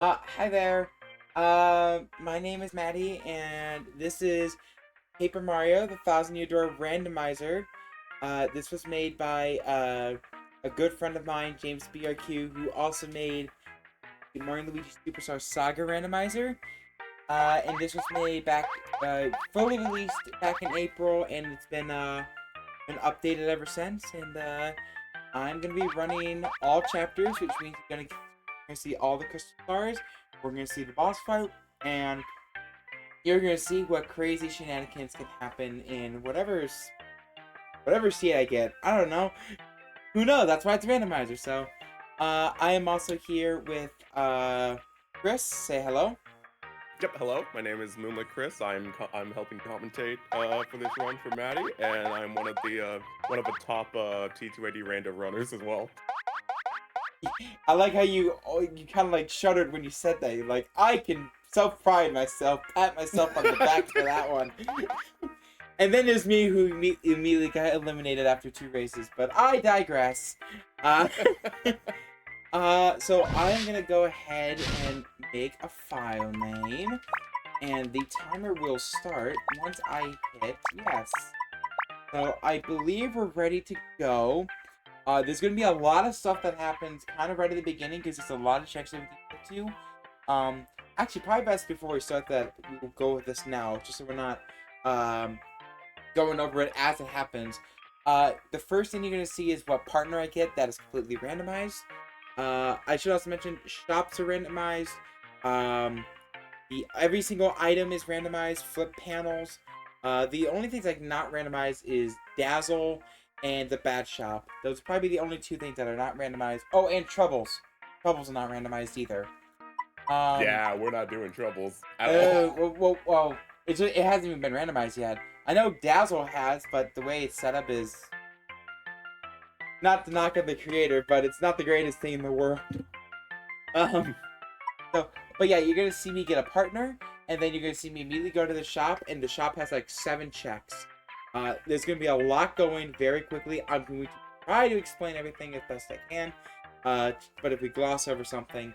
Hi there. My name is Maddie, and this is Paper Mario, the Thousand Year Door Randomizer. This was made by a good friend of mine, James BRQ, who also made the Mario and Luigi Superstar Saga Randomizer. And this was made fully released back in April, and it's been updated ever since. And I'm gonna be running all chapters, which means you're gonna see all the crystal stars. We're gonna see the boss fight, and you're gonna see what crazy shenanigans can happen in whatever seed I get. I don't know. Who knows? That's why it's a randomizer. So, I am also here with Chris. Say hello. Yep, hello. My name is Moonlit Chris. I'm helping commentate for this run for Maddie, and I'm one of the top TTYD rando runners as well. I like how you kind of like shuddered when you said that. You're like, I can self-pride myself, pat myself on the back for that one. And then there's me, who immediately got eliminated after 2 races. But I digress. So I'm gonna go ahead and make a file name, and the timer will start once I hit yes. So I believe we're ready to go. There's gonna be a lot of stuff that happens kind of right at the beginning because there's a lot of checks that we can get to. Actually, probably best before we start that we'll go with this now, just so we're not going over it as it happens. The first thing you're gonna see is what partner I get. That is completely randomized. I should also mention shops are randomized. Every single item is randomized. Flip panels. The only things like not randomized is Dazzle and the Bad Shop. Those are probably the only 2 things that are not randomized. Oh, and Troubles. Troubles are not randomized either. Yeah, we're not doing Troubles at all. Well, it hasn't even been randomized yet. I know Dazzle has, but the way it's set up is not to knock at the creator, but it's not the greatest thing in the world. But yeah, you're gonna see me get a partner, and then you're gonna see me immediately go to the shop, and the shop has like 7 checks. There's gonna be a lot going very quickly. I'm going to try to explain everything as best I can. But if we gloss over something,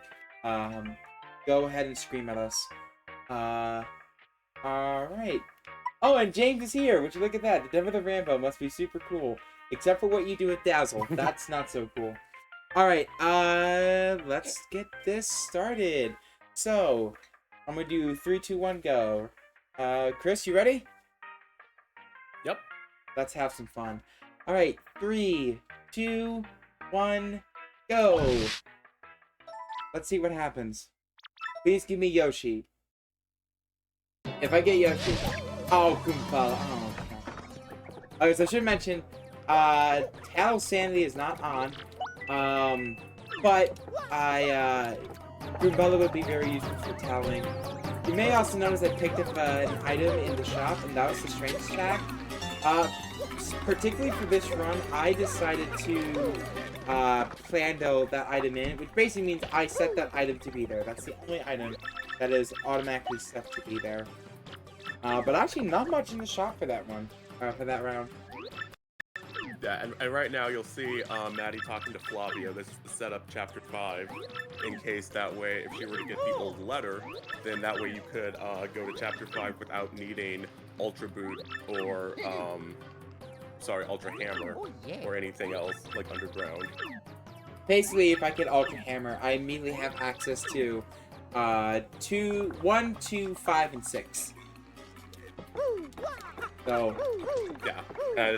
go ahead and scream at us. Alright. Oh, and James is here! Would you look at that? The Devil the Rambo must be super cool. Except for what you do with Dazzle. That's not so cool. Alright, let's get this started. So, I'm gonna do 3, 2, 1, go. Chris, you ready? Yep. Let's have some fun. Alright, 3, 2, 1, go! Let's see what happens. Please give me Yoshi. If I get Yoshi... Oh, Goomba. Oh, okay. Okay, so I should mention, Tattle Sanity is not on. But Goombella would be very useful for tattling. You may also notice I picked up an item in the shop, and that was the strength stack. Particularly for this run, I decided to plando that item in, which basically means I set that item to be there. That's the only item that is automatically set to be there. But actually, not much in the shop for that one, for that round. Yeah, and right now you'll see Maddie talking to Flavia. This is the setup chapter 5, in case that way, if she were to get the old letter, then that way you could go to chapter 5 without needing Ultra Boot or, Ultra Hammer, or anything else, like underground. Basically, if I get Ultra Hammer, I immediately have access to 1, 2, 5, and 6. So yeah,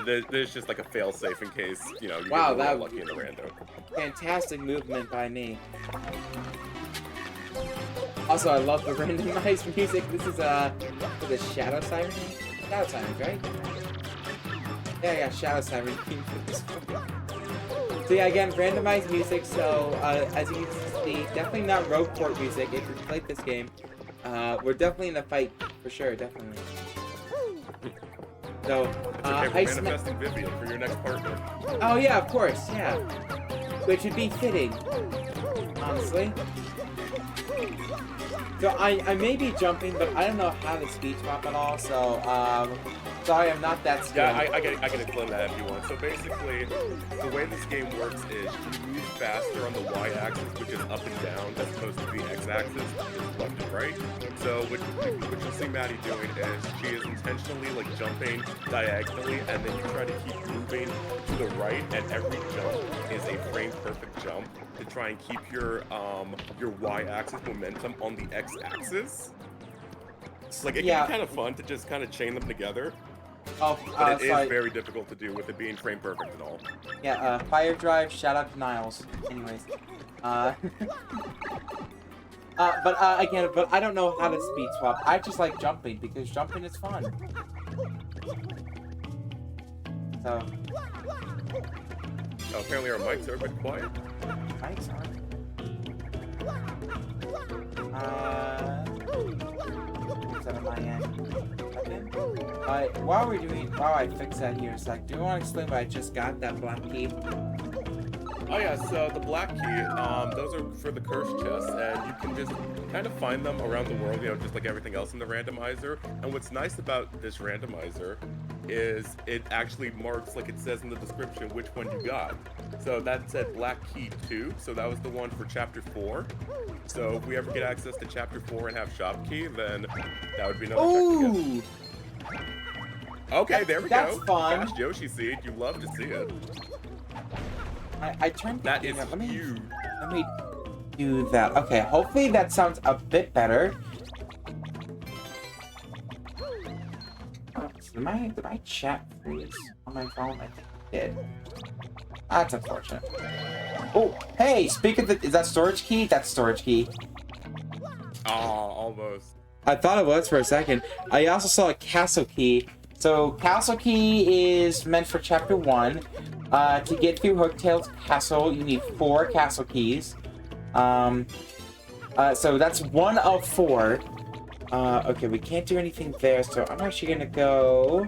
there's just like a fail-safe in case, you know, you wow, get that lucky in the rando. Fantastic movement by me. Also, I love the randomized music. This is for the Shadow Siren. Shadow Sirens, right? Yeah, Shadow Siren theme for this one. So yeah, again, randomized music. So as you can see, definitely not rogue port music. If you played this game, we're definitely in a fight for sure, definitely. So, manifesting Vivian for your next partner. Oh yeah, of course, yeah. Which would be fitting, honestly. So I may be jumping, but I don't know how to speed swap at all. So sorry, I'm not that skilled. Yeah, I can explain that if you want. So basically, the way this game works is you move faster on the y-axis, which is up and down, as opposed to the x-axis, which is left and right. So what you'll see Maddie doing is she is intentionally like jumping diagonally, and then you try to keep moving to the right, and every jump is a frame perfect jump to try and keep your y-axis momentum on the x-axis. Like, it can be kind of fun to just kind of chain them together. Oh, but it sorry. is very difficult to do with it being frame perfect and all. Yeah, Fire Drive, shout out to Niles. Anyways. Again, but I don't know how to speed swap. I just like jumping because jumping is fun. So. Oh, apparently our mics are a bit quiet. Mics are. Is that on my end? While I fix that here, it's like, do you want to explain why I just got that black key? Oh yeah, so the black key, those are for the curse chests, and you can just kind of find them around the world, you know, just like everything else in the randomizer. And what's nice about this randomizer is it actually marks, like it says in the description, which one you got. So that said Black Key 2, so that was the one for Chapter 4. So if we ever get access to Chapter 4 and have Shop Key, then that would be another Ooh! check. Okay, there we go. That's fun. Gosh, Yoshi Seed, you love to see it. I turned that is huge. Let me do that. Okay, hopefully that sounds a bit better. Oh, did my chat freeze on my phone? I think it did. That's unfortunate. Oh, hey, speak of the... Is that storage key? That's storage key. Oh, almost. I thought it was for a second. I also saw a castle key. So, castle key is meant for Chapter 1. To get through Hooktail's castle, you need 4 castle keys. So that's 1 of 4. Okay, we can't do anything there, so I'm actually gonna go...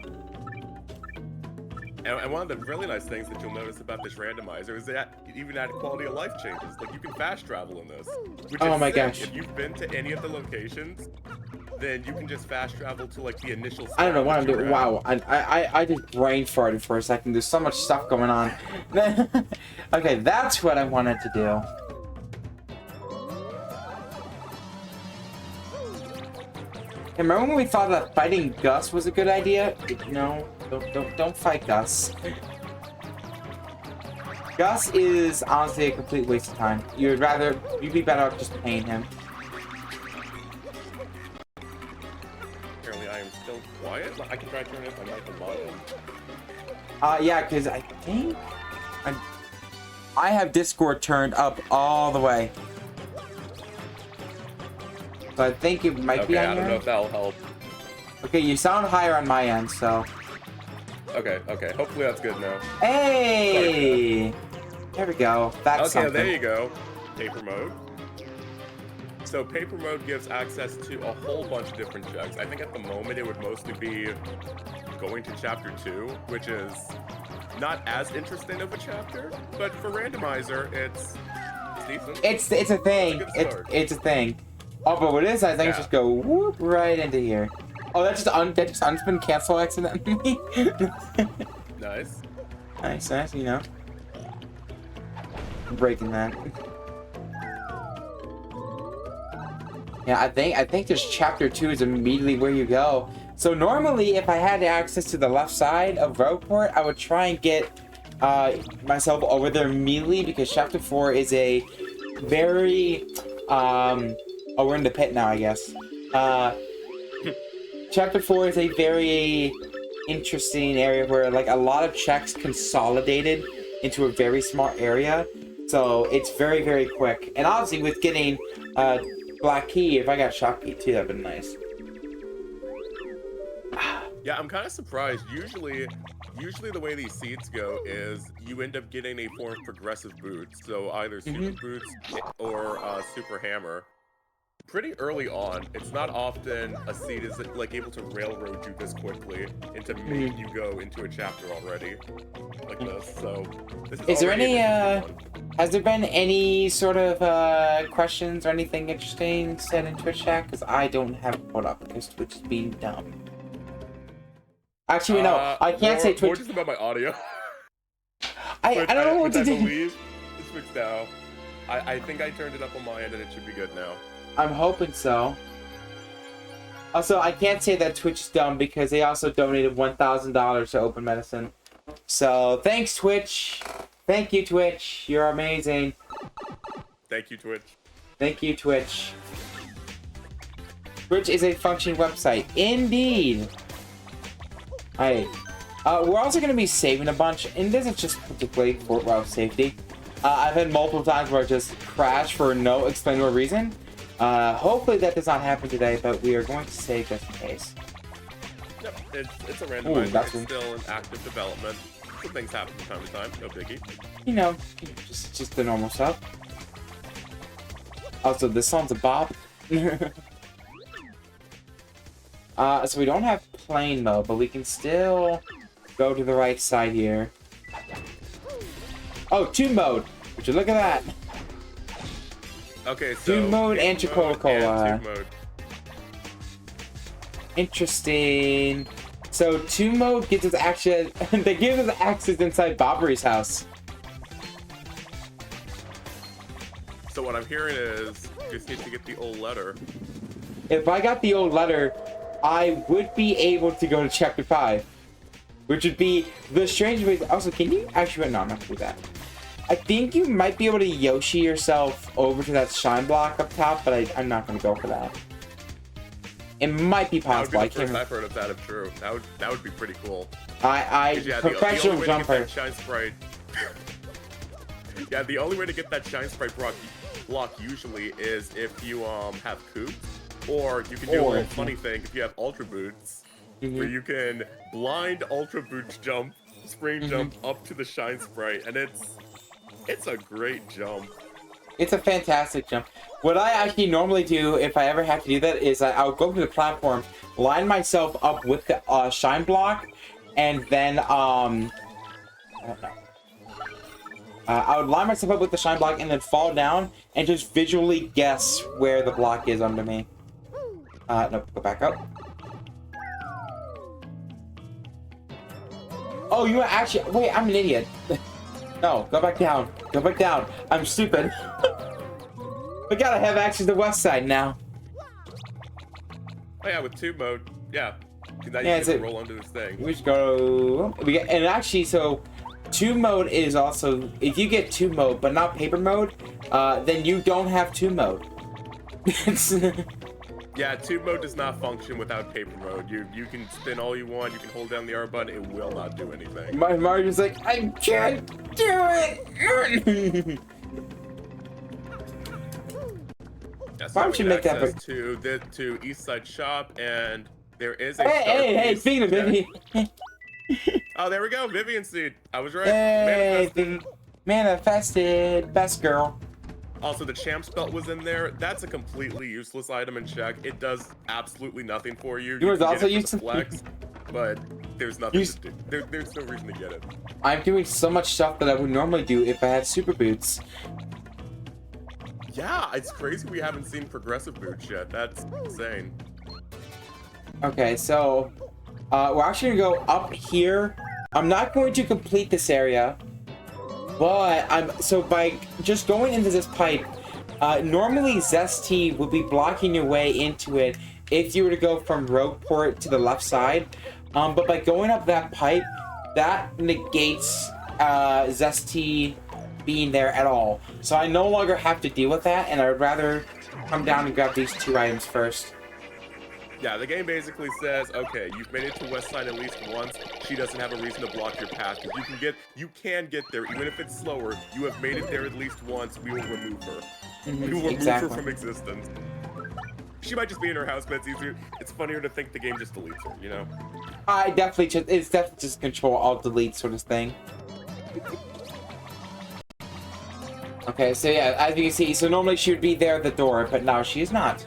And one of the really nice things that you'll notice about this randomizer is that it even added quality of life changes. Like, you can fast travel in this. Which oh is my sick. gosh. If you've been to any of the locations, then you can just fast travel to, like, the initial I don't know what I'm doing. Wow, I just brain farted for a second. There's so much stuff going on. Okay, that's what I wanted to do. Remember when we thought that fighting Gus was a good idea? No, don't fight Gus. Gus is honestly a complete waste of time. You'd be better off just paying him. Apparently I am still quiet. I can try turning up my mic on my end. Yeah, because I think I have Discord turned up all the way. So I think it might be on I don't know if that'll help. Okay, you sound higher on my end, so. Okay. Hopefully that's good now. Hey! There we go. That's something. There you go. Paper mode. So paper mode gives access to a whole bunch of different checks. I think at the moment it would mostly be going to Chapter 2, which is not as interesting of a chapter, but for Randomizer, it's decent. It's a thing. It's a thing. Oh, but what it is, I think, just go whoop right into here. Oh, that just unspin cancel accidentally. Nice. Nice, you know. Breaking that. Yeah, I think this Chapter 2 is immediately where you go. So normally, if I had access to the left side of Rogueport, I would try and get myself over there immediately, because Chapter 4 is a very oh, we're in the pit now, I guess. Chapter 4 is a very interesting area where, like, a lot of checks consolidated into a very small area. So it's very, very quick. And obviously, with getting Black Key, if I got Shop Key too, that'd been nice. Yeah, I'm kind of surprised. Usually the way these seeds go is you end up getting a form of progressive boots. So either super boots or super hammer. pretty early on. It's not often a seed is like able to railroad you this quickly into making you go into a chapter already like this. So this Is there already any an interesting one. has there been any sort of questions or anything interesting said in Twitch chat? Because I don't have it pulled up because Twitch is being dumb. Actually, no, I can't say More Twitch. just about my audio. I don't know what to I do. believe it's fixed now. I think I turned it up on my end and it should be good now. I'm hoping so. Also, I can't say that Twitch is dumb because they also donated $1,000 to Open Medicine. So, thanks, Twitch. Thank you, Twitch. You're amazing. Thank you, Twitch. Thank you, Twitch. Twitch is a functioning website. Indeed. Alright. We're also going to be saving a bunch, and this is just particularly for route safety. I've had multiple times where I just crash for no explainable reason. Hopefully that does not happen today, but we are going to save just in case. Yep, it's a randomizer. That's it's still in active development. Some things happen from time to time, no biggie. You know, just the normal stuff. Also, this song's a bop. So we don't have plane mode, but we can still go to the right side here. Oh, tune mode. Would you look at that? Okay, so Tune mode and Coca-Cola. Tune mode. Interesting. So tune mode gives us access. They give us access inside Bobbery's house. So what I'm hearing is you just need to get the old letter. If I got the old letter, I would be able to go to chapter 5, which would be the strange way. Also, can you actually? No, I'm not gonna do that. I think you might be able to Yoshi yourself over to that shine block up top, but I'm not gonna go for that. It might be possible. That would be the first I've heard of that. If true, that would be pretty cool. Yeah, professional jumper. Shine sprite. Yeah, the only way to get that shine sprite block usually is if you have coops, or you can do a little funny thing if you have ultra boots, where you can blind ultra boots jump, spring jump up to the shine sprite, and it's a great jump. It's a fantastic jump. What I actually normally do if I ever have to do that is I'll go to the platform, line myself up with the shine block, and then I don't know. I would line myself up with the shine block and then fall down and just visually guess where the block is under me. No, go back up. Oh, you actually... Wait, I'm an idiot. No, go back down. Go back down. I'm stupid. We gotta have access to the west side now. Oh yeah, with tube mode. Yeah. Now Yeah, you can roll under this thing. We just go... And actually, so... Tube mode is also... If you get tube mode, but not paper mode, then you don't have tube mode. Yeah, tube mode does not function without paper mode. You can spin all you want, you can hold down the R button, it will not do anything. Mario's like, I can't do it! Yeah, so Why don't you make that to East Side Shop, and there is a Hey, speaking of Vivian. Oh, there we go, Vivian seed. I was right. Hey, manifested, best girl. Also, the Champ's Belt was in there. That's a completely useless item in check. It does absolutely nothing for you. You was also used used to flex, but there's nothing to do. There's no reason to get it. I'm doing so much stuff that I would normally do if I had super boots. Yeah, it's crazy we haven't seen progressive boots yet. That's insane. Okay, so we're actually gonna go up here. I'm not going to complete this area, but by just going into this pipe, normally Zesty would be blocking your way into it if you were to go from Rogueport to the left side. But by going up that pipe, that negates Zesty being there at all. So I no longer have to deal with that, and I would rather come down and grab these two items first. Yeah, the game basically says, okay, you've made it to West Side at least once. She doesn't have a reason to block your path. If you can get there, even if it's slower. You have made it there at least once. We will remove her. We will remove her from existence. She might just be in her house, but it's easier. It's funnier to think the game just deletes her, you know? It's definitely just Control Alt Delete sort of thing. Okay, so yeah, as you can see, so normally she would be there at the door, but now she is not.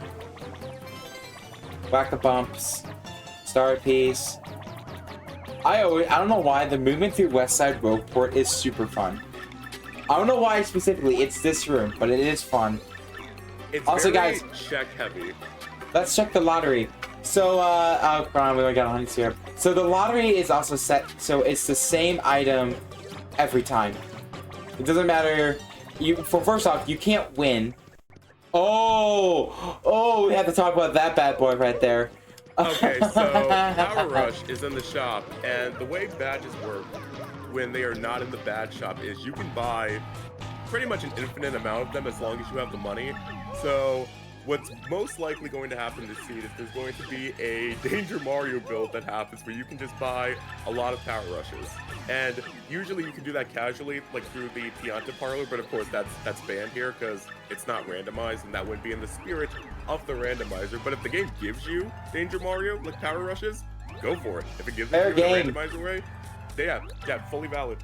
Whack-a-bumps. Star piece. I don't know why the movement through West Side Roadport is super fun. I don't know why specifically it's this room, but it is fun. It's also, very guys, check heavy. Let's check the lottery. So, oh, come on, we only got 100 syrup. So the lottery is also set, so it's the same item every time. It doesn't matter. First off, you can't win. Oh, we have to talk about that bad boy right there. Okay, so Power Rush is in the shop, and the way badges work when they are not in the badge shop is you can buy pretty much an infinite amount of them as long as you have the money. So what's most likely going to happen this seed is there's going to be a Danger Mario build that happens where you can just buy a lot of Power Rushes. And usually you can do that casually, like through the Pianta parlor, but of course that's banned here because it's not randomized and that wouldn't be in the spirit of the randomizer. But if the game gives you Danger Mario, like Power Rushes, go for it. If it gives it to you in a randomizer way, yeah, fully valid.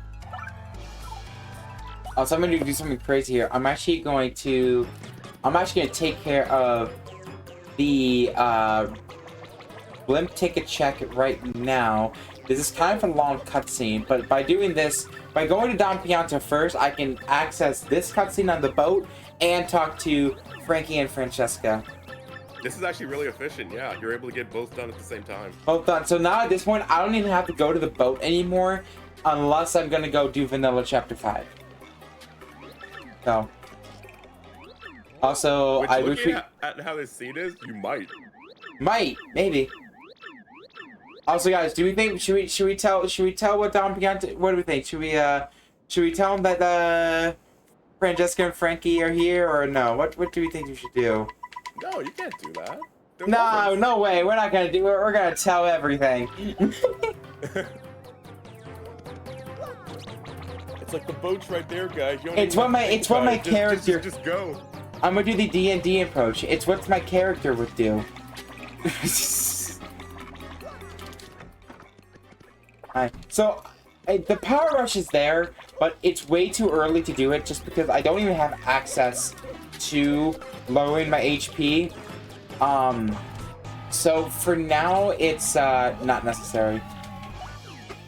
Also, I'm going to do something crazy here. I'm actually going to take care of the blimp ticket check right now. This is kind of a long cutscene, but by doing this, by going to Don Pianta first, I can access this cutscene on the boat and talk to Frankie and Francesca. This is actually really efficient, yeah. You're able to get both done at the same time. Both done. So now at this point, I don't even have to go to the boat anymore unless I'm going to go do Vanilla Chapter 5. So... Also, which, I looking wish at how this scene is, you might. Maybe. Also, guys, do we think should we tell what Don Pianta? What do we think? Should we tell him that Francesca and Frankie are here, or no? What do we think we should do? No, you can't do that. No way. We're not gonna do. We're gonna tell everything. It's like the boat's right there, guys. It's what my character. Just go. I'm gonna do the D&D approach. It's what my character would do. Alright, so the Power Rush is there, but it's way too early to do it just because I don't even have access to lowering my HP. So for now, it's not necessary.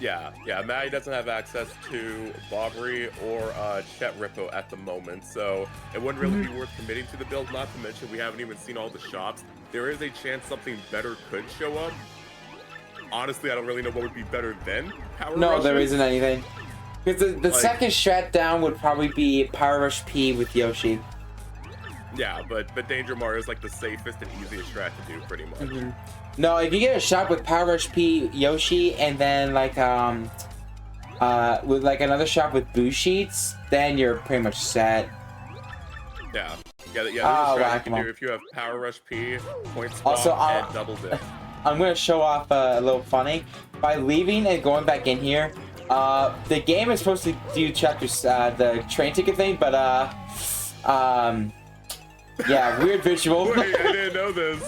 Yeah, Maddie doesn't have access to Bobbery or Chet Rippo at the moment, so it wouldn't really be worth committing to the build, not to mention we haven't even seen all the shops. There is a chance something better could show up. Honestly, I don't really know what would be better than Power Rush. No, there isn't anything. Because the second strat down would probably be Power Rush P with Yoshi. Yeah, but Danger Mario is like the safest and easiest strat to do, pretty much. No, if you get a shot with Power Rush P Yoshi and then like with like another shot with Boo Sheets, then you're pretty much set. Yeah. There's a strat you can do if you have Power Rush P, point spot, also, and double dip. I'm gonna show off a little funny. By leaving and going back in here, the game is supposed to do chapters, the train ticket thing, but yeah, weird visual. Wait, I didn't know this.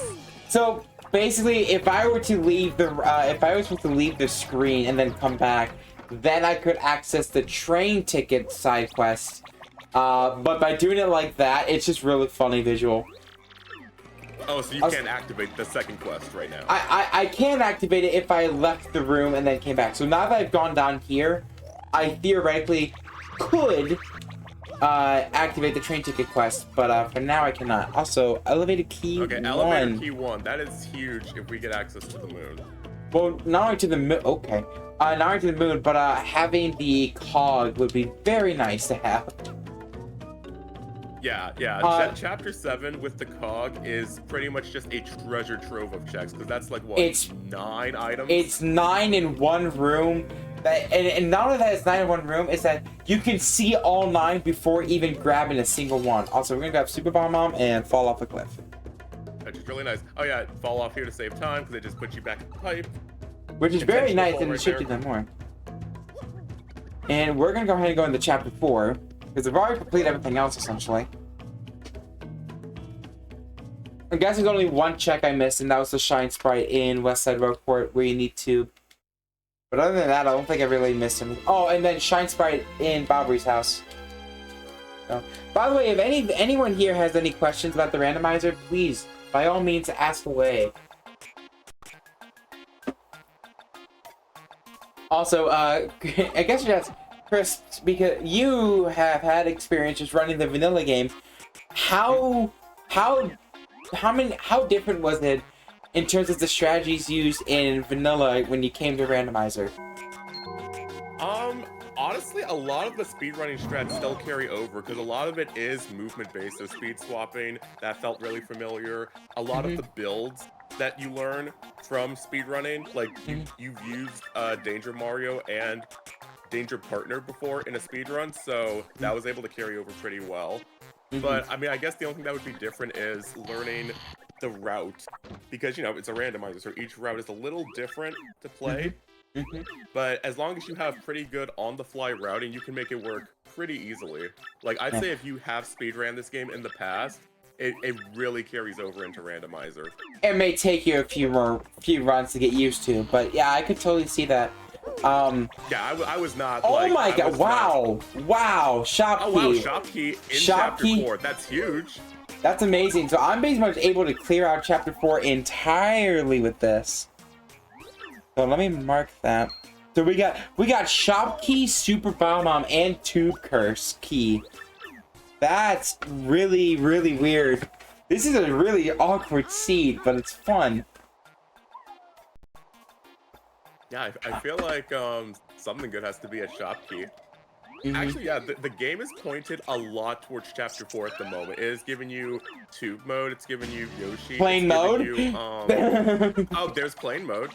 So basically, if I were to leave the, if I was supposed to leave the screen and then come back, then I could access the train ticket side quest. But by doing it like that, it's just really funny visual. Oh, so you can't activate the second quest right now. I can activate it if I left the room and then came back. So now that I've gone down here, I theoretically could activate the train ticket quest, but for now I cannot. Also, elevator key 1. Elevator key 1. That is huge if we get access to the moon. Well, not only to the moon. Okay, not only to the moon, but having the cog would be very nice to have. Yeah. Chapter 7 with the cog is pretty much just a treasure trove of checks, because that's like, what, it's 9 items? It's 9 in one room. And not only that it's 9 in one room, is that you can see all 9 before even grabbing a single one. Also, we're going to grab Super Bomb and fall off a cliff. Which is really nice. Oh yeah, fall off here to save time, because it just puts you back in the pipe. Which is very nice, and it should do that more. And we're going to go ahead and go into Chapter 4. Because I've already completed everything else, essentially. I guess there's only one check I missed, and that was the Shine Sprite in West Side Roadport, where you need to... But other than that, I don't think I really missed him. Oh, and then Shine Sprite in Bobbery's house. So, by the way, if anyone here has any questions about the randomizer, please, by all means, ask away. Also, I guess that's Chris, because you have had experiences running the vanilla game. How different was it in terms of the strategies used in vanilla when you came to randomizer? Honestly, a lot of the speedrunning strats still carry over because a lot of it is movement based, so speed swapping, that felt really familiar. A lot of the builds that you learn from speedrunning, like you've used Danger Mario and Danger Partner before in a speedrun, so that was able to carry over pretty well. But I mean, I guess the only thing that would be different is learning the route, because you know it's a randomizer, so each route is a little different to play. But as long as you have pretty good on-the-fly routing, you can make it work pretty easily. Like, I'd say if you have speedran this game in the past, it really carries over into randomizer. It may take you a few runs to get used to, but yeah, I could totally see that. Yeah, I was not. Oh like, my god! Wow! Shop key. Oh wow! Shop key in chapter 4. That's huge. That's amazing. So I'm basically much able to clear out chapter 4 entirely with this. So let me mark that. So we got shop key, super bomb, and tube curse key. That's really weird. This is a really awkward seed, but it's fun. Yeah, I feel like something good has to be a shop key. Actually, yeah, the game is pointed a lot towards chapter 4 at the moment. It is giving you tube mode. It's giving you Yoshi. Plain mode. Oh, there's plain mode.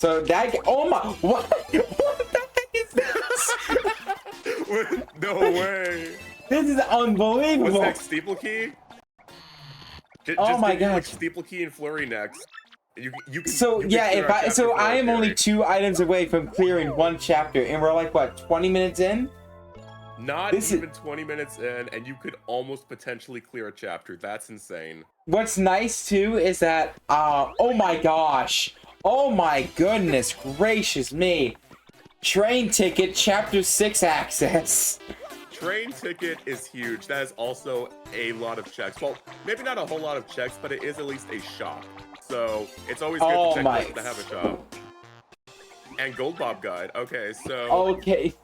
So that, oh my, what the heck is this? No way. This is unbelievable. What's next, steeple key? Oh my god. Like steeple key and flurry next. You can, so you yeah, I am only 2 items away from clearing 1 chapter, and we're like what, 20 minutes in? Not even 20 minutes in, and you could almost potentially clear a chapter. That's insane. What's nice too is that, oh my gosh. Oh my goodness gracious me. Train ticket, chapter 6 access. Train ticket is huge. That is also a lot of checks. Well, maybe not a whole lot of checks, but it is at least a shop. So it's always good to check to have a shop. And Gold Bob Guide. Okay, so... Okay.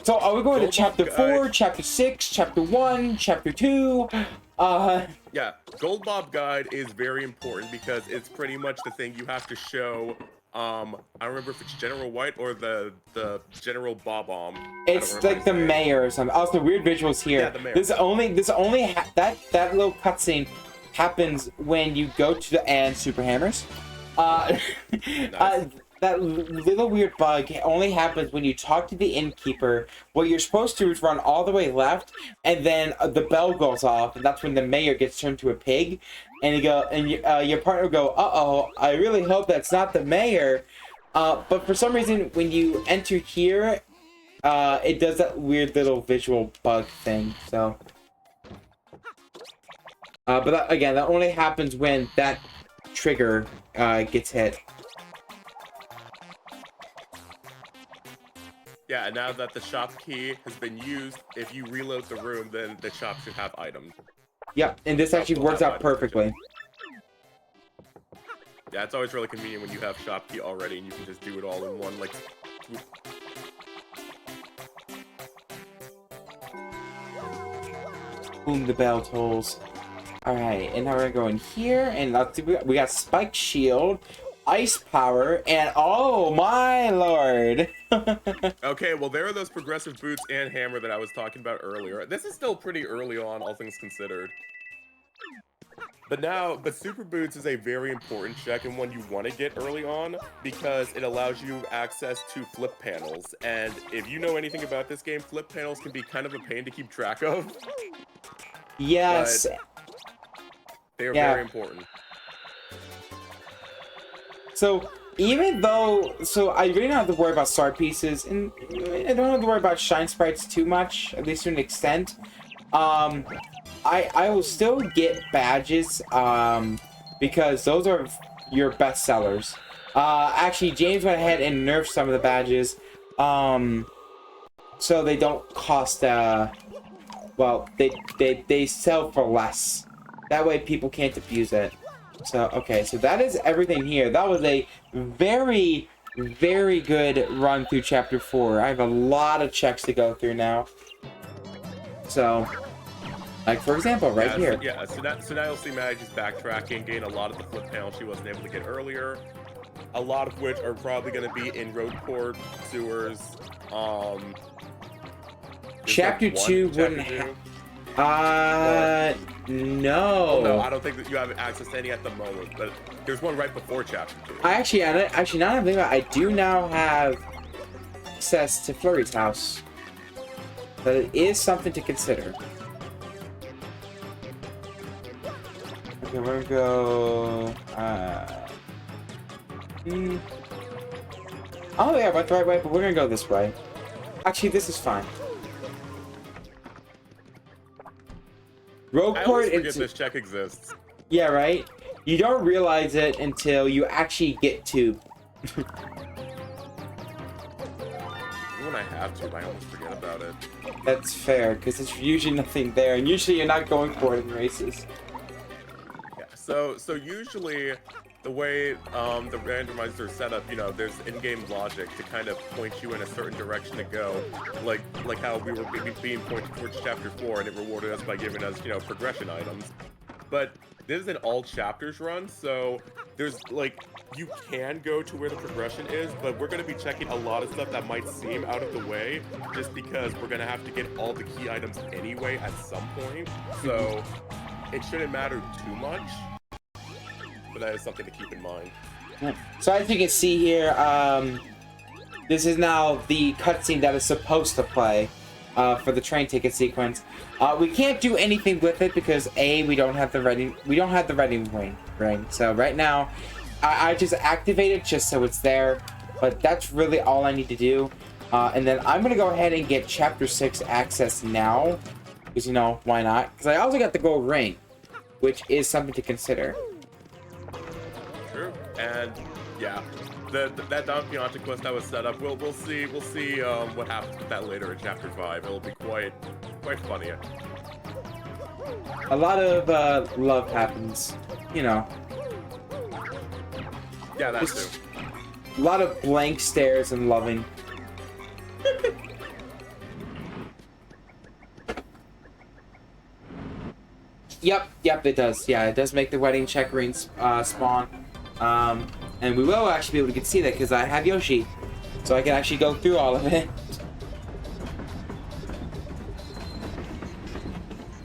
So are we going to chapter 4, chapter 6, chapter 1, chapter 2? Yeah, Gold Bob Guide is very important because it's pretty much the thing you have to show. I don't remember if it's General White or the General Bob-omb. It's like the mayor or something. Also, weird visuals here. Yeah, the mayor. That little cutscene happens when you go to the Super Hammers. Nice. That little weird bug only happens when you talk to the innkeeper. What you're supposed to do is run all the way left, and then the bell goes off, and that's when the mayor gets turned to a pig. And you go, and your partner will go, "Uh-oh, I really hope that's not the mayor." But for some reason, when you enter here, it does that weird little visual bug thing. So, but that, again, that only happens when that trigger gets hit. Yeah, and now that the shop key has been used, if you reload the room, then the shop should have items. Yep, and this actually works out perfectly. Yeah, it's always really convenient when you have shop key already and you can just do it all in one, like... Boom, the bell tolls. Alright, and now we're going here, and let's see, we got Spike Shield, Ice Power, and oh my lord! Okay, well there are those progressive boots and hammer that I was talking about earlier. This is still pretty early on, all things considered. But Super Boots is a very important check and one you want to get early on because it allows you access to flip panels. And if you know anything about this game, flip panels can be kind of a pain to keep track of. Yes. But they are very important. So, even though, I really don't have to worry about star pieces, and I don't have to worry about shine sprites too much, at least to an extent. I will still get badges, because those are your best sellers. Actually, James went ahead and nerfed some of the badges, so they don't cost, well, they sell for less. That way people can't abuse it. So, okay, so that is everything here. That was a very, very good run through Chapter 4. I have a lot of checks to go through now. So, like, for example, right here. So now you'll see Maddie just backtracking, gain a lot of the flip panel she wasn't able to get earlier. A lot of which are probably going to be in roadport, sewers. Chapter 2 wouldn't have... no. Well, no, I don't think that you have access to any at the moment, but there's one right before Chapter 2. Actually, now that I think about it, I do now have access to Flurry's house. But it is something to consider. Okay, we're gonna go... Oh yeah, I went the right way, but we're gonna go this way. Actually, this is fine. I always Roadport forget this check exists. Yeah, right? You don't realize it until you actually get to. When I have to, I almost forget about it. That's fair, because there's usually nothing there, and usually you're not going for it in races. Yeah, so usually the way the randomizer is set up, you know, there's in-game logic to kind of point you in a certain direction to go, like how we were being pointed towards Chapter 4, and it rewarded us by giving us, you know, progression items. But this is an all chapters run, so there's like, you can go to where the progression is, but we're going to be checking a lot of stuff that might seem out of the way, just because we're going to have to get all the key items anyway at some point, so it shouldn't matter too much. But that is something to keep in mind. So as you can see here, this is now the cutscene that is supposed to play for the train ticket sequence. We can't do anything with it because we don't have the ready ring. So right now, I just activate it just so it's there. But that's really all I need to do. And then I'm gonna go ahead and get Chapter 6 access now, because you know why not? Because I also got the gold ring, which is something to consider. And yeah, that Don Quixote quest that was set up, we'll see what happens with that later in Chapter 5. It'll be quite funny. A lot of love happens, you know. Yeah, that too. A lot of blank stares and loving. Yep, it does. Yeah, it does make the wedding check ring spawn. And we will actually be able to see that because I have Yoshi. So I can actually go through all of it.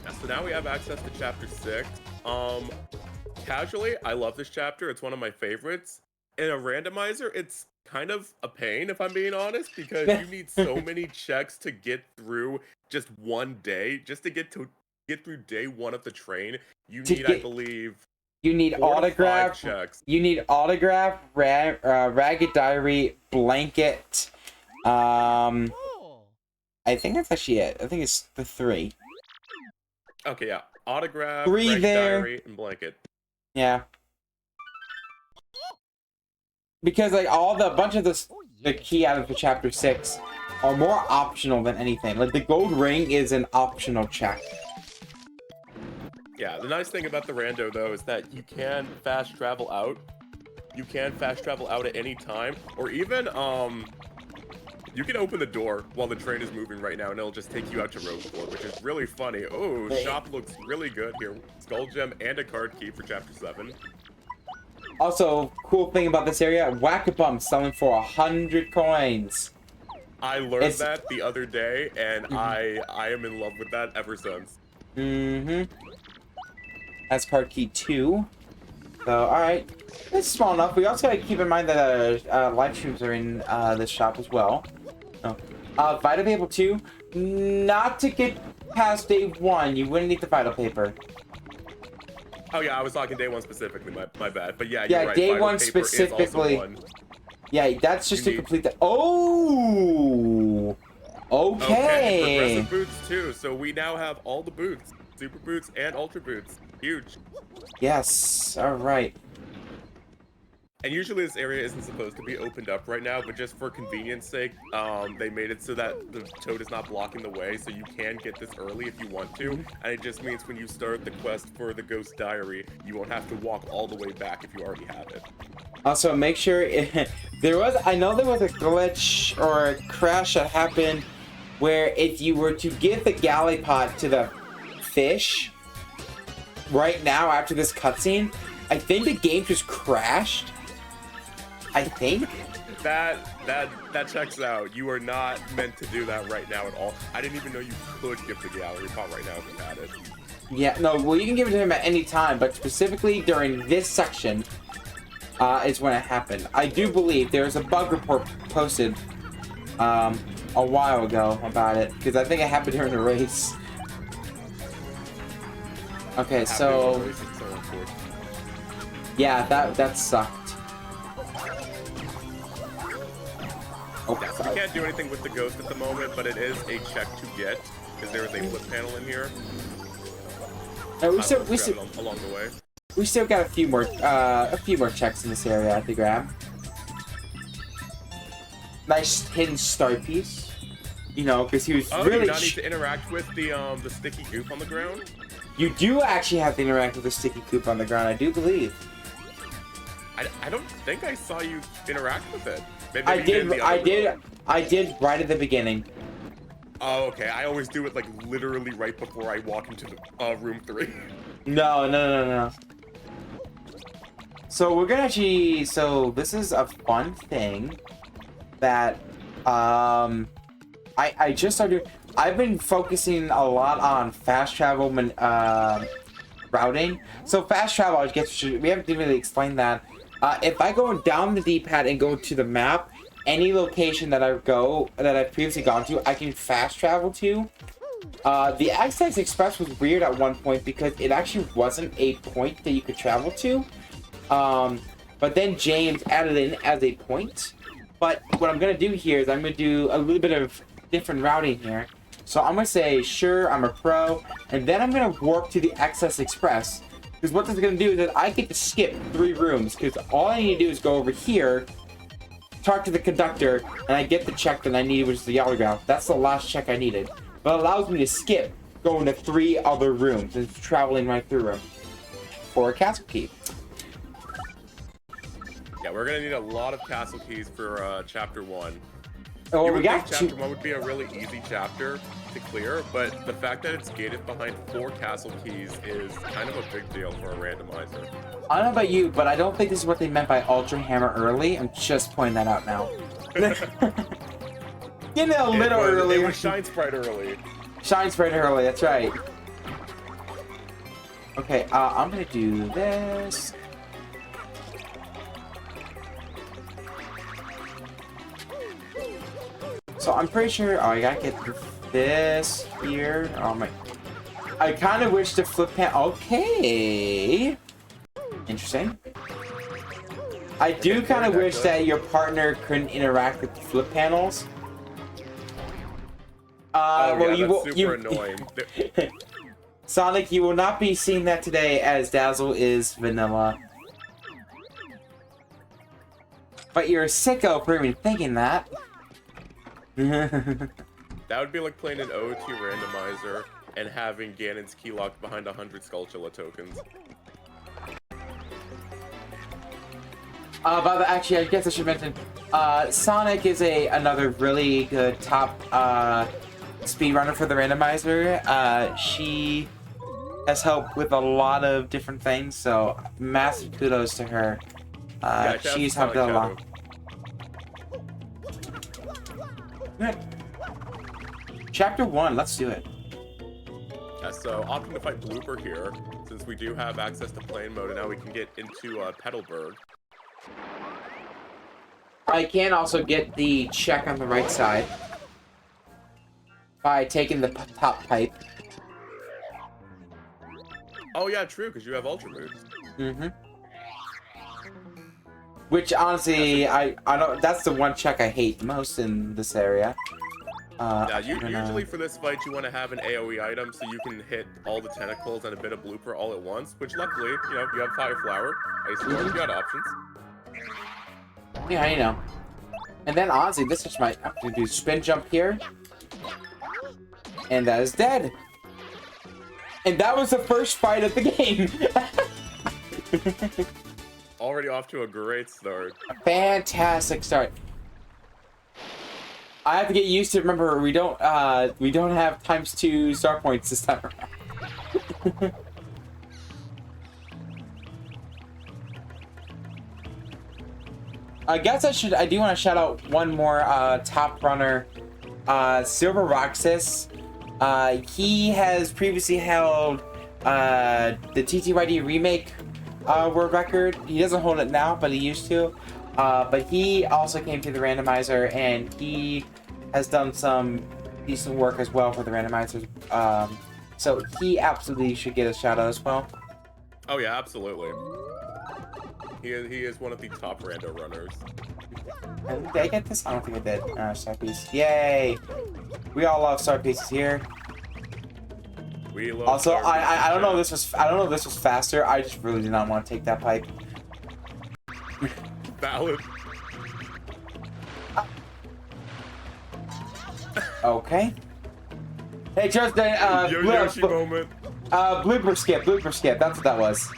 Yeah, so now we have access to Chapter 6. Casually, I love this chapter. It's one of my favorites. In a randomizer, it's kind of a pain, if I'm being honest, because you need so many checks to get through just one day. Just to get through day 1 of the train, you need, I believe... You need autograph. You need autograph, ragged diary, blanket. I think that's actually it. I think it's the 3. Okay, yeah. Autograph, 3 ragged there. diary, and blanket. Yeah. Because like a bunch of the key items for Chapter 6 are more optional than anything. Like the gold ring is an optional check. Yeah, the nice thing about the rando, though, is that you can fast travel out. You can fast travel out at any time, or even, you can open the door while the train is moving right now, and it'll just take you out to Roadport, which is really funny. Oh, shop looks really good here. Skull Gem and a card key for Chapter 7. Also, cool thing about this area, Whack-A-Bum selling for 100 coins. I learned that the other day, and I am in love with that ever since. That's card key 2. So, alright. It's small enough. We also gotta keep in mind that live streams are in this shop as well. Vital paper 2. Not to get past day 1, you wouldn't need the vital paper. Oh yeah, I was talking day 1 specifically, my bad. But yeah, yeah, you're right. Day vital 1 specifically. Yeah, that's just to complete the... Oh! Okay. Progressive boots too, so we now have all the boots. Super boots and ultra boots. Huge. Yes, alright. And usually this area isn't supposed to be opened up right now, but just for convenience sake, they made it so that the toad is not blocking the way, so you can get this early if you want to. And it just means when you start the quest for the Ghost Diary, you won't have to walk all the way back if you already have it. Also, make sure I know there was a glitch or a crash that happened where if you were to give the galley pot to the fish right now after this cutscene, I think the game just crashed. I think that checks out. You are not meant to do that right now at all. I didn't even know you could give the gallery pot right now if you had it. Yeah, no, well, you can give it to him at any time, but specifically during this section is when it happened. I do believe there's a bug report posted a while ago about it, because I think it happened during the race. Okay, so yeah, that sucked. Oh, yeah, so we can't do anything with the ghost at the moment, but it is a check to get, because there is a flip panel in here. We still got a few more checks in this area I have to grab. Nice hidden star piece, you know, because he was really. Do you not need to interact with the sticky goop on the ground? You do actually have to interact with the sticky goop on the ground, I do believe. I don't think I saw you interact with it. Maybe I did right at the beginning. Oh, okay. I always do it like literally right before I walk into the room 3. No. So we're gonna actually. So this is a fun thing that I just started. I've been focusing a lot on fast travel routing. So fast travel, I guess we haven't really explained that. If I go down the D-pad and go to the map, any location that I've previously gone to, I can fast travel to. The Access Express was weird at one point because it actually wasn't a point that you could travel to. But then James added it in as a point. But what I'm gonna do here is I'm gonna do a little bit of different routing here. So I'm gonna say, sure, I'm a pro, and then I'm gonna warp to the Access Express. Because what this is going to do is that I get to skip 3 rooms, because all I need to do is go over here, talk to the conductor, and I get the check that I needed, which is the autograph. That's the last check I needed. But it allows me to skip going to 3 other rooms and traveling right through them for a castle key. Yeah, we're going to need a lot of castle keys for Chapter 1. Oh, we got Chapter 1 would be a really easy chapter to clear, but the fact that it's gated behind 4 castle keys is kind of a big deal for a randomizer. I don't know about you, but I don't think this is what they meant by Ultra Hammer early. I'm just pointing that out now. You know, a little early. It was Shine Sprite early. Shine Sprite early, that's right. Okay, I'm gonna do this. So I'm pretty sure. Oh, I gotta get this here. Oh my! I kind of wish to flip pan. Okay. Interesting. I do kind of wish that your partner couldn't interact with the flip panels. Well, that's super annoying. Sonic, you will not be seeing that today, as Dazzle is vanilla. But you're a sicko for even thinking that. That would be like playing an OT randomizer and having Ganon's key locked behind 100 Skulltula tokens. But actually, I guess I should mention, Sonic is another really good top speedrunner for the randomizer. She has helped with a lot of different things, so massive kudos to her. Yeah, she's helped a lot. Chapter 1, let's do it. Yeah, so opting to fight Blooper here, since we do have access to plane mode, and now we can get into Petalburg. I can also get the check on the right side by taking the top pipe. Oh yeah, true, because you have Ultra moves. Mm-hmm. Which honestly, I don't. That's the one check I hate most in this area. Yeah, usually for this fight, you want to have an AoE item so you can hit all the tentacles and a bit of Blooper all at once. Which luckily, you know, you have Fire Flower, Ice Storm, you got options. Yeah, you know. And then honestly, this is my. I'm gonna do spin jump here, and that is dead. And that was the first fight of the game. Already off to a great start. A fantastic start. I have to get used to. Remember, we don't have ×2 star points this time around. I guess I do want to shout out one more top runner, Silver Roxas. He has previously held the TTYD remake world record. He doesn't hold it now, but he used to. But he also came to the randomizer, and he has done some decent work as well for the randomizers. So he absolutely should get a shout out as well. Oh yeah, absolutely. He is one of the top rando runners. Did I get this? I don't think I did. Star piece. Yay! We all love star pieces here. We love also, star I don't know if pieces. this was faster. I just really did not want to take that pipe. Valid. Okay. Hey, Justin. Yoshi moment. Blooper skip. That's what that was.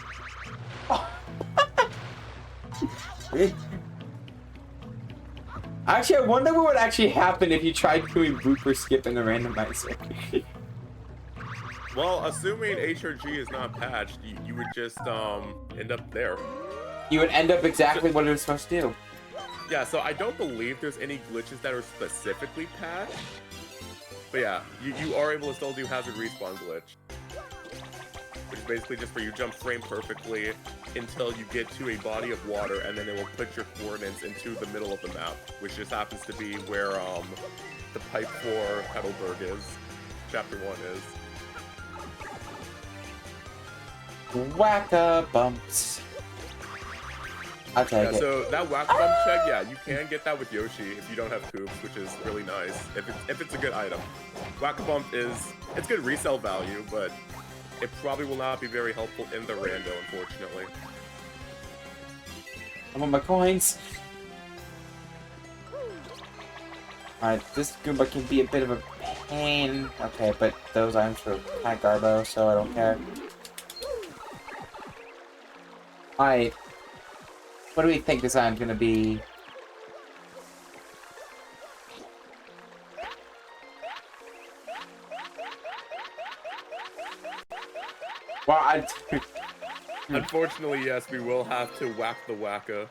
Actually, I wonder what would actually happen if you tried doing blooper skip in the randomizer. Well, assuming HRG is not patched, you would just end up there. You would end up exactly what it was supposed to do. Yeah, so I don't believe there's any glitches that are specifically patched. But yeah, you are able to still do hazard respawn glitch. Which is basically just where you jump frame perfectly until you get to a body of water, and then it will put your coordinates into the middle of the map, which just happens to be where the pipe for Heidelberg is. Chapter 1 is. Wacka bumps. I'll take it. So that whack bump check, yeah, you can get that with Yoshi if you don't have coops, which is really nice. If it's a good item. Whack bump it's good resale value, but it probably will not be very helpful in the rando, unfortunately. I want my coins. Alright, this Goomba can be a bit of a pain. Okay, but those items are kind of garbo, so I don't care. Alright. What do we think this item's gonna be? Well, Unfortunately, yes, we will have to whack the wacka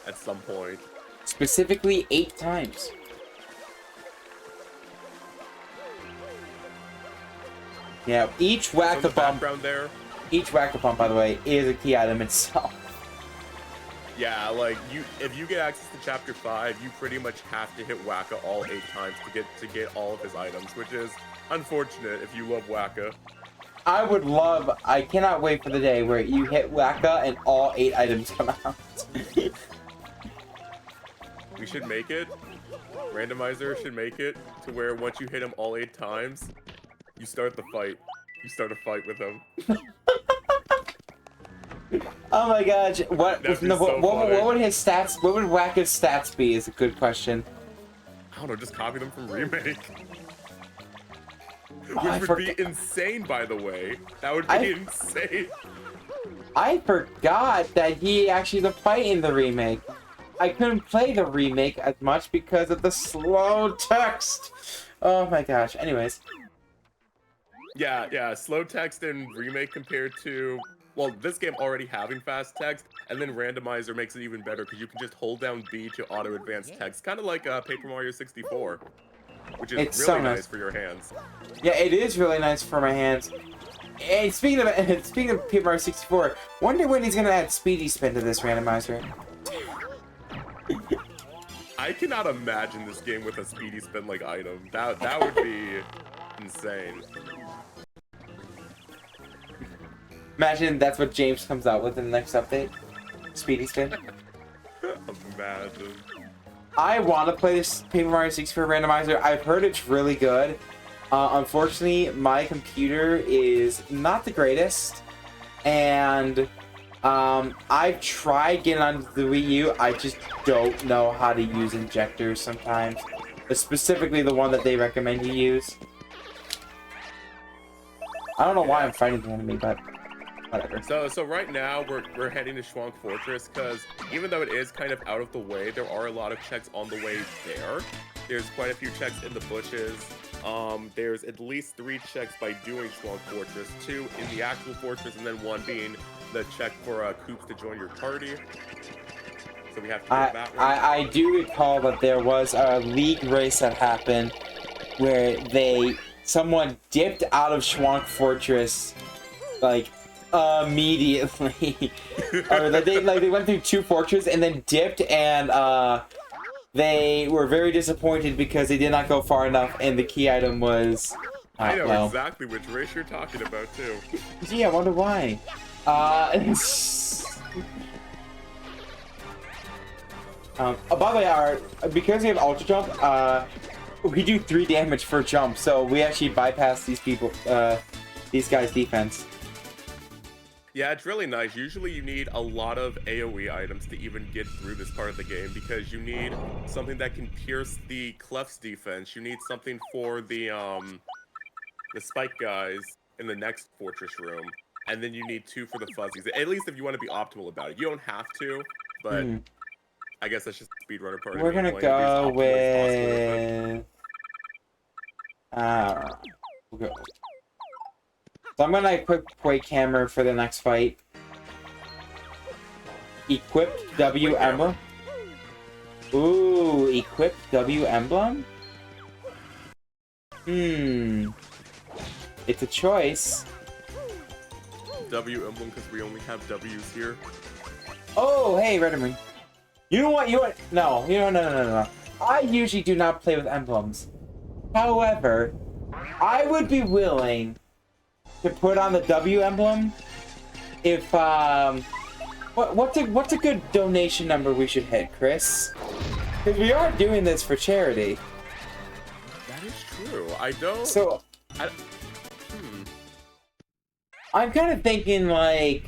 at some point. Specifically 8 times. Yeah, each whack-a-bump, each whack-a-bump, by the way, is a key item itself. Yeah, like if you get access to Chapter 5, you pretty much have to hit Wacka all 8 times to get all of his items, which is unfortunate if you love Wacka. I cannot wait for the day where you hit Wacka and all 8 items come out. We should make it. Randomizer should make it to where once you hit him all 8 times, you start the fight. You start a fight with him. Oh my gosh! What would his stats? What would Wacka's stats be? Is a good question. I don't know. Just copy them from remake. Which would be insane, by the way. That would be insane. I forgot that he actually the fight in the remake. I couldn't play the remake as much because of the slow text. Oh my gosh. Anyways. Yeah. Slow text in remake compared to, well, this game already having fast text, and then Randomizer makes it even better because you can just hold down B to auto advance text, kind of like Paper Mario 64, which is really so nice for your hands. Yeah, it is really nice for my hands. And speaking of Paper Mario 64, wonder when he's gonna add Speedy Spin to this randomizer. I cannot imagine this game with a Speedy Spin like item. That would be insane. Imagine that's what James comes out with in the next update. Speedy Spin. Imagine. I want to play this Paper Mario 64 randomizer. I've heard it's really good. Unfortunately, my computer is not the greatest, and I've tried getting onto the Wii U. I just don't know how to use injectors sometimes. Specifically the one that they recommend you use. I don't know why I'm fighting the enemy, but whatever. So right now we're heading to Schwank Fortress because even though it is kind of out of the way, there are a lot of checks on the way there. There's quite a few checks in the bushes. There's at least 3 checks by doing Schwank Fortress, 2 in the actual fortress, and then 1 being the check for Koops to join your party. So we have to do that one. I do recall that there was a league race that happened where someone dipped out of Schwank Fortress like immediately. Or they went through 2 fortresses and then dipped, and they were very disappointed because they did not go far enough and the key item was I know exactly which race you're talking about too. Gee, I wonder why. By the way, because we have Ultra Jump, we do 3 damage per jump, so we actually bypass these guys' defense. Yeah, it's really nice. Usually you need a lot of AoE items to even get through this part of the game because you need something that can pierce the Clef's defense. You need something for the spike guys in the next fortress room. And then you need 2 for the fuzzies. At least if you want to be optimal about it. You don't have to, but I guess that's just the speedrunner part. We're gonna go with... So I'm gonna equip Quake Hammer for the next fight. Equipped W Emblem. Ooh, equipped W Emblem? It's a choice. W Emblem because we only have W's here. Oh, hey, Randomizer. You know what? No. I usually do not play with emblems. However, I would be willing to put on the W emblem if what's a good donation number we should hit, Chris? Because we are doing this for charity. That is true. I don't. So I'm kind of thinking I'm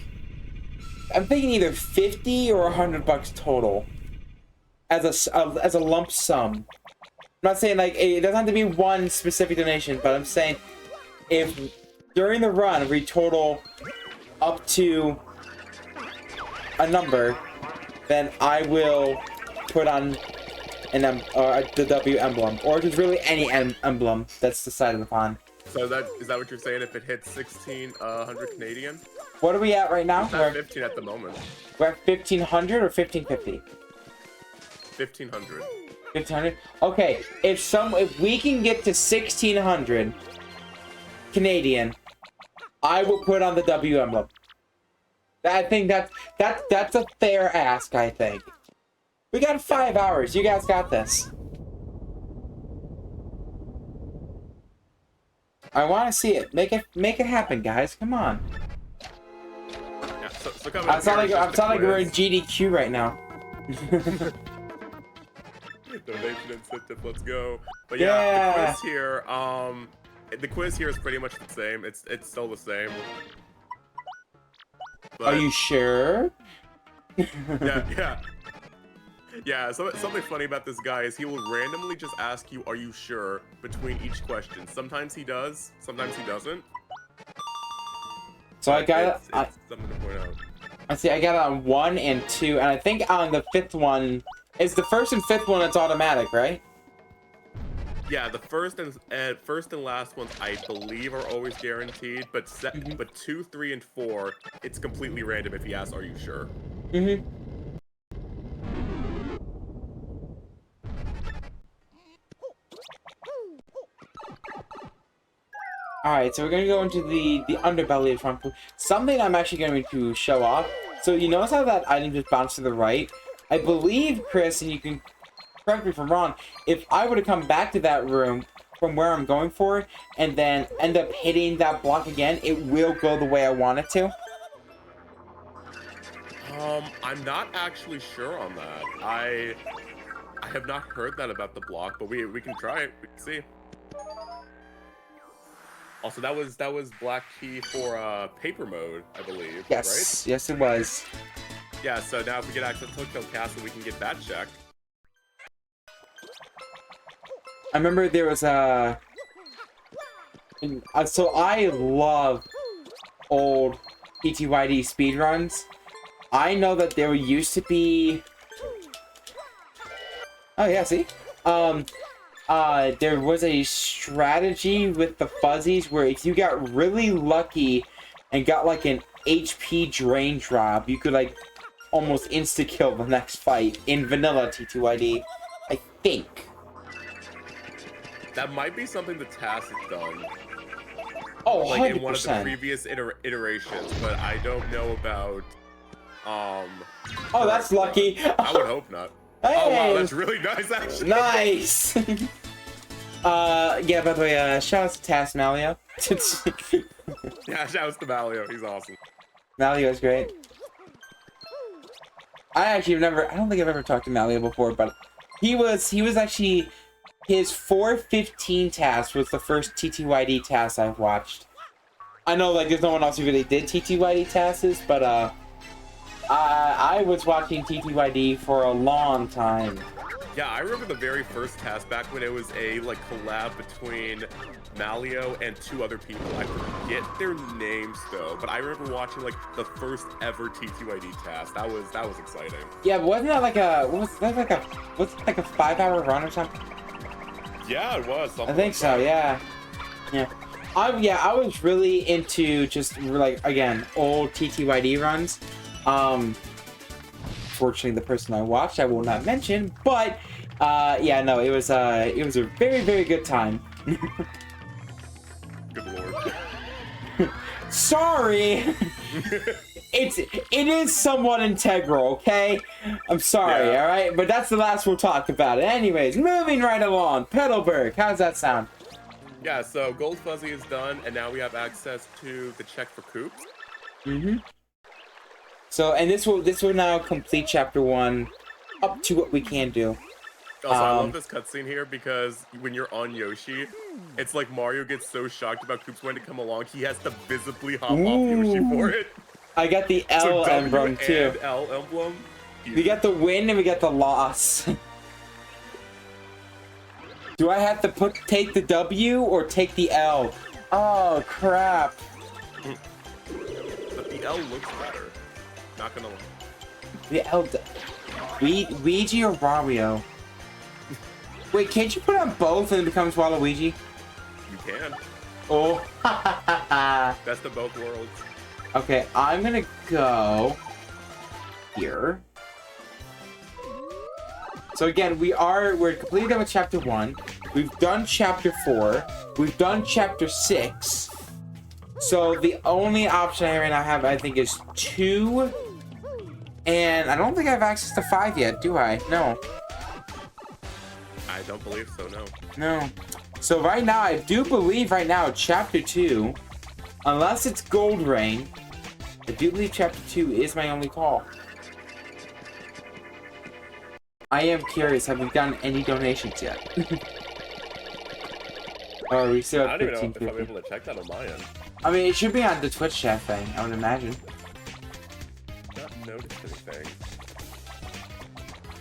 thinking either 50 or $100 total as a lump sum. I'm not saying it doesn't have to be one specific donation, but I'm saying if during the run we total up to a number, then I will put on the W emblem, or just really any emblem that's decided upon. So is that what you're saying? If it hits 1,600 Canadian? What are we at right now? We're at 15 at the moment. We're at 1,500 or 1,550? 1,500. 1,500. Okay, if we can get to 1,600 Canadian, I will put on the W emblem. I think that's a fair ask. I think we got 5 hours. You guys got this. I want to see it. Make it happen, guys. Come on. Yeah, so I sound like we're in GDQ right now. Donation incentive, let's go. But yeah, the quiz here is pretty much the same. It's still the same. But, are you sure? Yeah, so something funny about this guy is he will randomly just ask you, are you sure, between each question. Sometimes he does, sometimes he doesn't. So I got it's something to point out. I see, I got it on 1 and 2, and I think on the 5th one, it's the 1st and 5th one, it's automatic, right? Yeah, the first and last ones I believe are always guaranteed, but 2, 3, and 4, it's completely random if he asks, are you sure? Alright, so we're going to go into the underbelly of Trump. Something I'm actually going to show off. So you notice how that item just bounced to the right? I believe, Chris, and you can correct me if I'm wrong, if I were to come back to that room from where I'm going for and then end up hitting that block again, it will go the way I want it to. I'm not actually sure on that. I have not heard that about the block, but we can try it. We can see. Also, that was black key for paper mode, I believe. Yes, Right? yes, it was. Yeah. So now if we get access to Tokyo Castle, we can get that checked. I remember there was a. So I love old TTYD speedruns. I know that there used to be. Oh yeah, see, there was a strategy with the fuzzies where if you got really lucky and got like an HP drain drop, you could like almost insta kill the next fight in vanilla TTYD. I think. That might be something the TAS has done. Oh, like 100%. in one of the previous iterations, but I don't know about Oh, that's lucky. I would hope not. Hey. Oh wow, that's really nice actually. Nice. Yeah, by the way, shout out to Task Malio. Yeah, shout out to Malio, he's awesome. Malio's great. I don't think I've ever talked to Malio before, but he was actually, his 415 task was the first TTYD task I've watched. I know, like, there's no one else who really did TTYD tasks, but, I was watching TTYD for a long time. Yeah, I remember the very first task back when it was a, like, collab between Malio and 2 other people. I forget their names, though, but I remember watching, like, the first ever TTYD task. That was exciting. Yeah, but wasn't that like a, was it like a 5-hour run or something? Yeah, it was. I think so, yeah. Yeah. I was really into just, like, again, old TTYD runs. Fortunately, the person I watched, I will not mention, but, yeah, no, it was a very, very good time. Good lord. Sorry! It is somewhat integral, okay? I'm sorry, Yeah. alright? But that's the last we'll talk about it. Anyways, moving right along. Petalburg, how's that sound? Yeah, so Gold Fuzzy is done, and now we have access to the check for Coops. Mm-hmm. So, and this will now complete chapter 1 up to what we can do. Also, I love this cutscene here because when you're on Yoshi, it's like Mario gets so shocked about Coops when to come along, he has to visibly hop off Yoshi for it. I got the L emblem too. L emblem. We got the win and we got the loss. Do I have to take the W or take the L? Oh crap! But the L looks better. Not gonna lie. The L. Luigi or Wario? Wait, can't you put on both and it becomes Waluigi? You can. Oh. Best of both worlds. Okay, I'm gonna go here. So again, we're completely done with chapter 1. We've done chapter 4. We've done chapter 6. So the only option I right now have, I think, is 2. And I don't think I have access to 5 yet, do I? No. I don't believe so, no. No. So right now, I do believe right now, chapter 2, unless it's Gold Rain, I do believe chapter 2 is my only call. I am curious, have we gotten any donations yet? Oh, we still have I don't even know if 1550. I'm able to check that on my end. I mean, it should be on the Twitch chat thing, I would imagine. Not noticed anything.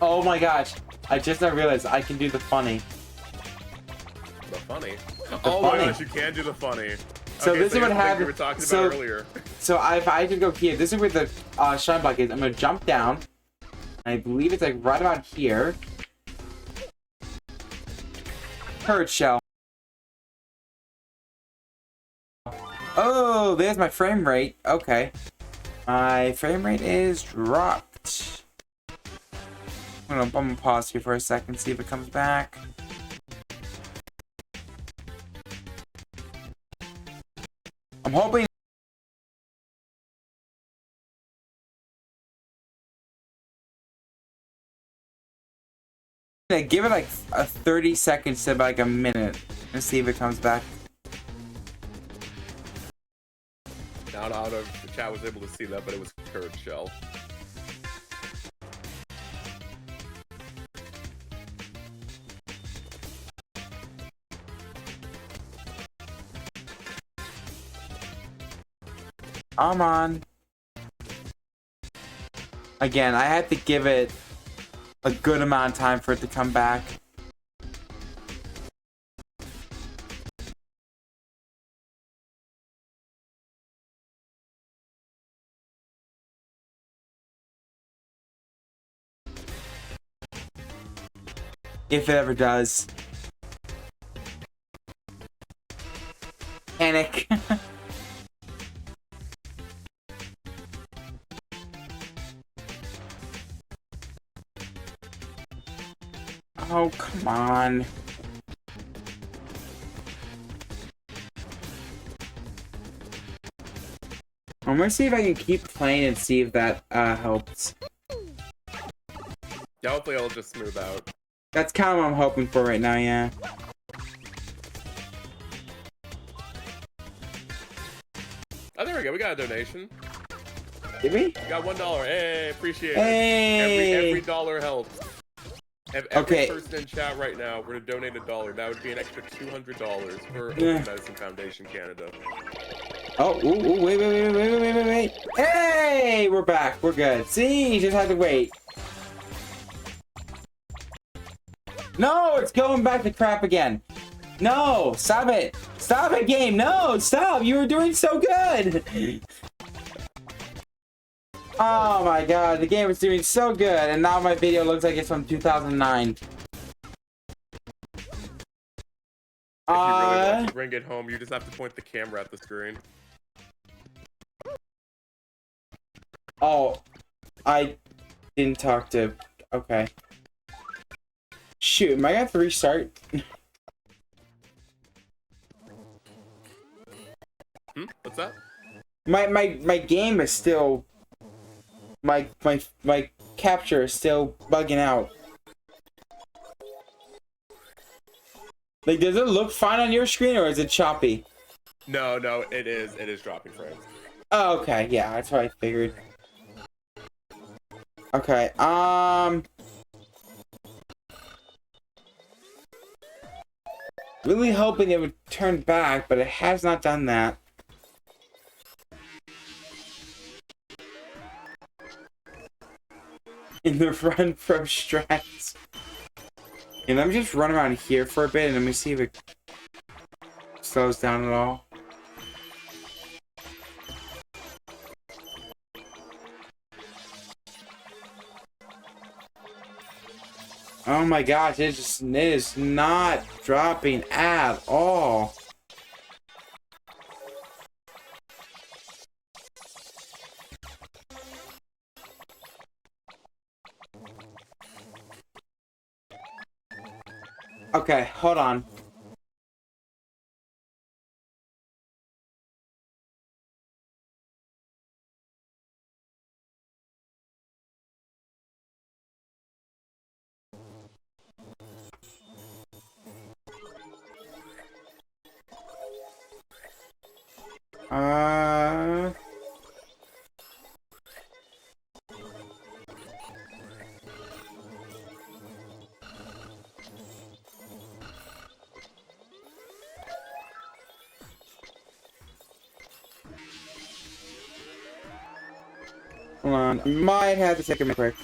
Oh my gosh, I just now realized I can do the funny. The funny? The Oh funny. my gosh, you can do the funny. So Okay, this is what here's the thing happens. we were talking about earlier. So if I just go here, this is where the shine block is. I'm gonna jump down. I believe it's like right about here. Turret shell. Oh, there's my frame rate. Okay. My frame rate is dropped. I'm gonna pause here for a second, see if it comes back. I'm hoping. Give it like a 30 seconds to like a minute and see if it comes back. Not out of the chat was able to see that, but it was Turret Shell. Come on. Again, I had to give it a good amount of time for it to come back. If it ever does. Panic. Oh, come on. I'm gonna see if I can keep playing and see if that helps. Yeah, hopefully it'll just smooth out. That's kind of what I'm hoping for right now, yeah. Oh, there we go. We got a donation. Did we? We got $1. Hey, appreciate it. Hey! Every dollar helps. Every person in chat right now were to donate $1. That would be an extra $200 for Open Medicine Foundation Canada. Oh, ooh, wait. Hey! We're back. We're good. See? You just had to wait. No! It's going back to crap again. No! Stop it! Stop it, game! No! Stop! You were doing so good! Oh my god, the game was doing so good, and now my video looks like it's from 2009. If you really want to bring it home, you just have to point the camera at the screen. Oh, I didn't talk to... Okay. Shoot, am I gonna have to restart? What's that? My game is still... My capture is still bugging out. Like, does it look fine on your screen, or is it choppy? No, it is dropping frames. Oh, okay, yeah, that's what I figured. Okay, really hoping it would turn back, but it has not done that. In the run from strats. And let me just run around here for a bit and let me see if it slows down at all. Oh my gosh, it is not dropping at all. Okay, hold on. Hold on. Might have to take a minute quick.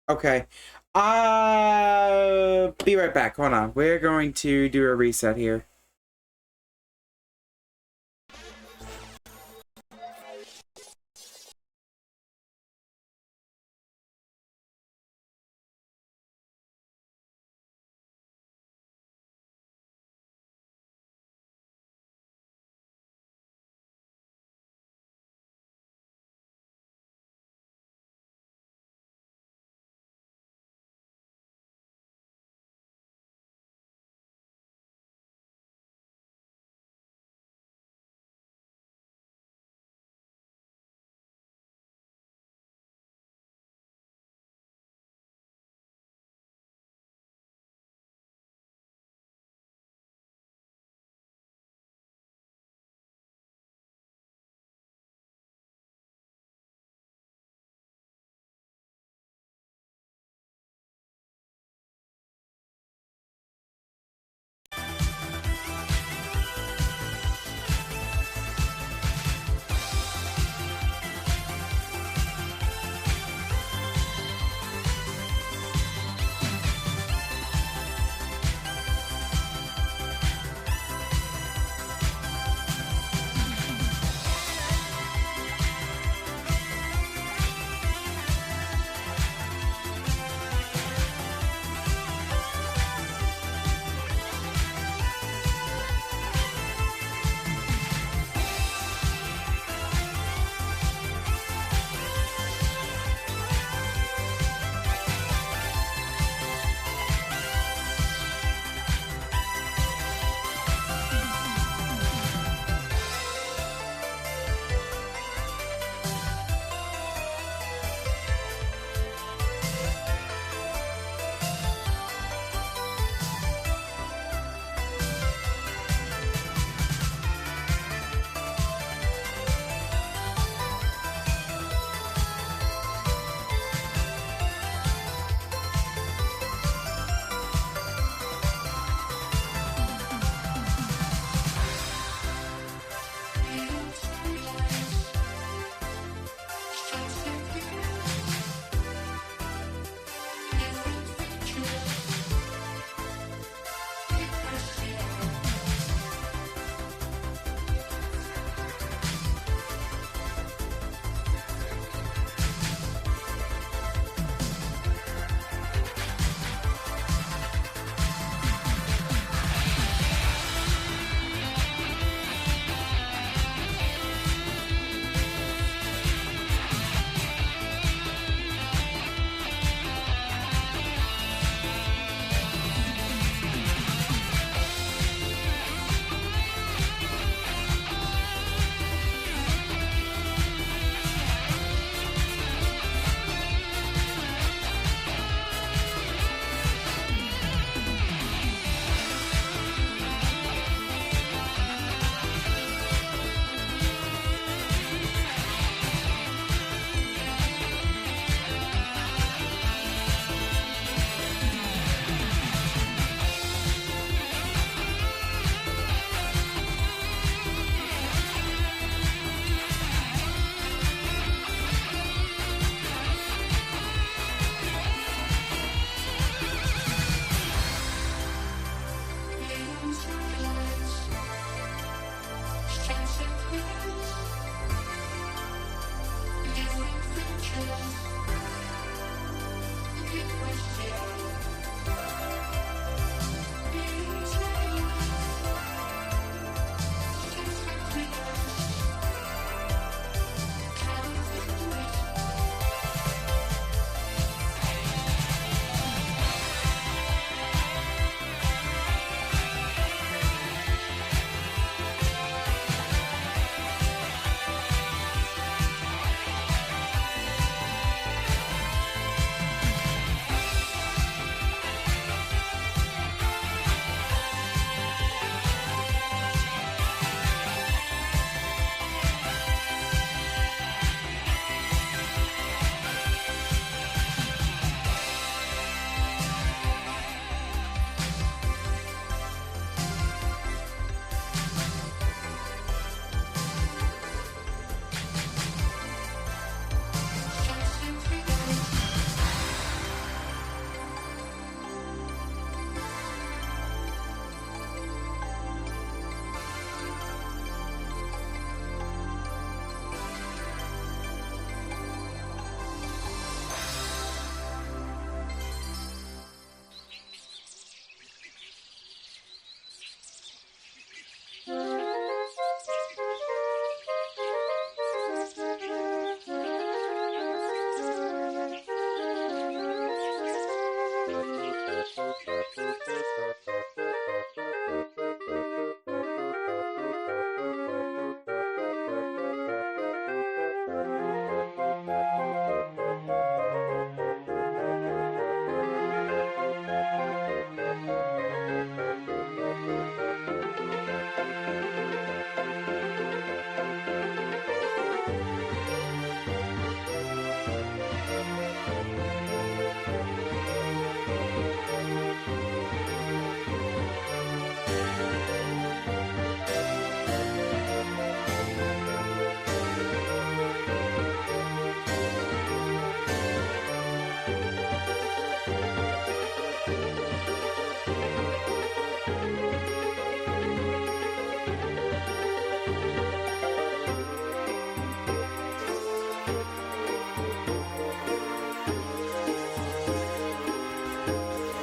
Okay. Be right back. Hold on. We're going to do a reset here.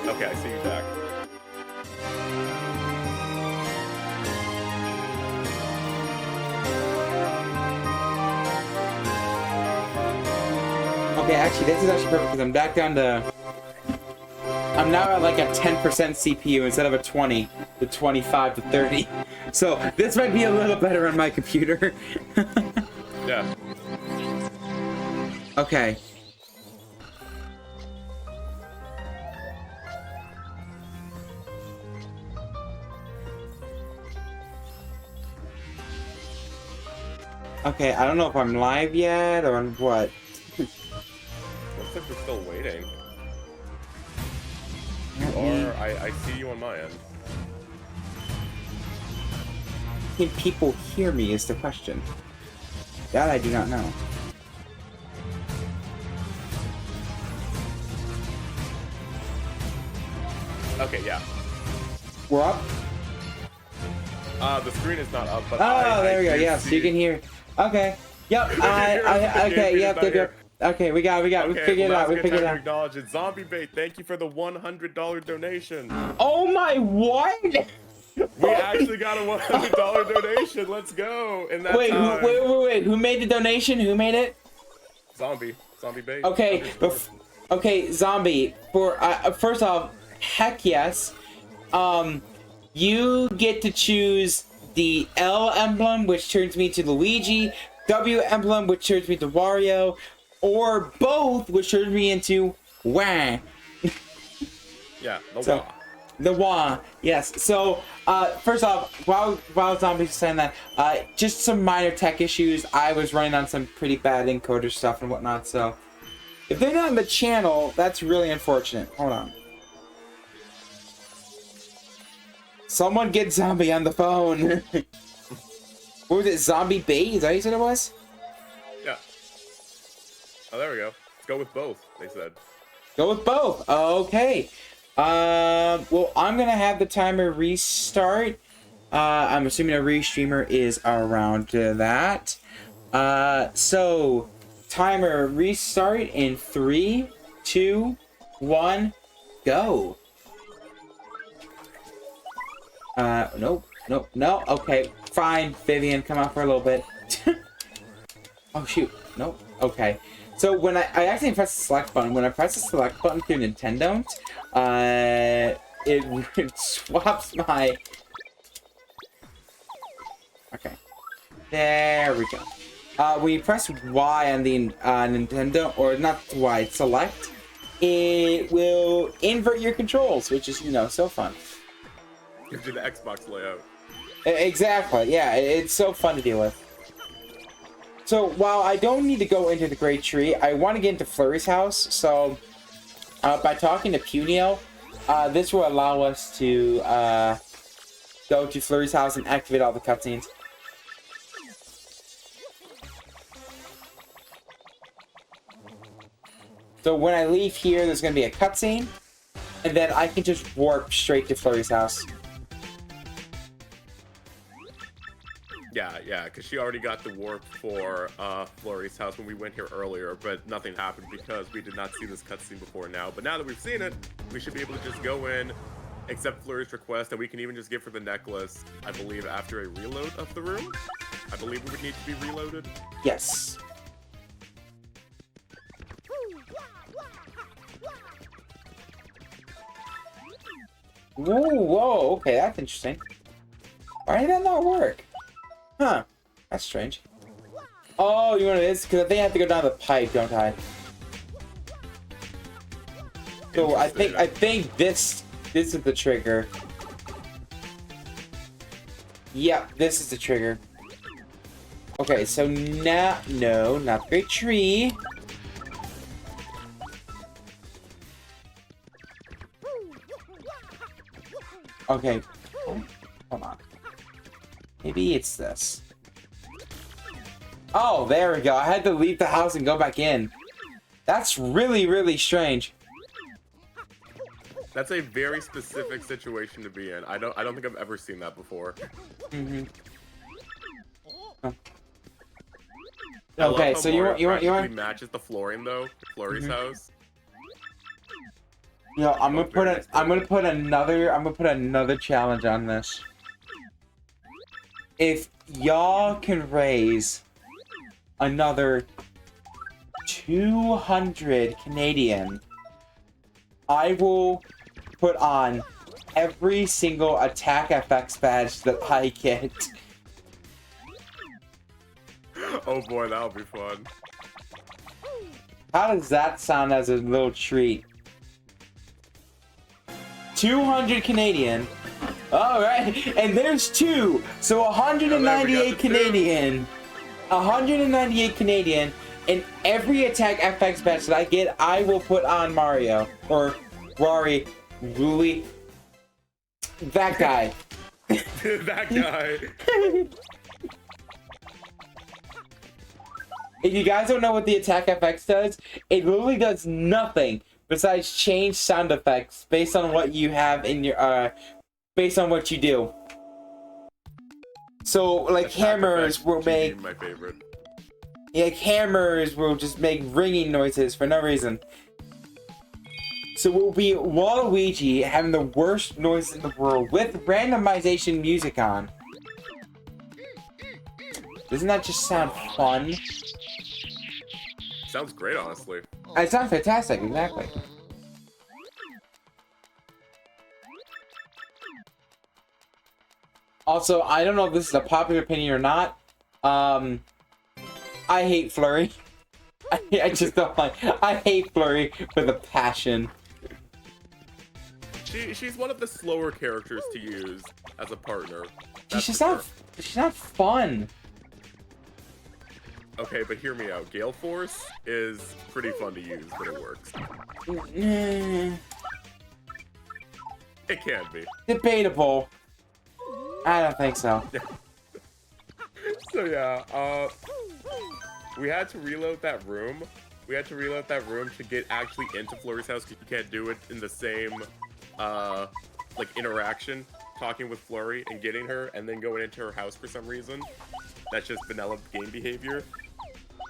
Okay, I see you back. Okay, actually, this is actually perfect because I'm back down to... I'm now at like a 10% CPU instead of a 20 to 25 to 30. So this might be a little better on my computer. Yeah. Okay. Okay, I don't know if I'm live yet or what. Looks like we're still waiting. Let Or I see you on my end. Can people hear me is the question. That I do not know. Okay, yeah. We're up? The screen is not up, but Oh, there we go. do Yeah, so see- you can hear. Okay. Yep. Okay. Yep. Okay. We got. We Okay, figured it well, out. We now's a good figured it time out. to acknowledge it. Zombie Bait, thank you for the $100 donation. Oh my what? We actually got a $100 donation. Let's go. In that Wait, time. wait. Who made the donation? Who made it? Zombie Bait. Okay. Okay, Zombie. For first off, heck yes. You get to choose the L emblem, which turns me to Luigi, W emblem, which turns me to Wario, or both, which turns me into Wah. Yeah, the So, Wah. the Wah, yes. So, first off, while Zombie's saying that, just some minor tech issues. I was running on some pretty bad encoder stuff and whatnot, so if they're not on the channel, that's really unfortunate. Hold on. Someone get Zombie on the phone. What was it? Zombie Bait? Is that what you said it was? Yeah. Oh, there we go. Let's go with both, they said. Go with both. Okay. Well, I'm gonna have the timer restart. I'm assuming a restreamer is around that. So timer restart in 3, 2, 1, go. Nope. No. Okay, fine. Vivian, come out for a little bit. Oh shoot. Nope. Okay. So when I actually press the select button, when I press the select button through Nintendo, it swaps my... Okay. There we go. When you press Y on the Nintendo, or not Y, select, it will invert your controls, which is, you know, so fun. Gives you the Xbox layout. Exactly, yeah, it's so fun to deal with. So, while I don't need to go into the Great Tree, I want to get into Flurry's house, so by talking to Punio, this will allow us to go to Flurry's house and activate all the cutscenes. So when I leave here, there's going to be a cutscene, and then I can just warp straight to Flurry's house. Yeah, because she already got the warp for Flurry's house when we went here earlier, but nothing happened because we did not see this cutscene before now. But now that we've seen it, we should be able to just go in, accept Flurry's request, and we can even just give her the necklace, I believe, after a reload of the room. I believe it would need to be reloaded. Yes. Whoa, okay, that's interesting. Why did that not work? Huh, that's strange. Oh, you know what it is? Because I think I have to go down the pipe, don't I? So I think this is the trigger. Yep, this is the trigger. Okay, so now, no, not the great tree. Okay, hold on. Maybe it's this. Oh, there we go. I had to leave the house and go back in. That's really, really strange. That's a very specific situation to be in. I don't think I've ever seen that before. Mm-hmm. Oh. I love Okay, how so Mario you want practically matches the flooring though, Flurry's house. Yo, I'm gonna put another challenge on this. If y'all can raise another 200 Canadian, I will put on every single Attack FX badge that I get. Oh boy, that'll be fun. How does that sound as a little treat? 200 Canadian. Alright, and there's two. So 198 Canadian. 198 Canadian. And every Attack FX badge that I get, I will put on Mario. Or Rory. Ruli. That guy. That guy. If you guys don't know what the Attack FX does, it literally does nothing besides change sound effects based on what you have in your based on what you do. So like Attack hammers will make my favorite. Yeah, like hammers will just make ringing noises for no reason. So we'll be Waluigi having the worst noise in the world with randomization music on. Doesn't that just sound fun? Sounds great, honestly. It sounds fantastic, exactly. Also, I don't know if this is a popular opinion or not. I hate Flurry. I just don't like. I hate Flurry with a passion. She's one of the slower characters to use as a partner. She's not fun. Okay, but hear me out. Gale Force is pretty fun to use when it works. It can be. Debatable. I don't think so. So yeah, we had to reload that room. We had to reload that room to get actually into Flurry's house because you can't do it in the same, like interaction, talking with Flurry and getting her and then going into her house for some reason. That's just vanilla game behavior.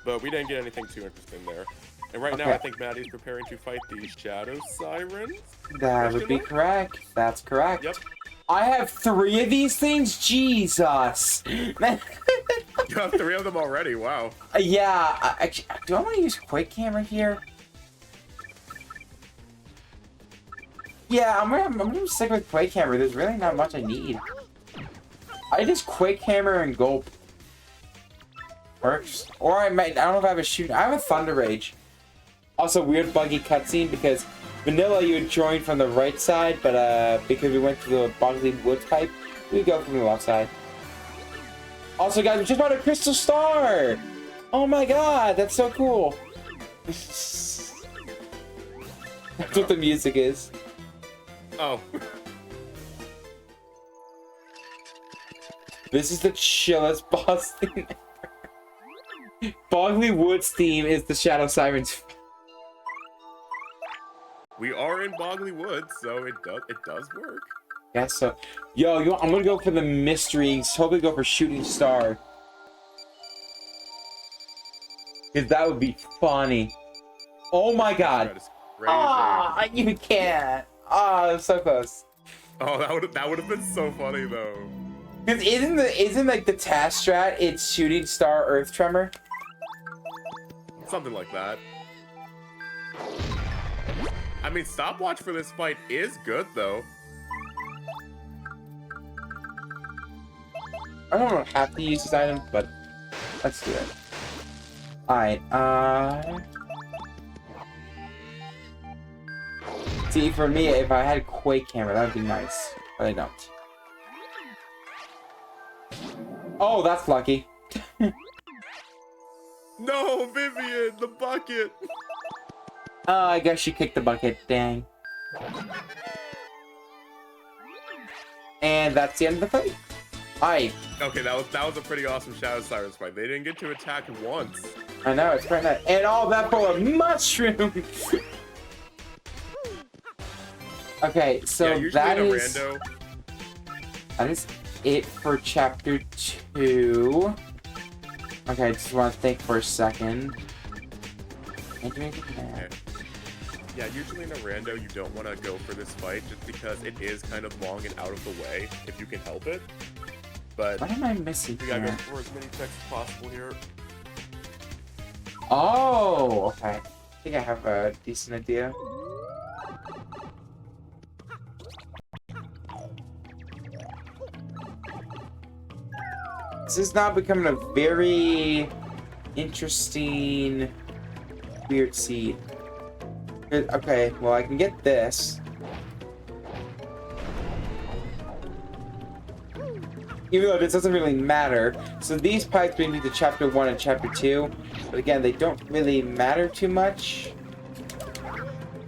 But we didn't get anything too interesting there. And right now, I think Maddie's preparing to fight the Shadow Sirens. That would be correct. That's correct. Yep. I have 3 of these things? Jesus. You have 3 of them already, wow. Yeah, actually, do I want to use Quick Hammer here? Yeah, I'm gonna stick with Quick Hammer. There's really not much I need. I just Quick Hammer and Gulp. Works. Or I don't know if I have a shoot. I have a Thunder Rage. Also, weird buggy cutscene because vanilla you would join from the right side, but because we went through the Bogley Woods pipe, we go from the left side. Also, guys, we just bought a Crystal Star! Oh my god, that's so cool! That's what the music is. Oh. This is the chillest boss thing ever. Bogley Woods theme is the Shadow Sirens. We are in Bogley Woods, so it does work. Yeah, so yo, I'm gonna go for the mysteries. Hopefully go for Shooting Star. Cause that would be funny. Oh my god. Ah, you can't. Ah, I'm so close. Oh, that would have been so funny though. Cause isn't like the task strat, it's Shooting Star Earth Tremor? Something like that. I mean, stopwatch for this fight is good though. I don't have to use these items, but let's do it. Alright, see, for me, if I had Quake Hammer, that would be nice. But I don't. Oh, that's lucky. No, Vivian, the bucket. Oh, I guess she kicked the bucket. Dang. And that's the end of the fight. Alright. Okay, that was a pretty awesome Shadow Sirens fight. They didn't get to attack once. I know, it's quite nice. And all that full of mushrooms. Okay, so yeah, that is it for chapter 2. Okay, I just want to think for a second. Can't do anything there. Okay. Yeah, usually in a rando you don't want to go for this fight just because it is kind of long and out of the way if you can help it. But what am I missing we gotta here? go for as many checks as possible here. Oh, okay. I think I have a decent idea. This is now becoming a very interesting weird seed. Okay, well I can get this. Even though this doesn't really matter. So these pipes bring me to chapter 1 and chapter 2. But again, they don't really matter too much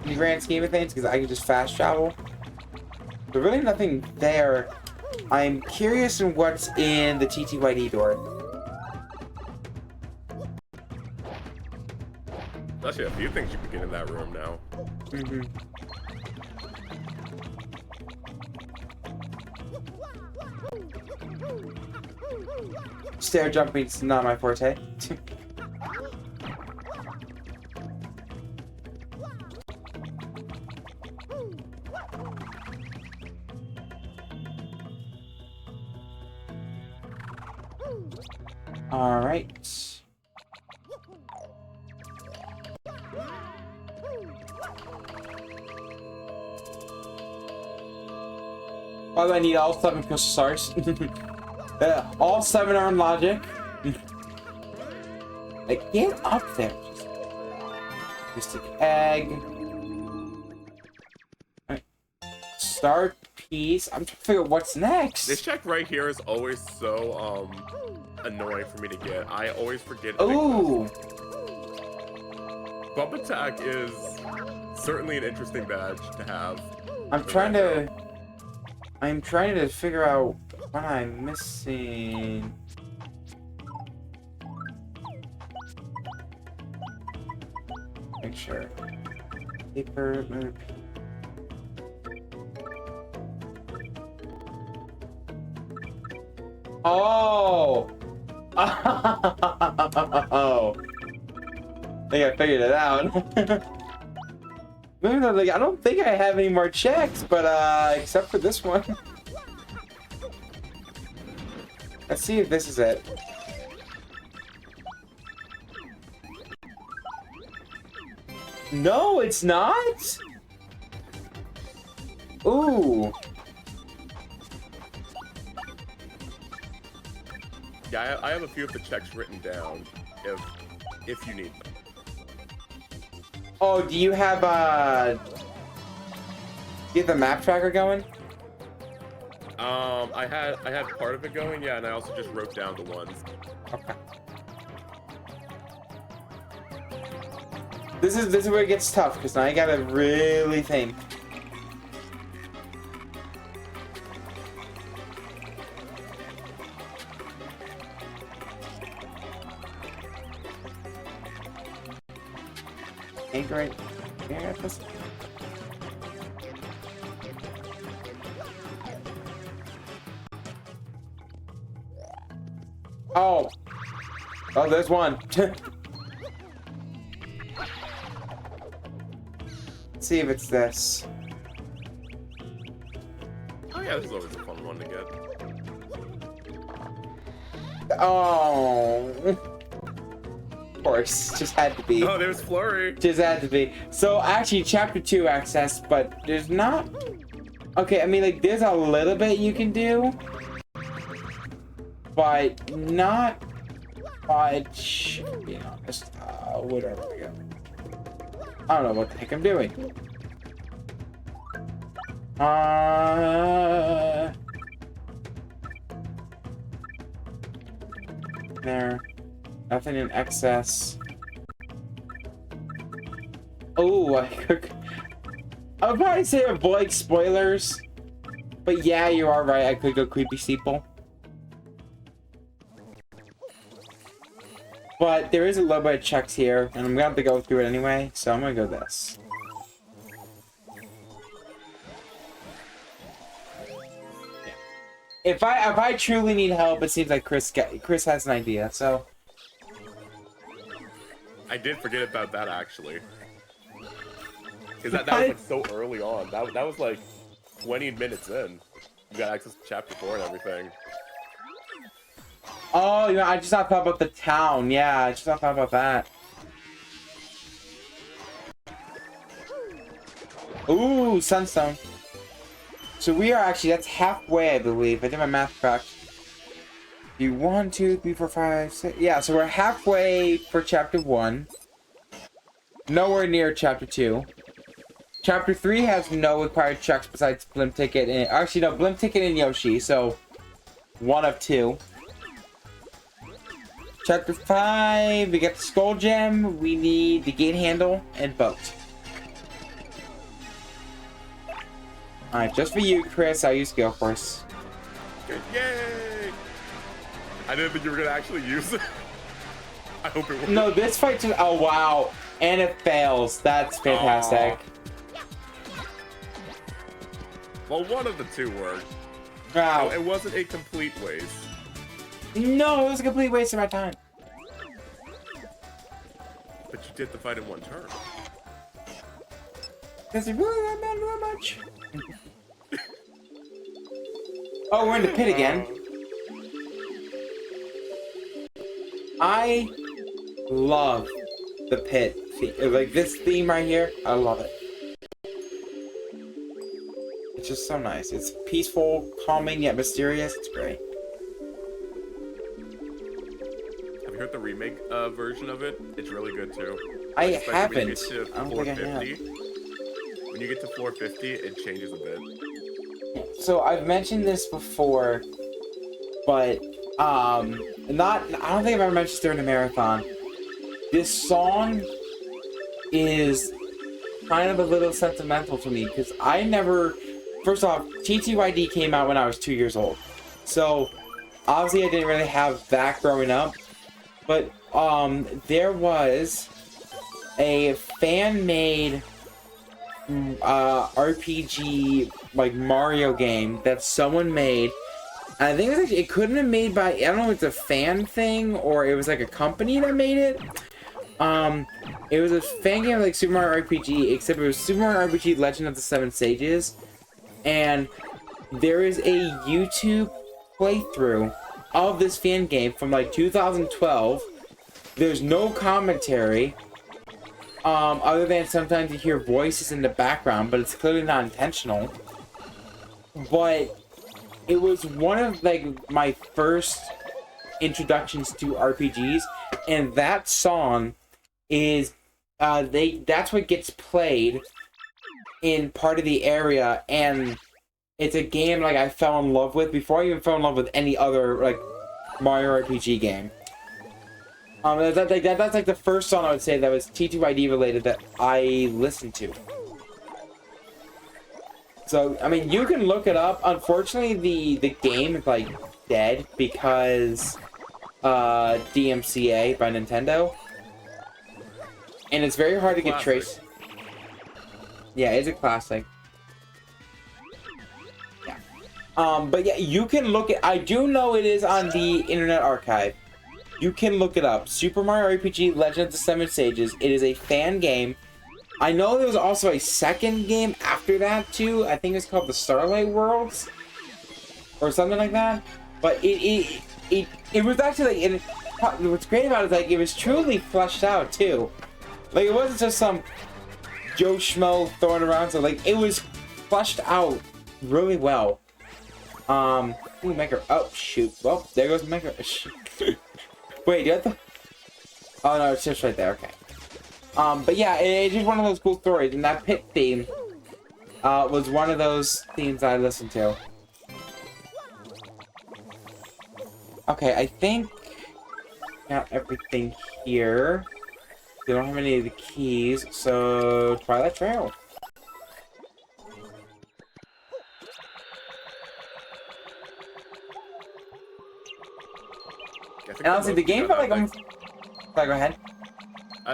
in the grand scheme of things because I can just fast travel. But really nothing there. I'm curious in what's in the TTYD door. There's actually a few things you can get in that room now. Mm-hmm. Stair jumping is not my forte. All right. Why do I need all 7 crystal stars? All 7 are in logic. Like, get up there. Just an egg. Right. Star piece. I'm trying to figure out what's next. This check right here is always so annoying for me to get. I always forget. Ooh. Bump attack is certainly an interesting badge to have. I'm trying to figure out what I'm missing. Make sure. Paper, move. Oh! Oh! I think I figured it out. Like, I don't think I have any more checks, but except for this one. Let's see if this is it. No, it's not? Ooh. Yeah, I have a few of the checks written down if you need them. Oh, do you have the map tracker going? I had part of it going, yeah, and I also just wrote down the ones. Okay. This is where it gets tough, because now I gotta really think. Anchor right here at this. Oh. Oh, there's one. Let's see if it's this. Oh yeah, this is always a fun one to get. Oh. Of course, just had to be. Oh, there's Flurry. Just had to be. So actually, chapter 2 access, but there's not. Okay, I mean, like, there's a little bit you can do, but not much, being honest. Whatever we go. I don't know what the heck I'm doing. There. Nothing in excess. Oh, I'll probably say avoid spoilers. But yeah, you are right. I could go creepy steeple. But there is a little bit of checks here, and I'm gonna have to go through it anyway. So I'm gonna go this. If I truly need help, it seems like Chris has an idea. So I did forget about that actually, because that was like so early on. That was like 20 minutes in. You got access to chapter 4 and everything. Oh, you know, I just not thought about the town. Yeah, I just not thought about that. Ooh, sunstone. So we are actually, that's halfway, I believe. I did my math correct. 1, 2, 3, 4, 5, 6. Yeah, so we're halfway for chapter 1. Nowhere near chapter 2. Chapter 3 has no required checks besides Blimp Ticket and actually no, Blimp Ticket and Yoshi, so 1 of 2. Chapter 5, we get the Skull Gem, we need the gate handle and boat. Alright, just for you, Chris, I use Gale Force. Yay! I didn't think you were gonna actually use it. I hope it works. No, this fight just, oh wow. And it fails. That's fantastic. Well, one of the two worked. Wow. So it wasn't a complete waste. No, it was a complete waste of my time. But you did the fight in one turn. Does it really not matter that much? Oh, we're in the pit again. I love the pit. Like this theme right here, I love it. It's just so nice. It's peaceful, calming, yet mysterious. It's great. Have you heard the remake version of it? It's really good too. I Especially haven't. When you get to I don't think I 450, when you get to 450, it changes a bit. So I've mentioned this before, but I don't think I've ever mentioned this during a marathon. This song is kind of a little sentimental to me because I never. First off, TTYD came out when I was 2 years old, so obviously I didn't really have that growing up. But there was a fan-made RPG like Mario game that someone made. I think it couldn't have been made by, I don't know if it's a fan thing or it was like a company that made it. It was a fan game like Super Mario RPG, except it was Super Mario RPG Legend of the Seven Stages. And there is a YouTube playthrough of this fan game from like 2012. There's no commentary. Other than sometimes you hear voices in the background, but it's clearly not intentional. But it was one of like my first introductions to RPGs, and that song is that's what gets played in part of the area, and it's a game like I fell in love with before I even fell in love with any other like Mario RPG game. That's like the first song I would say that was TTYD related that I listened to. So, I mean, you can look it up. Unfortunately, the game is, like, dead because DMCA by Nintendo. And it's very hard to get traced. Yeah, it's a classic. Yeah. But yeah, you can look it. I do know it is on the Internet Archive. You can look it up. Super Mario RPG Legend of the Seven Stages. It is a fan game. I know there was also a second game after that too. I think it's called the Starlight Worlds or something like that. But it was actually like, what's great about it is like it was truly fleshed out too. Like it wasn't just some Joe Schmo throwing around. So like it was fleshed out really well. Ooh, Maker. Oh, shoot. Well, there goes Maker. Wait, do you have to... Oh, no, it's just right there. Okay. But yeah, it's just one of those cool stories. And that pit theme, was one of those themes I listened to. Okay, I think... Got everything here. We don't have any of the keys, so... Twilight Trail. And honestly, the game felt like I'm... Sorry, go ahead.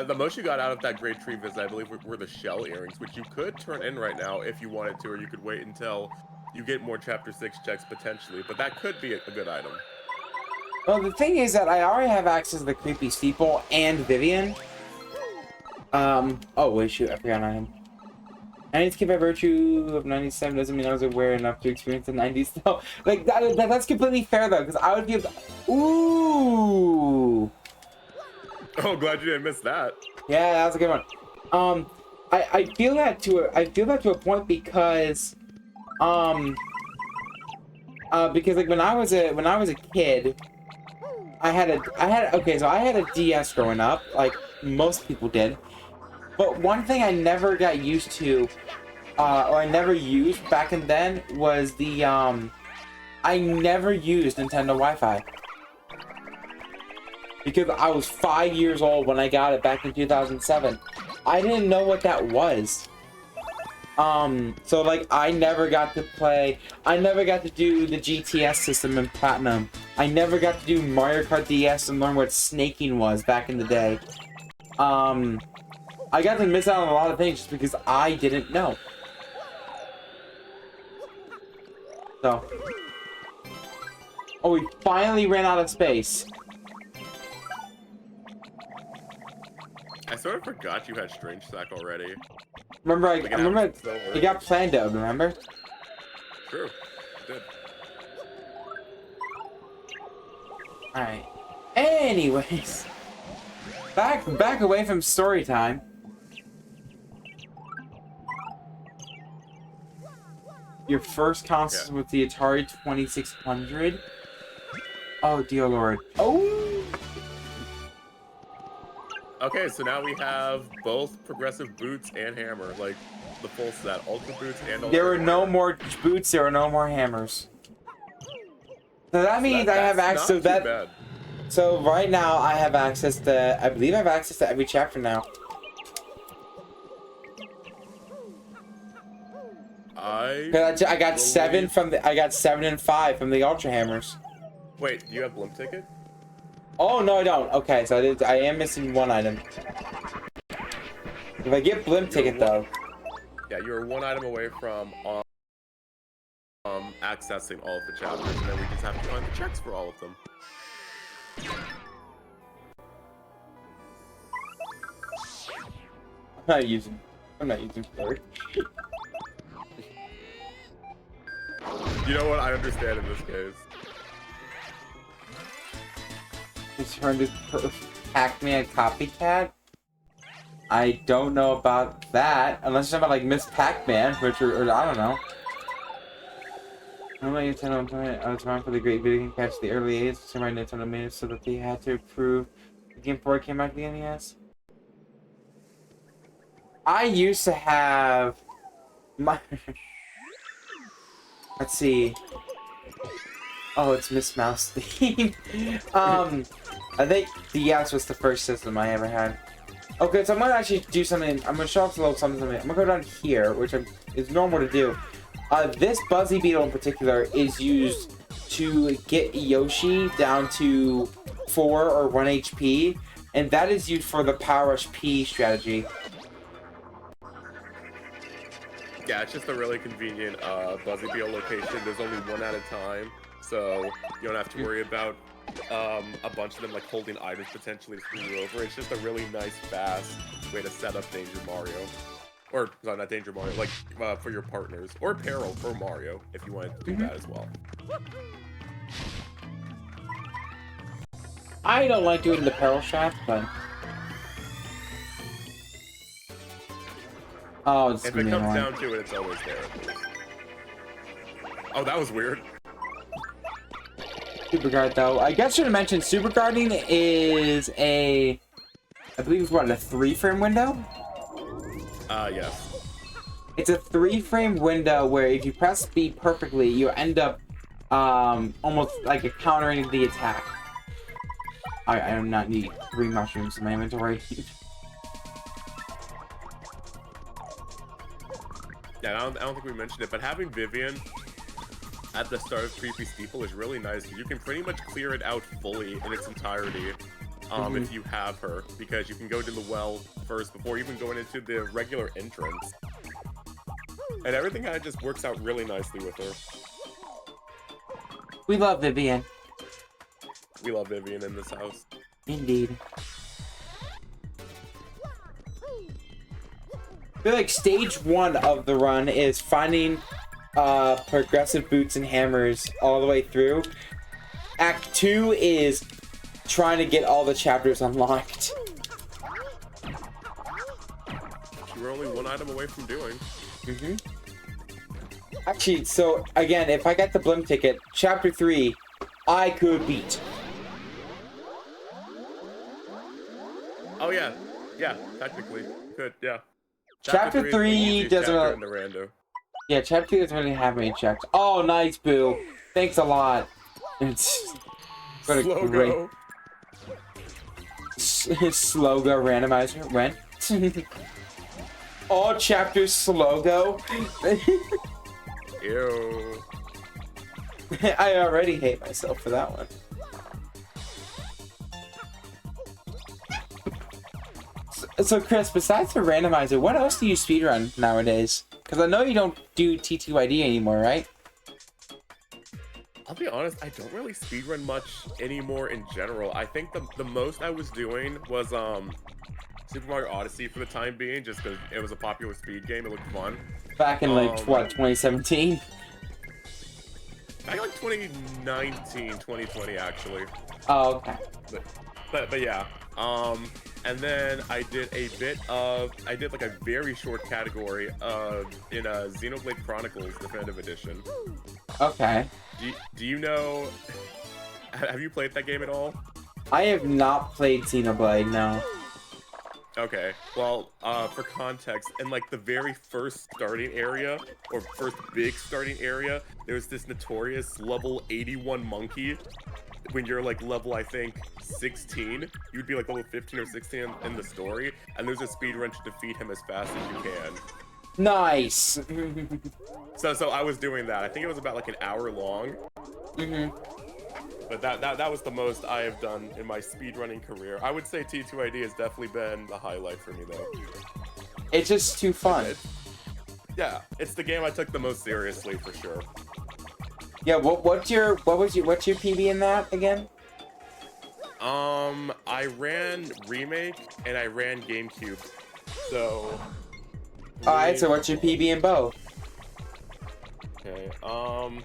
The most you got out of that Great Tree visit, I believe, were the shell earrings, which you could turn in right now if you wanted to, or you could wait until you get more Chapter 6 checks potentially, but that could be a good item. Well, the thing is that I already have access to the Creepy Steeple and Vivian. Oh, wait, shoot, I forgot on him. 90s kid by virtue of 97 doesn't mean I was aware enough to experience the 90s, though. Like, that's completely fair, though, because I would be able to... Ooh! Oh, glad you didn't miss that. Yeah, that was a good one. I feel that to a point because like when I was a kid, I had a DS growing up, like most people did. But one thing I never got used to, or I never used back in then was the I never used Nintendo Wi-Fi. Because I was 5 years old when I got it back in 2007. I didn't know what that was. So like I never got to do the GTS system in Platinum. I never got to do Mario Kart DS and learn what snaking was back in the day. I got to miss out on a lot of things just because I didn't know. So. Oh, we finally ran out of space. I sort of forgot you had Strange Sack already. Remember, it got planned out, remember? True, it did. Alright. Anyways. Back away from story time. Your first console with the Atari 2600. Oh, dear lord. Oh! Okay, so now we have both progressive boots and hammer, like the full set, ultra boots and ultra. There were no more boots. There were no more hammers. So that means I have access to that. Bad. So right now I have access to. I believe I have access to every chapter now. I got 7 from the. I got 7 and 5 from the ultra hammers. Wait, do you have Blimp ticket? Oh no, I don't. Okay, so I am missing one item. If I get blimp ticket though. Yeah, you're one item away from accessing all of the chapters, and then we just have to find the checks for all of them. I'm not using Flurry. You know what? I understand in this case. He's turned his Pac-Man copycat? I don't know about that. Unless it's about like Miss Pac-Man, which or I don't know. Normally Nintendo I was around for the great video game catch the early 80s. So my Nintendo made it so that they had to approve the game before it came out to the NES. I used to have my let's see. Oh, it's Miss Mouse theme. I think DS was the first system I ever had. Okay, so I'm gonna actually do something. I'm gonna show off a little something. I'm gonna go down here, which is normal to do. This Buzzy Beetle in particular is used to get Yoshi down to 4 or 1 HP, and that is used for the Power Rush P strategy. Yeah, it's just a really convenient Buzzy Beetle location. There's only one at a time, so you don't have to worry about a bunch of them like holding items potentially to screw you over. It's just a really nice, fast way to set up Danger Mario. Or, no, not Danger Mario, like for your partners. Or Peril for Mario, if you wanted to do that as well. I don't like doing the Peril shaft, but... Oh, it's if it comes down to it, it's always there. Oh, that was weird. Super guard though. I guess I should have mentioned super guarding is I believe it's what, a 3-frame window? Yes. It's a 3-frame window where if you press B perfectly, you end up almost like a countering the attack. I do not need 3 mushrooms in my inventory. Yeah, I don't think we mentioned it, but having Vivian at the start of Creepy Steeple is really nice because you can pretty much clear it out fully in its entirety if you have her, because you can go to the well first before even going into the regular entrance. And everything kind of just works out really nicely with her. We love Vivian. We love Vivian in this house. Indeed. I feel like stage 1 of the run is finding progressive boots and hammers all the way through. Act 2 is trying to get all the chapters unlocked. You were only 1 item away from doing. Actually, so again, if I get the blimp ticket, chapter 3, I could beat. Oh yeah, technically could, yeah. Chapter 3 doesn't really... in the rando. Yeah, chapter 2 doesn't really have any chapters. Oh, nice, Boo. Thanks a lot. It's what a great slow go randomizer. When? All chapters slow go. Ew. I already hate myself for that one. So Chris, besides the randomizer, what else do you speedrun nowadays? Because I know you don't do TTYD anymore, right? I'll be honest, I don't really speedrun much anymore in general. I think the most I was doing was Super Mario Odyssey for the time being, just because it was a popular speed game. It looked fun. Back in like, what, 2017? Back in like 2019, 2020 actually. Oh, okay. But yeah. And then I did like a very short category in Xenoblade Chronicles Definitive Edition. Okay. Do you know, have you played that game at all? I have not played Xenoblade, no. Okay, well, for context, in like the very first starting area, or first big starting area, there's this notorious level 81 monkey. When you're like level, I think, 16, you'd be like level 15 or 16 in the story, and there's a speedrun to defeat him as fast as you can. Nice! So I was doing that. I think it was about like an hour long. But that was the most I have done in my speedrunning career. I would say T2ID has definitely been the highlight for me, though. It's just too fun. Yeah, it's the game I took the most seriously, for sure. Yeah, what's your PB in that again? I ran Remake and I ran GameCube. So alright, so what's your PB in both? Okay, and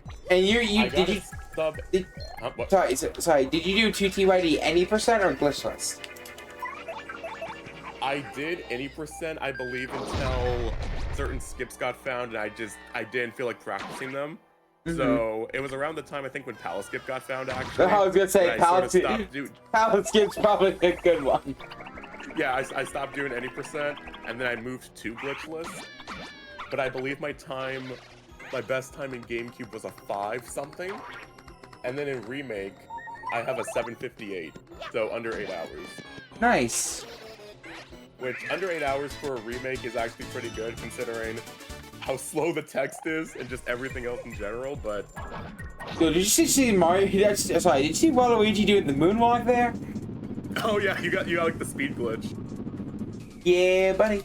sorry, did you do 2TYD any percent or glitchless? I did any percent, I believe, until certain skips got found and I didn't feel like practicing them. So it was around the time I think when Palace Skip got found, actually. I was gonna say Palace Skip's probably a good one. Yeah, I stopped doing any percent, and then I moved to glitchless. But I believe my best time in GameCube was a 5 something, and then in Remake, I have a 7:58, so under 8 hours. Nice. Which under 8 hours for a remake is actually pretty good considering how slow the text is and just everything else in general, but... Yo, did you see Mario? Sorry, did you see Waluigi doing the moonwalk there? Oh yeah, you got like the speed glitch. Yeah, buddy.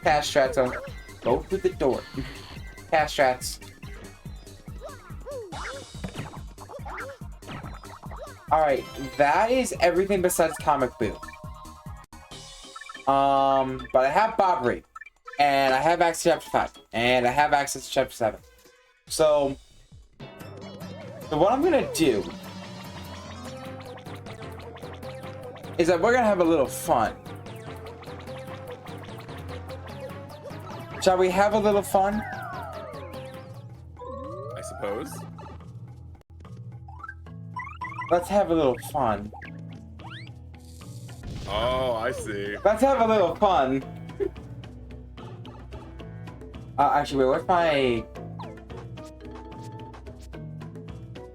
Pass strats on. Go through the door. Pass strats. Alright, that is everything besides Comic Boo. But I have Bobbery. And I have access to Chapter 5. And I have access to Chapter 7. So what I'm gonna do is that we're gonna have a little fun. Shall we have a little fun? I suppose. Let's have a little fun. Oh, I see. Let's have a little fun. Actually, wait, what's my...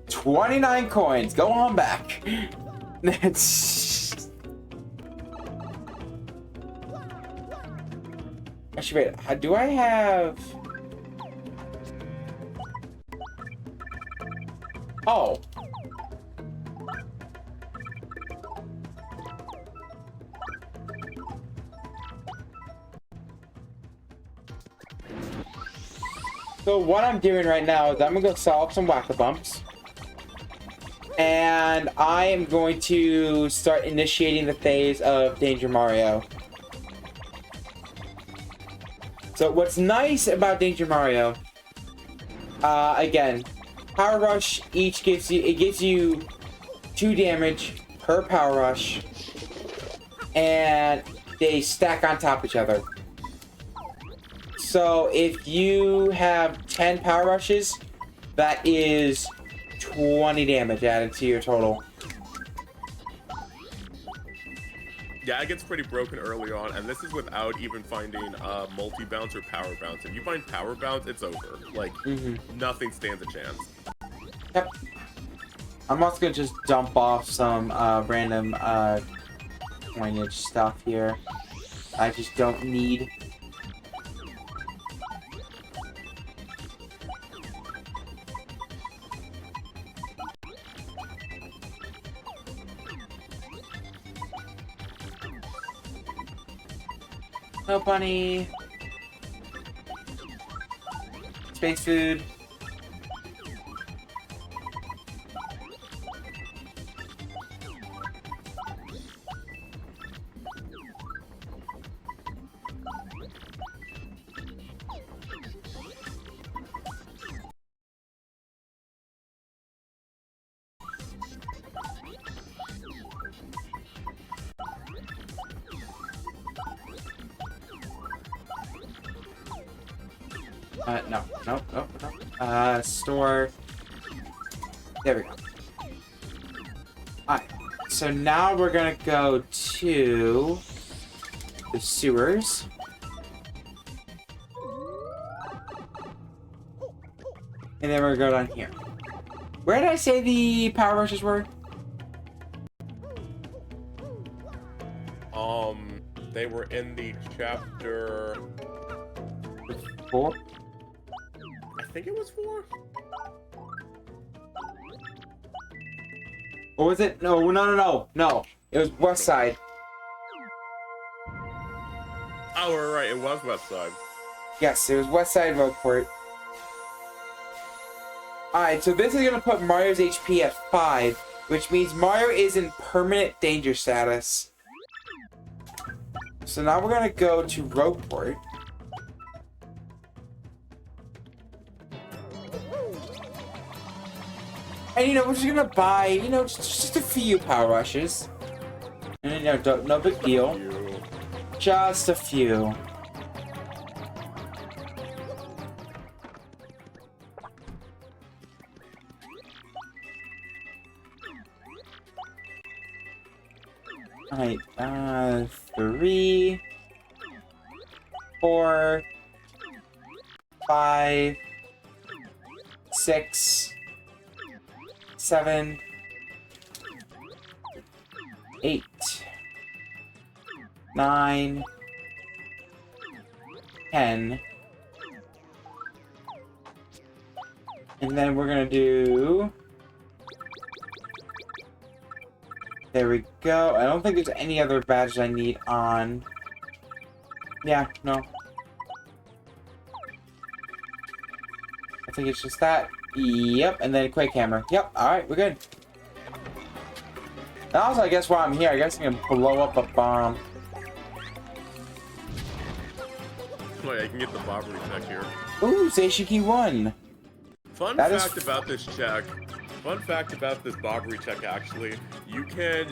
29 coins. Go on back. Actually, wait, do I have... Oh. So what I'm doing right now is I'm gonna go solve some whack-a-bumps. And I am going to start initiating the phase of Danger Mario. So what's nice about Danger Mario, again, Power Rush each gives you 2 damage per Power Rush, and they stack on top of each other. So if you have 10 Power Rushes, that is 20 damage added to your total. Yeah, it gets pretty broken early on, and this is without even finding multi-bounce or power bounce. If you find power bounce, it's over. Like, nothing stands a chance. Yep. I'm also gonna just dump off some random coinage stuff here. I just don't need. No bunny. Space food. No. Store. There we go. Alright, so now we're gonna go to the sewers. And then we're gonna go down here. Where did I say the power rushes were? They were in the chapter... 4? I think it was 4? Or was it? No. It was West Side. Oh, right, it was West Side. Yes, it was West Side Roadport. Alright, so this is going to put Mario's HP at 5, which means Mario is in permanent danger status. So now we're going to go to Roadport. And, we're just going to buy, just a few Power Rushes. And, no big deal. Just a few. Alright, 3, 4, 5, 6, 7, 8, 9, 10. And then we're gonna do... There we go. I don't think there's any other badges I need on. Yeah, no. I think it's just that. Yep, and then Quake Hammer. Yep, alright, we're good. And also, I guess while I'm here, I guess I can blow up a bomb. Oh, yeah, I can get the Bobbery check here. Ooh, Seishiki 1. Fun fact about this check. Fun fact about this Bobbery check, actually, you can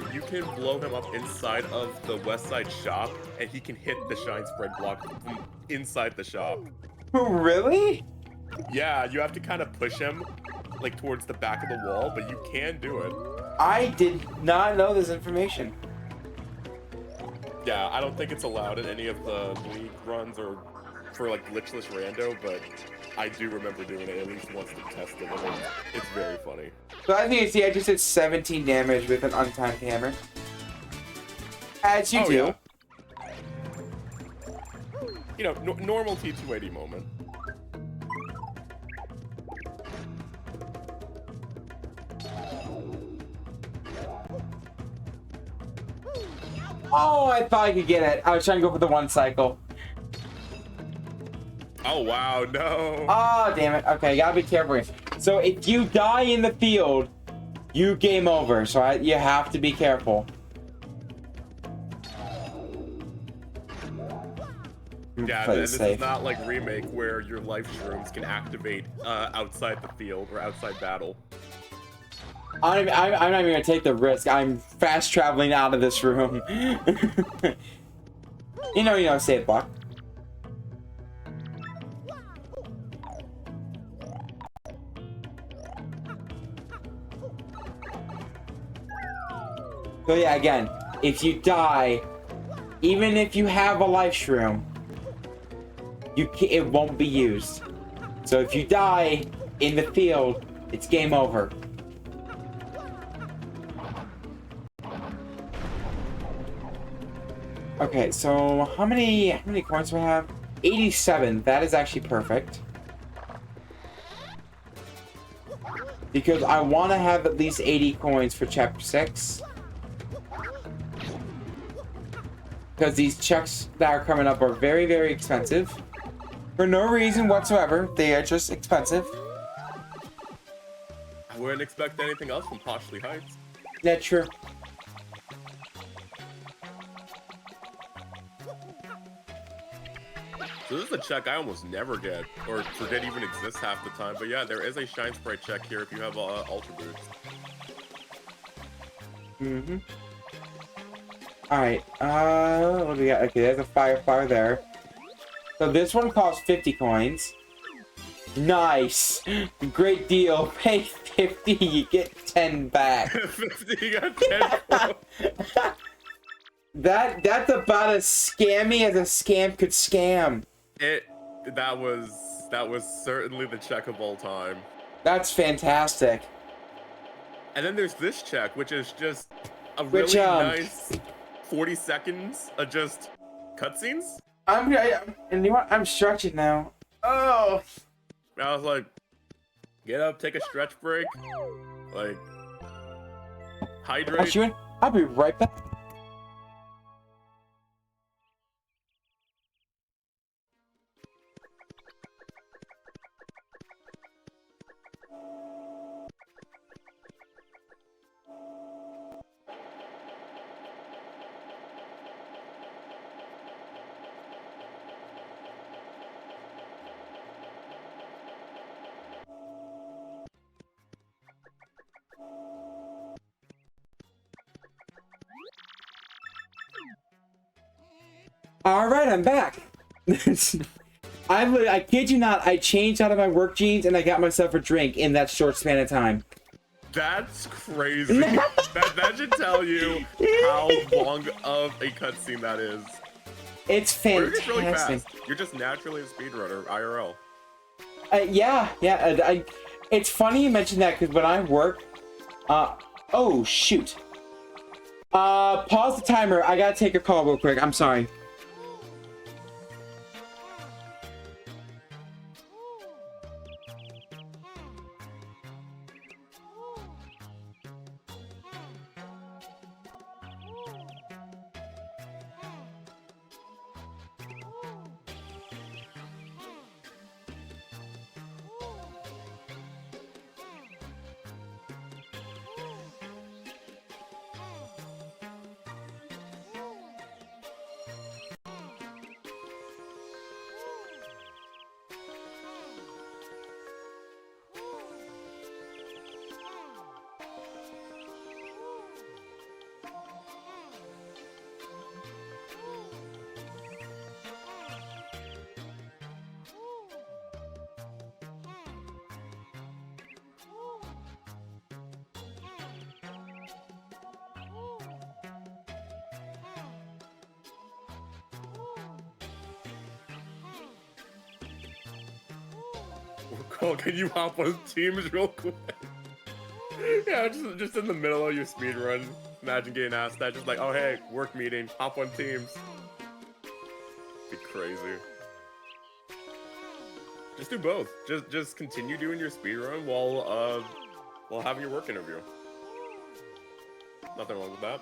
blow him up inside of the West Side shop, and he can hit the Shine Spread block from inside the shop. Really? Yeah, you have to kind of push him, like, towards the back of the wall, but you can do it. I did not know this information. Yeah, I don't think it's allowed in any of the league runs or for like glitchless rando, but I do remember doing it at least once to test it, and it's very funny. So as you can see, I just did 17 damage with an untimed hammer. As you do. Yeah. You know, normal TTYD moment. Oh, I thought I could get it. I was trying to go for the one cycle. Oh, wow, no. Oh, damn it. Okay, gotta be careful. So if you die in the field, you game over. So you have to be careful. Yeah, this is not like Remake where your life shrooms can activate outside the field or outside battle. I'm not even gonna take the risk. I'm fast traveling out of this room. you know, save block. So yeah, again, if you die, even if you have a life shroom, it won't be used. So if you die in the field, it's game over. Okay, so how many coins do I have? 87. That is actually perfect. Because I want to have at least 80 coins for chapter 6. Because these checks that are coming up are very, very expensive. For no reason whatsoever. They are just expensive. I wouldn't expect anything else from Poshley Heights. That's true. So this is a check I almost never get, or forget even exists half the time. But yeah, there is a Shine Sprite check here if you have Ultra Boots. Mm-hmm. Alright, what do we got? Okay, there's a fire there. So this one costs 50 coins. Nice! Great deal. Pay 50, you get 10 back. 50, you got 10 That's about as scammy as a scam could scam. That was certainly the check of all time. That's fantastic. And then there's this check, which is just a really nice 40 seconds of just cutscenes. And you know what? I'm stretching now. Oh. I was like, get up, take a stretch break, like hydrate. I'll be right back. All right, I'm back. I kid you not, I changed out of my work jeans and I got myself a drink in that short span of time. That's crazy. that should tell you how long of a cutscene that is. It's fantastic. You're just really fast. You're just naturally a speedrunner, IRL. Yeah. It's funny you mentioned that because when I work, oh shoot. Pause the timer. I gotta take a call real quick. I'm sorry. Cool. Can you hop on teams real quick? Yeah, just in the middle of your speed run. Imagine getting asked that. Just like, oh hey, work meeting. Hop on teams. Be crazy. Just do both. Just continue doing your speed run while having your work interview. Nothing wrong with that.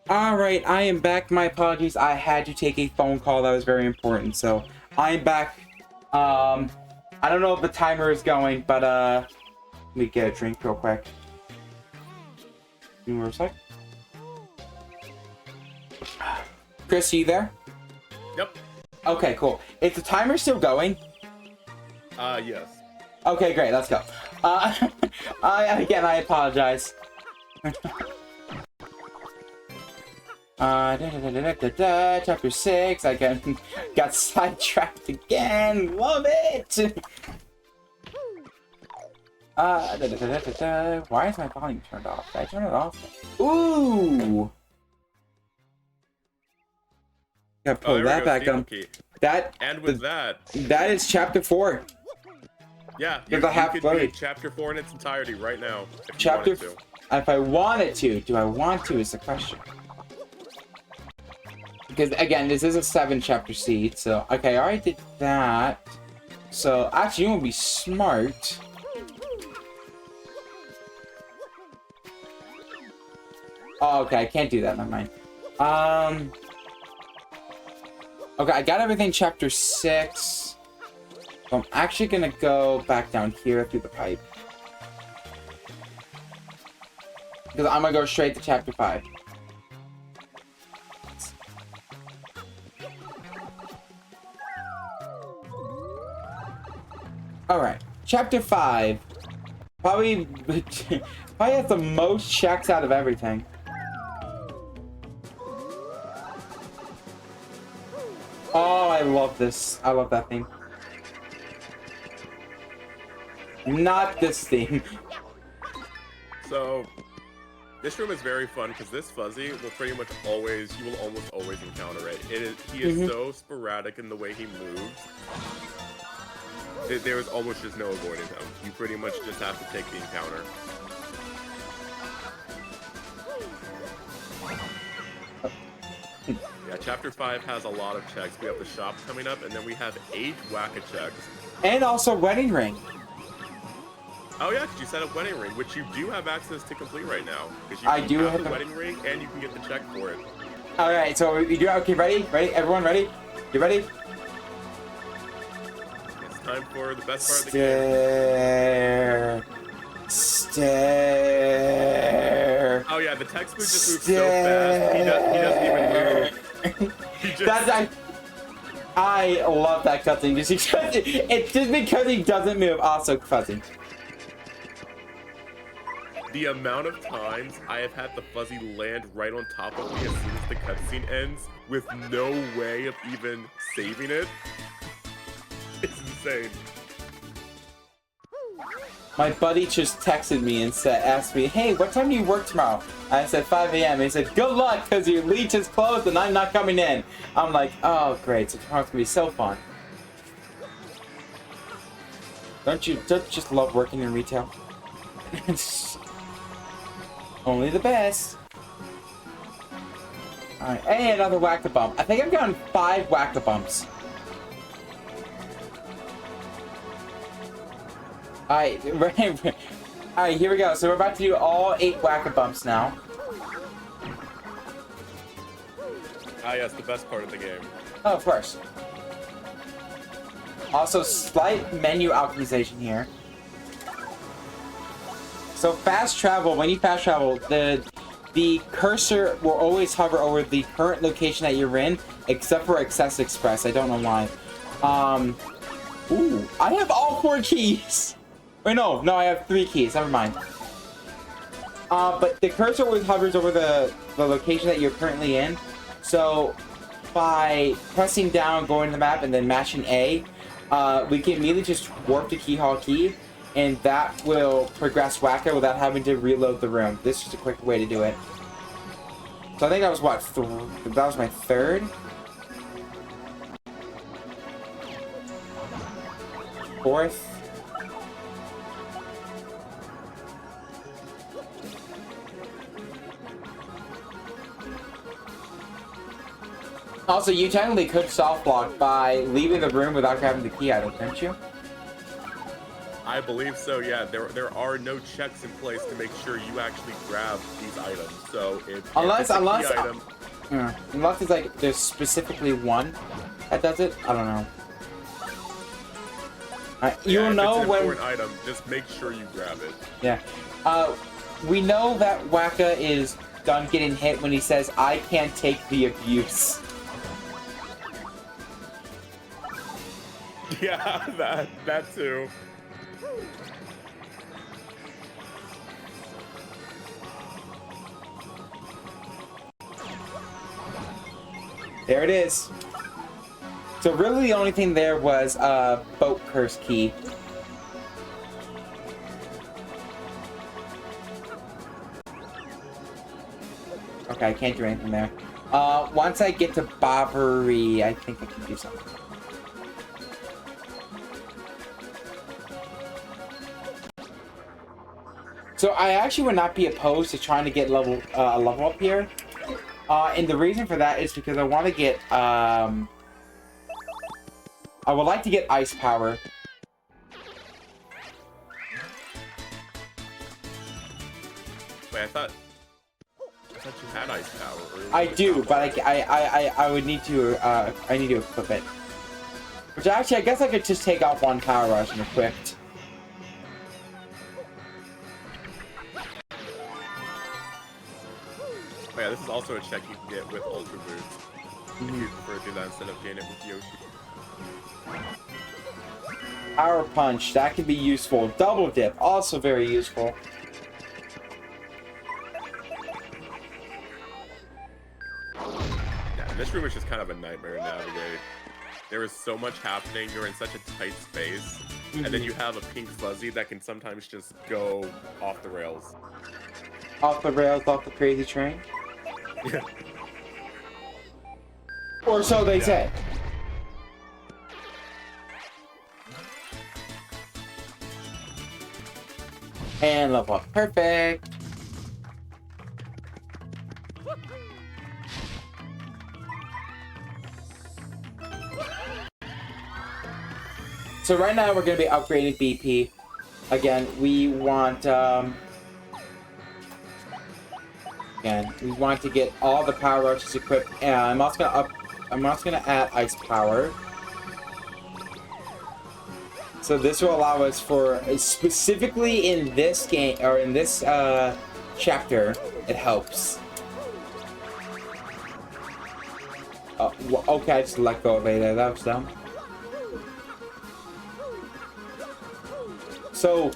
Alright, I am back. My apologies. I had to take a phone call that was very important, so I'm back. I don't know if the timer is going, but let me get a drink real quick. Give me a sec. Chris, you there? Yep. Okay, cool. Is the timer still going? Yes. Okay, great. Let's go. I apologize. Chapter 6. I got sidetracked again. Love it. Why is my volume turned off? Did I turn it off? Ooh. Gotta pull that back up. That and with that is chapter 4. Yeah, you could read chapter 4 in its entirety right now. If I wanted to, do I want to is the question. Because again, this is a 7-chapter seed, so okay, I already did that. So actually, you want to be smart. Oh, okay, I can't do that. Never mind. Okay, I got everything chapter 6. So I'm actually gonna go back down here through the pipe. Because I'm gonna go straight to chapter 5. Alright, chapter 5. Probably has the most checks out of everything. Oh, I love this. I love that theme. Not this theme. So, this room is very fun because this Fuzzy will pretty much always, you will almost always encounter it. He is so sporadic in the way he moves. There is almost just no avoiding him. You pretty much just have to take the encounter. Yeah, chapter 5 has a lot of checks. We have the shop coming up, and then we have 8 Wacka checks. And also wedding ring. Oh yeah, because you set up wedding ring, which you do have access to complete right now. Because you have the wedding ring, and you can get the check for it. Alright, so we do. Okay, ready? Ready? Everyone ready? You ready? Time for the best part of the game. Stare. Oh yeah, the text move just moves so fast. He doesn't even move. I love that cutscene just because it's just because he doesn't move. Also fuzzy. The amount of times I have had the fuzzy land right on top of me as soon as the cutscene ends with no way of even saving it. It's insane. My buddy just texted me and asked me, hey, what time do you work tomorrow? I said 5 a.m. He said, good luck, because your leech is closed and I'm not coming in. I'm like, oh, great, so tomorrow's going to be so fun. Don't you just love working in retail? Only the best. Alright, hey, another whack-a-bump. I think I've gotten 5 whack-a-bumps. Alright, alright, here we go. So we're about to do all 8 whack-a-bumps now. Ah, yes, the best part of the game. Oh, of course. Also, slight menu optimization here. So fast travel, when you fast travel, the cursor will always hover over the current location that you're in, except for Access Express. I don't know why. Ooh, I have all 4 keys. Wait, no, I have 3 keys. Never mind. But the cursor always hovers over the location that you're currently in. So by pressing down, going to the map, and then mashing A, we can immediately just warp to Keyhole Key, and that will progress Wacko without having to reload the room. This is a quick way to do it. So I think that was what? That was my 3rd? 4th? Also, you technically could soft block by leaving the room without grabbing the key item, couldn't you? I believe so, yeah. There are no checks in place to make sure you actually grab these items. So if unless item, it's like there's specifically one that does it. I don't know. You'll know it's an when. Important item, just make sure you grab it. Yeah. We know that Wacka is done getting hit when he says, "I can't take the abuse." Yeah, that too. There it is. So really the only thing there was a boat curse key. Okay, I can't do anything there. Once I get to Bobbery, I think I can do something. So I actually would not be opposed to trying to get a level up here. And the reason for that is because I want to get, I would like to get ice power. Wait, I thought you had ice power. I do, but I would need to, I need to equip it. Which actually, I guess I could just take out one power rush and equipped. Oh yeah, this is also a check you can get with Ultra Boots. If you prefer to do that instead of getting it with Yoshi. Power Punch, that can be useful. Double Dip, also very useful. Yeah, this room is just kind of a nightmare to navigate. There is so much happening, you're in such a tight space, and then you have a pink fuzzy that can sometimes just go off the rails. Off the rails, off the crazy train? Yeah. Or so they say. And level up. Perfect. So right now we're going to be upgrading BP. Again, we want we want to get all the power rushes equipped, and I'm also gonna add ice power. So this will allow us for, specifically in this game, or in this chapter, it helps. Okay, I just let go of it there, that was dumb. So,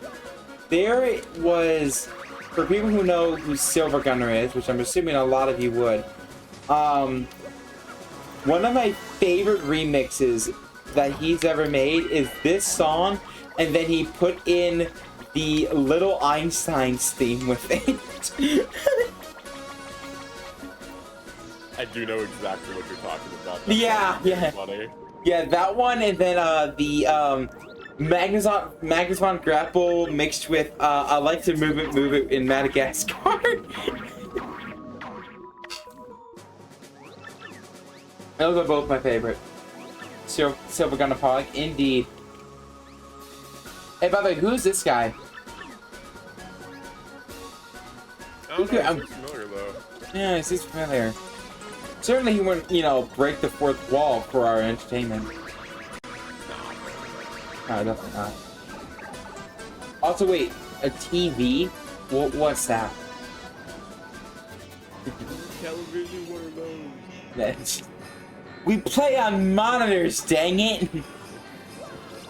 there was for people who know who Silver Gunner is, which I'm assuming a lot of you would, one of my favorite remixes that he's ever made is this song, and then he put in the Little Einstein's theme with it. I do know exactly what you're talking about. Yeah. Funny. Yeah, that one, and then the Magnezon Grapple mixed with I Like to Move It in Madagascar. Those are both my favorite. Silver Gunner Pollock, indeed. Hey, by the way, who's this guy? Oh, no, he's familiar though. Yeah, he's familiar. Certainly he wouldn't, you know, break the fourth wall for our entertainment. No, definitely not. Also, wait, a TV? What's that? Television, one of those. That's... We play on monitors, dang it!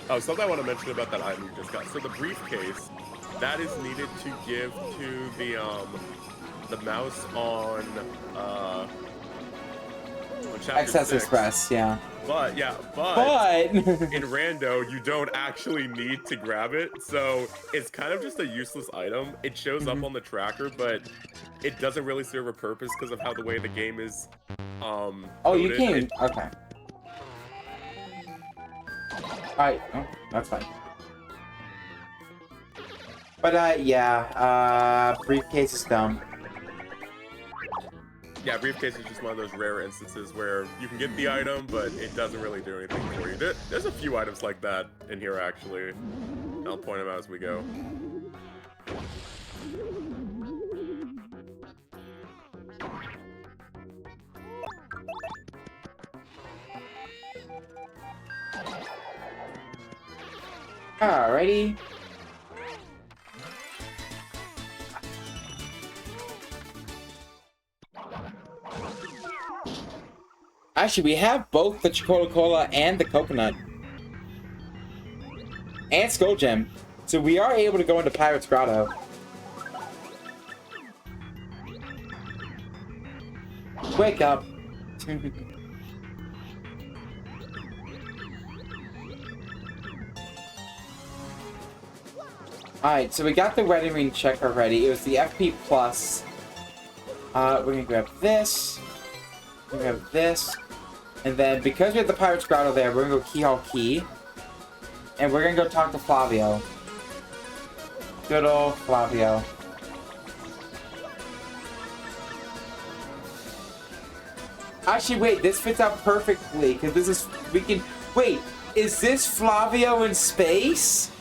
Oh, something I want to mention about that item you just got. So the briefcase, that is needed to give to the mouse on chapter Access 6. Express, yeah. But But in Rando, you don't actually need to grab it, so it's kind of just a useless item. It shows up on the tracker, but it doesn't really serve a purpose because of how the way the game is oh, coded. you came. Okay. Alright, oh, that's fine. But yeah, briefcase is dumb. Yeah, briefcase is just one of those rare instances where you can get the item, but it doesn't really do anything for you. There's a few items like that in here, actually. I'll point them out as we go. Alrighty. Actually, we have both the Coca-Cola and the coconut. And Skull Gem. So we are able to go into Pirate's Grotto. Wake up. Alright, so we got the wedding ring check already. It was the FP plus. We're gonna grab this. We're gonna grab this. And then, because we have the Pirate's Grotto there, we're gonna go Key Hall Key. And we're gonna go talk to Flavio. Good old Flavio. Actually, wait, this fits out perfectly, because this is, we can, wait, is this Flavio in space?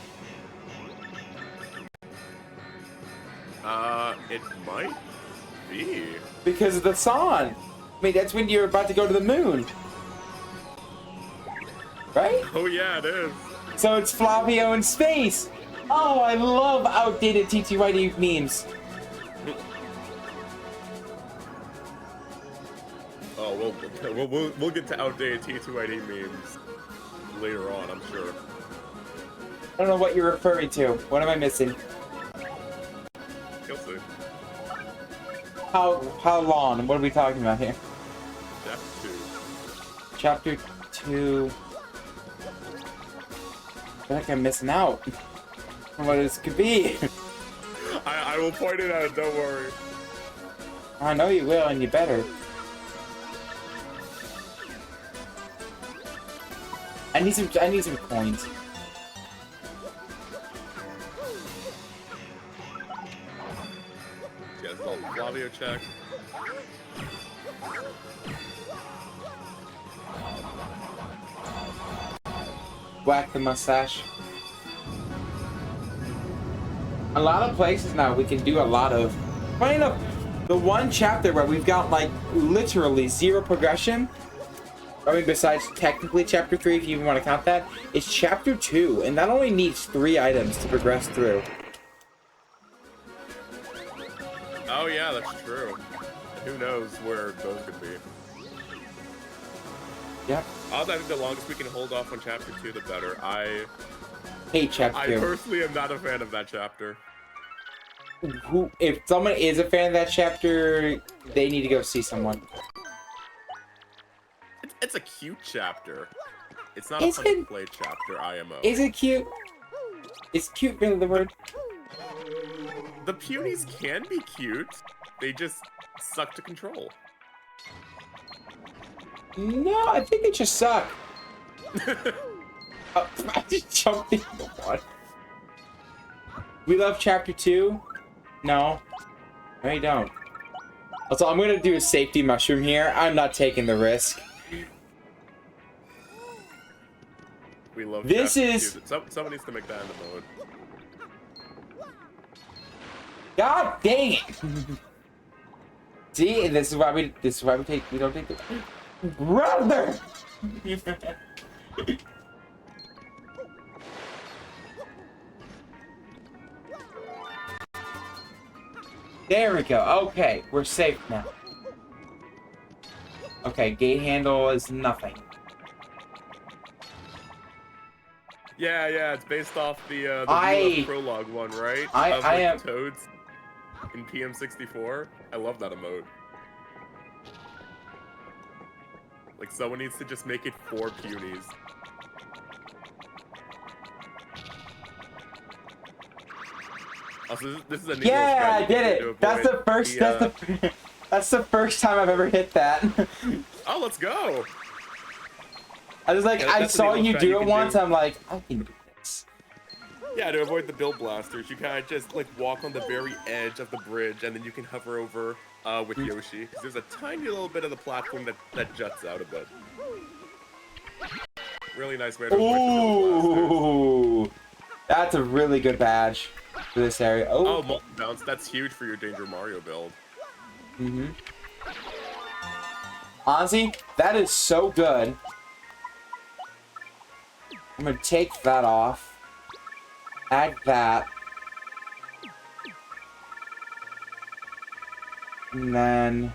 It might be. Because of the song. I mean, that's when you're about to go to the moon. Right? Oh yeah, it is. So it's Flavio in space. Oh, I love outdated TTYD memes. Oh, we'll get to outdated T2ID memes later on, I'm sure. I don't know what you're referring to. What am I missing? You'll see. How long? What are we talking about here? Chapter 2. Chapter 2. I feel like I'm missing out on what this could be. I will point it out, don't worry. I know you will, and you better. I need some coins. Yeah, it's called Flavio check. Whack the mustache. A lot of places now we can do a lot of. Funny enough, the one chapter where we've got like literally zero progression. I mean, besides technically chapter 3, if you even want to count that, is chapter 2, and that only needs 3 items to progress through. Oh yeah, that's true. Who knows where those could be. Yep. I think the longest we can hold off on chapter 2, the better. Hate chapter 2. I personally am not a fan of that chapter. who, if someone is a fan of that chapter, they need to go see someone. It's a cute chapter. It's not a Is fun it? to play chapter, IMO. Is it cute? Is cute really the word? The punies can be cute. They just suck to control. No, I think they just suck. Oh, I just jumped in the water. We love chapter 2? No. No, you don't. Also, I'm gonna do a safety mushroom here. I'm not taking the risk. We love This chapter is... 2. Someone needs to make that in the mode. God dang it! See, this is why we don't take the brother. There we go. Okay, we're safe now. Okay, gate handle is nothing. Yeah, it's based off the We Love Prologue one, right? I am Toads in PM64. I love that emote. Like, someone needs to just make it 4 punies. Also, this is a new I did it. That's the first. That's the first time I've ever hit that. Oh, let's go. I was like, I saw you do it once. I'm like, I can do this. Yeah, to avoid the build blasters, you kind of just like walk on the very edge of the bridge, and then you can hover over with Yoshi. Because there's a tiny little bit of the platform that juts out a bit. Really nice way to avoid the build blasters. That's a really good badge for this area. Oh, multi-bounce. That's huge for your Danger Mario build. Honestly, that is so good. I'm gonna take that off. Add that. And then...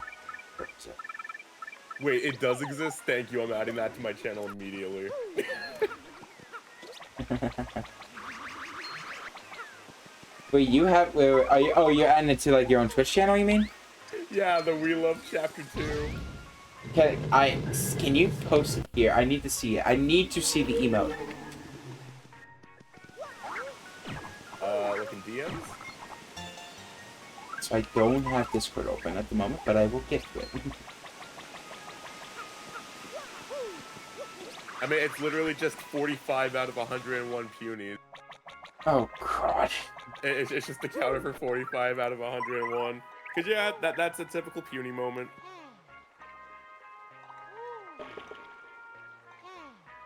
Wait, it does exist? Thank you, I'm adding that to my channel immediately. Wait, you have... Wait, are you... Oh, you're adding it to, like, your own Twitch channel, you mean? Yeah, the We Love Chapter 2. Can you post it here? I need to see it. I need to see the emote. Look in DMs? So I don't have Discord open at the moment, but I will get to it. I mean, it's literally just 45 out of 101 punies. Oh, God. It's just the counter for 45 out of 101. Because, yeah, that's a typical puny moment.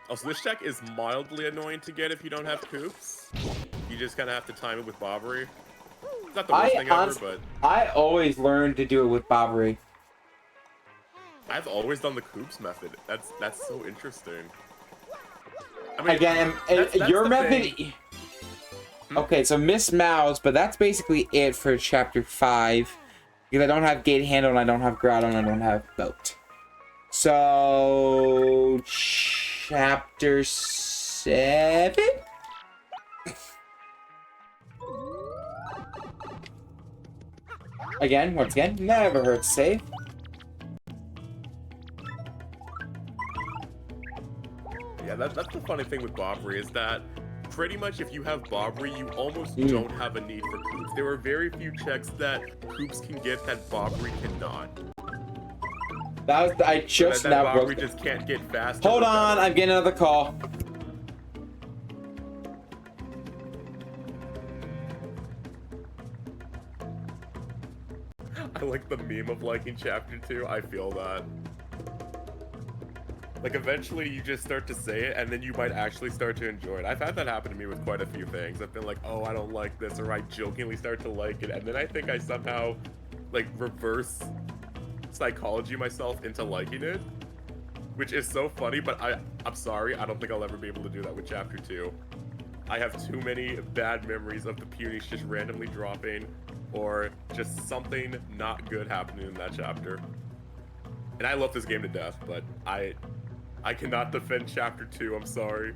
Also, this check is mildly annoying to get if you don't have coops. You just kind of have to time it with Bobbery. It's not the worst thing ever, but... I always learned to do it with Bobbery. I've always done the coops method. That's so interesting. I mean, again, that's your method... Okay, so Miss Mouse, but that's basically it for Chapter 5. Because I don't have Gate Handle, and I don't have Grotto, and I don't have Boat. So... Chapter 7? Once again, never hurts to save. Yeah, that's the funny thing with Bobbery is that pretty much if you have Bobbery, you almost don't have a need for coops. There are very few checks that coops can get that Bobbery cannot. I just now Bobbery just can't get faster. Hold on, I'm getting another call. I like the meme of liking Chapter 2. I feel that. Like, eventually you just start to say it, and then you might actually start to enjoy it. I've had that happen to me with quite a few things. I've been like, oh, I don't like this, or I jokingly start to like it, and then I think I somehow, like, reverse psychology myself into liking it. Which is so funny, but I'm sorry, I don't think I'll ever be able to do that with Chapter 2. I have too many bad memories of the punies just randomly dropping, or just something not good happening in that chapter. And I love this game to death, but I cannot defend Chapter 2, I'm sorry.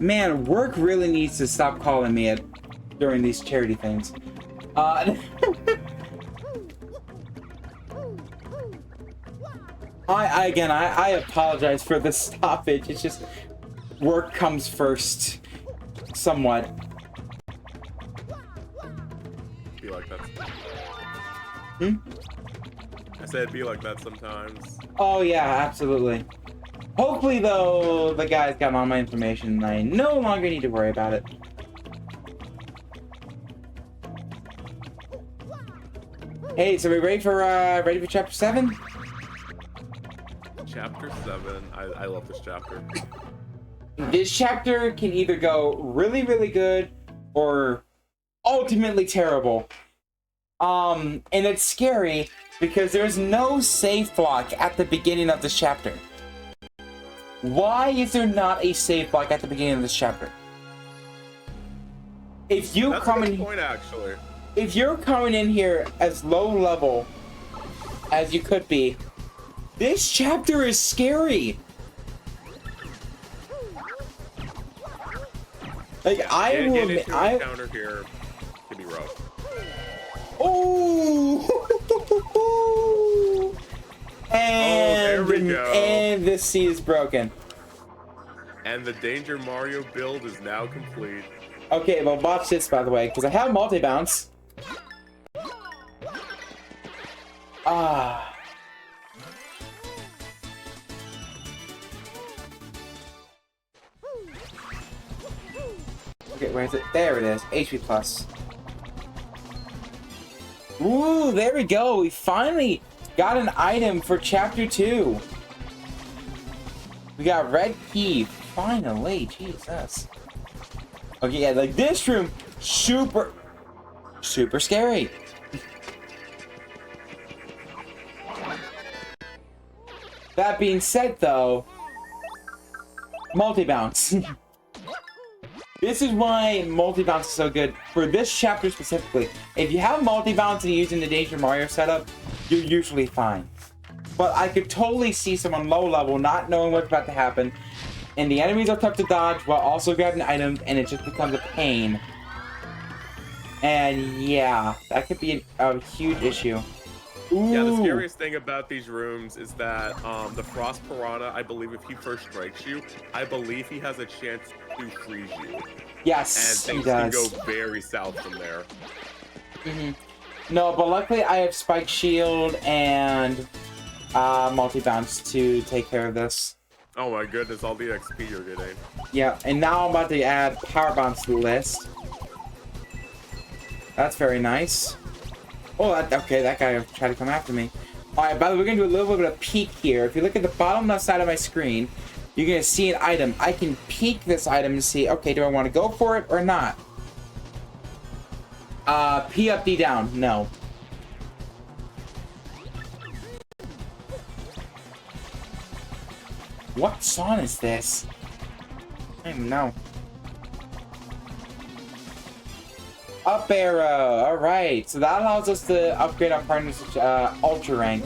Man, work really needs to stop calling me during these charity things. I apologize for the stoppage. It's just work comes first, somewhat. Be like that. Hmm? I said be like that sometimes. Oh yeah, absolutely. Hopefully, though, the guy's got all my information and I no longer need to worry about it. Hey, so we ready for chapter 7? Chapter 7. I love this chapter. This chapter can either go really, really good or ultimately terrible. And it's scary because there's no save block at the beginning of this chapter. Why is there not a save block at the beginning of this chapter? If you That's a good point, actually. If you're coming in here as low level as you could be, this chapter is scary. Like I counter here can be rough. Oh! And, there we go. And this sea is broken. And the Danger Mario build is now complete. Okay, well watch this by the way, because I have multi-bounce. Ah. Okay, where is it? There it is. HP plus. Ooh, there we go. We finally got an item for chapter 2. We got red key. Finally, Jesus. Okay, yeah, like this room, super scary. That being said, though, multi-bounce. This is why multi-bounce is so good for this chapter specifically. If you have multi-bounce and you're using the Danger Mario setup, you're usually fine. But I could totally see someone low level not knowing what's about to happen, and the enemies are tough to dodge while also grabbing items, and it just becomes a pain. And yeah, that could be a huge issue. Ooh. Yeah, the scariest thing about these rooms is that the Frost Piranha, I believe if he first strikes you, I believe he has a chance to freeze you. Yes, and he things does. can go very south from there. No, but luckily I have Spike Shield and multi-bounce to take care of this. Oh my goodness, all the XP you're getting. Yeah, and now I'm about to add Power Bounce to the list. That's very nice. Oh, okay, that guy tried to come after me. Alright, by the way, we're going to do a little bit of peek here. If you look at the bottom left side of my screen, you're going to see an item. I can peek this item and see, okay, do I want to go for it or not? P up, D down. No. What song is this? I don't even know. Up arrow. Alright. So that allows us to upgrade our partner's ultra rank.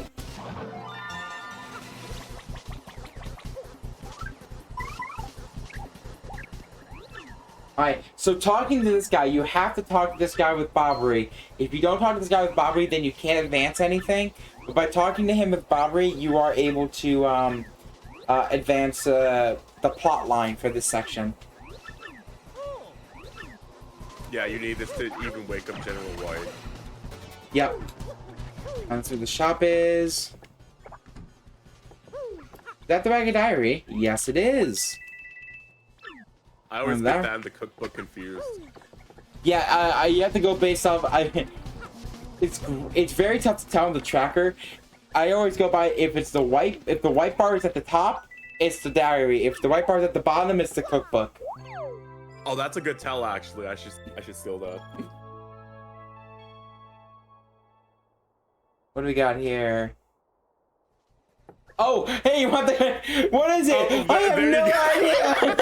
Alright, so talking to this guy, you have to talk to this guy with Bobbery. If you don't talk to this guy with Bobbery, then you can't advance anything. But by talking to him with Bobbery, you are able to advance the plot line for this section. Yeah, you need this to even wake up General White. Yep. That's where the shop is. Is that the bag of diary? Yes, it is. I always get that and the cookbook confused. Yeah, you have to go based off. It's very tough to tell on the tracker. I always go by if the white bar is at the top, it's the diary. If the white bar is at the bottom, it's the cookbook. Oh, that's a good tell, actually. I should steal that. What do we got here? Oh, hey, what is it? Oh, I have no idea.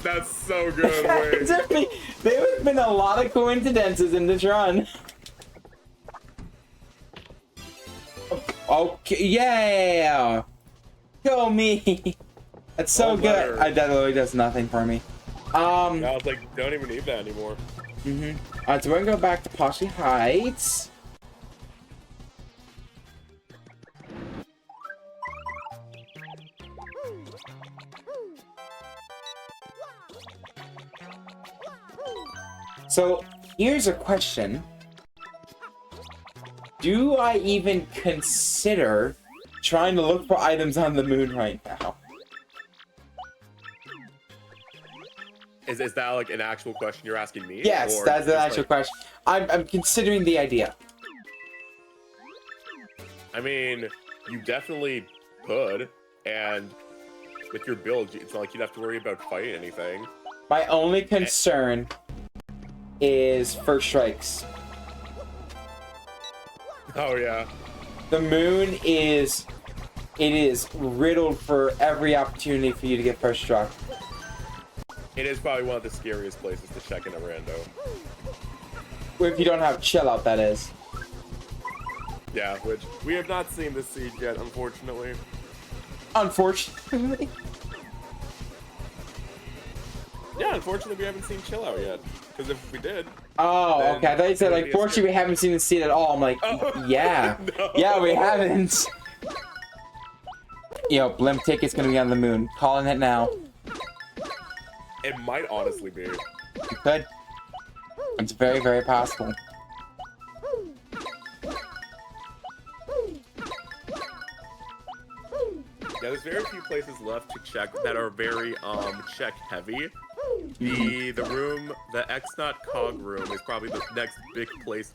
That's so good. Wait. There have been a lot of coincidences in this run. Okay, yeah. Go me. It's so Old good. letter. That literally does nothing for me. I was like, don't even need that anymore. Alright, so we're gonna go back to Posse Heights. So, here's a question. Do I even consider trying to look for items on the moon right now? Is that like an actual question you're asking me? Yes, or that's an just, actual like, question. I'm considering the idea. I mean, you definitely could, and with your build, it's not like you'd have to worry about fighting anything. My only concern is first strikes. Oh yeah. The moon is riddled for every opportunity for you to get first struck. It is probably one of the scariest places to check in a rando. If you don't have chill out, that is. Yeah, which we have not seen this siege yet, unfortunately. Unfortunately. Yeah, unfortunately we haven't seen chill out yet. Because if we did... Oh, okay. I thought you said, like, be a fortunately we haven't seen the seed at all. I'm like, Oh. yeah. No. Yeah, we haven't. Yo, blimp ticket's gonna be on the moon. Calling it now. It might honestly be. You could. It's very, very possible. Yeah, there's very few places left to check that are very check heavy. The room, the X-Not Cog room is probably the next big place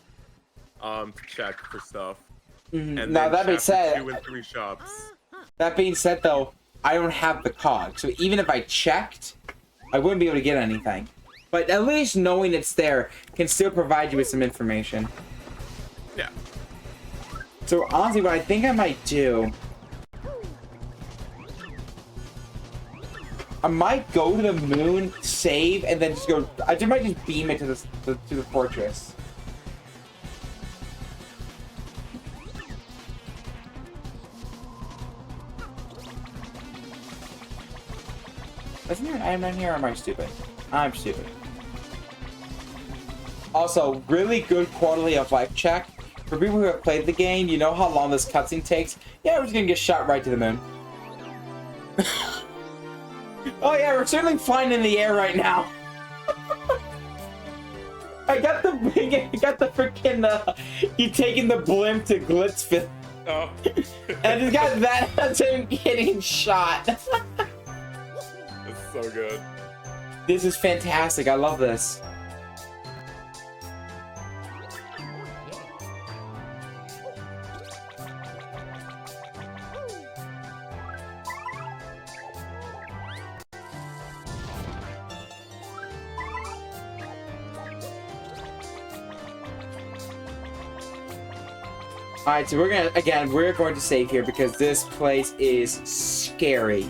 to check for stuff. And Now, then that being chapter said, 2 and 3 shops. that being said, though, I don't have the cog, so even if I checked, I wouldn't be able to get anything. But at least knowing it's there can still provide you with some information. Yeah. So honestly, what I think I might do, I might go to the moon, save, and then just go. I might just beam it to the fortress. Isn't there an item down here, or am I stupid? I'm stupid. Also, really good quality of life check. For people who have played the game, you know how long this cutscene takes? Yeah, we're just gonna get shot right to the moon. Oh yeah, we're certainly flying in the air right now. I got the freaking, you taking the blimp to Glitzville. Oh. And just got that as him getting shot. It's so good. This is fantastic. I love this. Alright, so we're going to save here because this place is scary.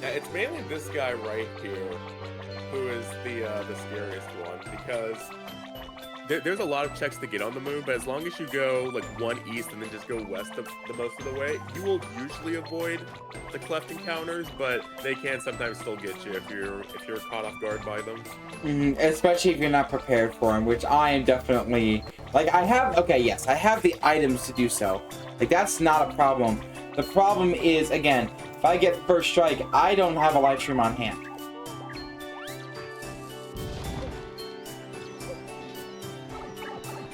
Yeah, it's mainly this guy right here who is the scariest one, because there's a lot of checks to get on the moon, but as long as you go like one east and then just go west of the most of the way, you will usually avoid the cleft encounters, but they can sometimes still get you if you're caught off guard by them. Especially if you're not prepared for them, which I am definitely. Like, I have the items to do so. Like, that's not a problem. The problem is, again, if I get first strike, I don't have a live stream on hand.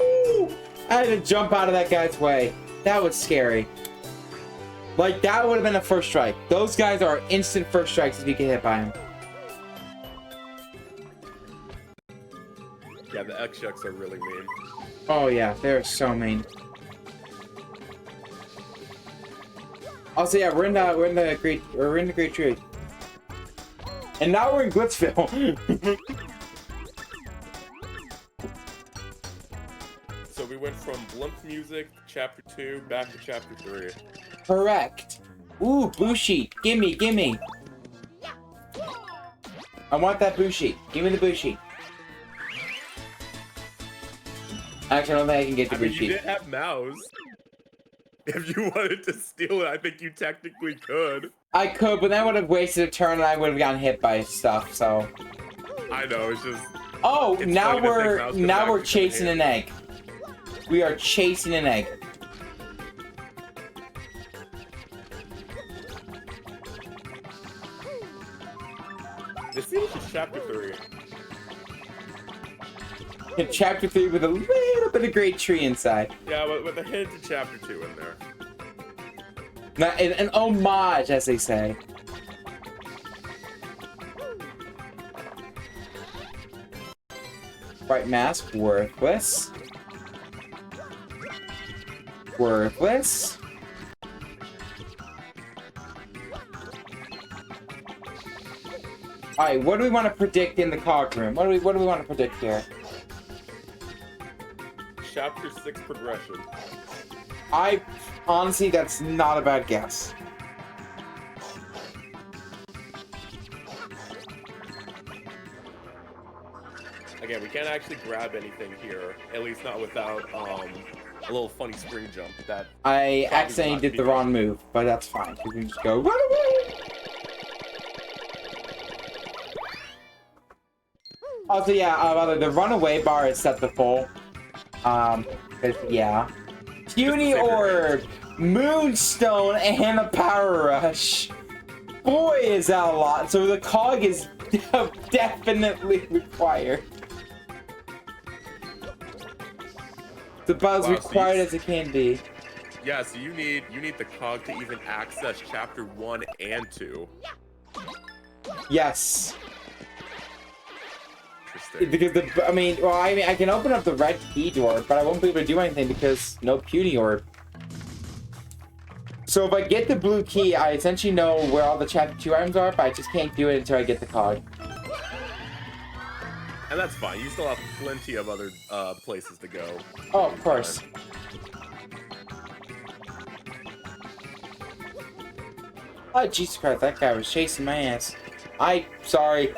Ooh, I had to jump out of that guy's way. That was scary. Like, that would have been a first strike. Those guys are instant first strikes if you get hit by them. Yeah, the X-Shucks are really mean. Oh yeah, they're so mean. Also, yeah, we're in the Great Tree. And now we're in Glitzville. So we went from Blimp Music, Chapter 2, back to Chapter 3. Correct. Ooh, Bushi, gimme. I want that Bushi. Give me the Bushi. Actually, I don't think I can get the Bushi. You did have Mouse. If you wanted to steal it, I think you technically could. I could, but that would have wasted a turn and I would have gotten hit by stuff, so. I know, it's just... Oh, now we're chasing an egg. We are chasing an egg. This seems is chapter 3. In chapter 3 with a little bit of great tree inside. Yeah, with a hint of chapter 2 in there. Not, an homage, as they say. White mask, worthless. Worthless. Alright, what do we want to predict in the cog room? What do we want to predict here? Chapter 6 progression. Honestly, that's not a bad guess. Again, we can't actually grab anything here, at least not without a little funny spring jump. That I accidentally did the wrong move, but that's fine. We can just go run away. Also, yeah, the runaway bar is set to full. Yeah. Puny Orb, Moonstone, and a Power Rush. Boy, is that a lot. So the cog is definitely required. It's about as required as it can be. Yeah, so you need the cog to even access chapter 1 and 2. Yes. Interesting. Because I can open up the red key door, but I won't be able to do anything because no Puny Orb. So if I get the blue key, I essentially know where all the chapter 2 items are, but I just can't do it until I get the cog. And that's fine. You still have plenty of other places to go. Oh, of course. Oh, Jesus Christ, that guy was chasing my ass. Sorry.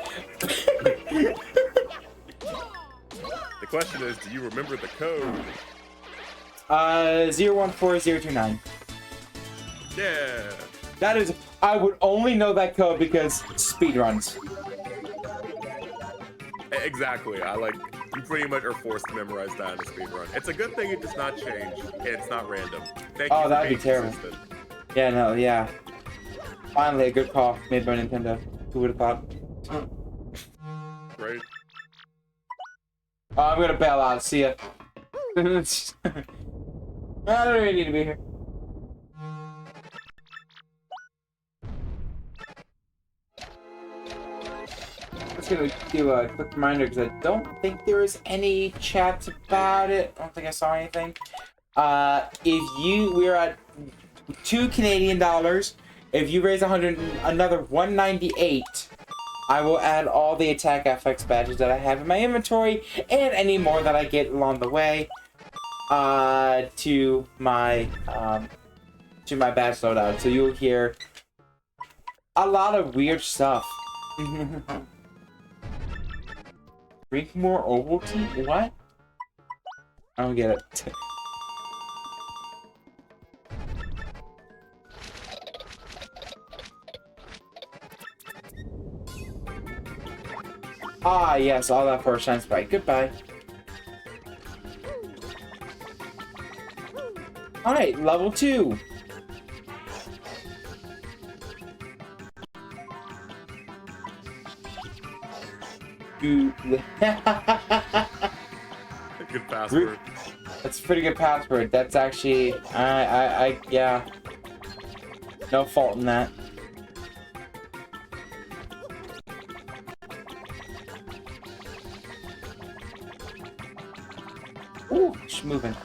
The question is, do you remember the code? 014029. Yeah. That is, I would only know that code because speedruns. Exactly. You pretty much are forced to memorize that in a speedrun. It's a good thing it does not change. It's not random. Thank you for that'd being be terrible. consistent. Yeah, no, yeah. Finally, a good call made by Nintendo. Who would have thought? Right? Oh, I'm gonna bail out. See ya. I don't really need to be here. Just gonna do a quick reminder because I don't think there is any chats about it. I don't think I saw anything. We're at $2 Canadian. If you raise another 198, I will add all the attack FX badges that I have in my inventory and any more that I get along the way to my badge loadout. So you'll hear a lot of weird stuff. Drink more Ovaltine? What? I don't get it. Ah, yes, all that for a shine sprite. Goodbye. Alright, level 2. Good password. That's a pretty good password. That's actually, yeah. No fault in that. Ooh, she's moving.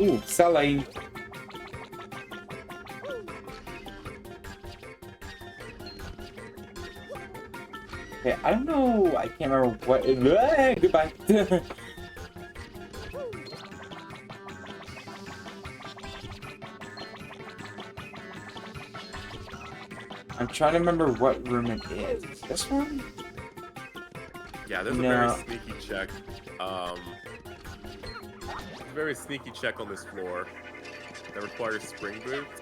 Ooh, selling. Okay, I don't know. I can't remember what. Goodbye. I'm trying to remember what room it is. This one? Yeah, there's a very sneaky check. A very sneaky check on this floor that requires spring boots,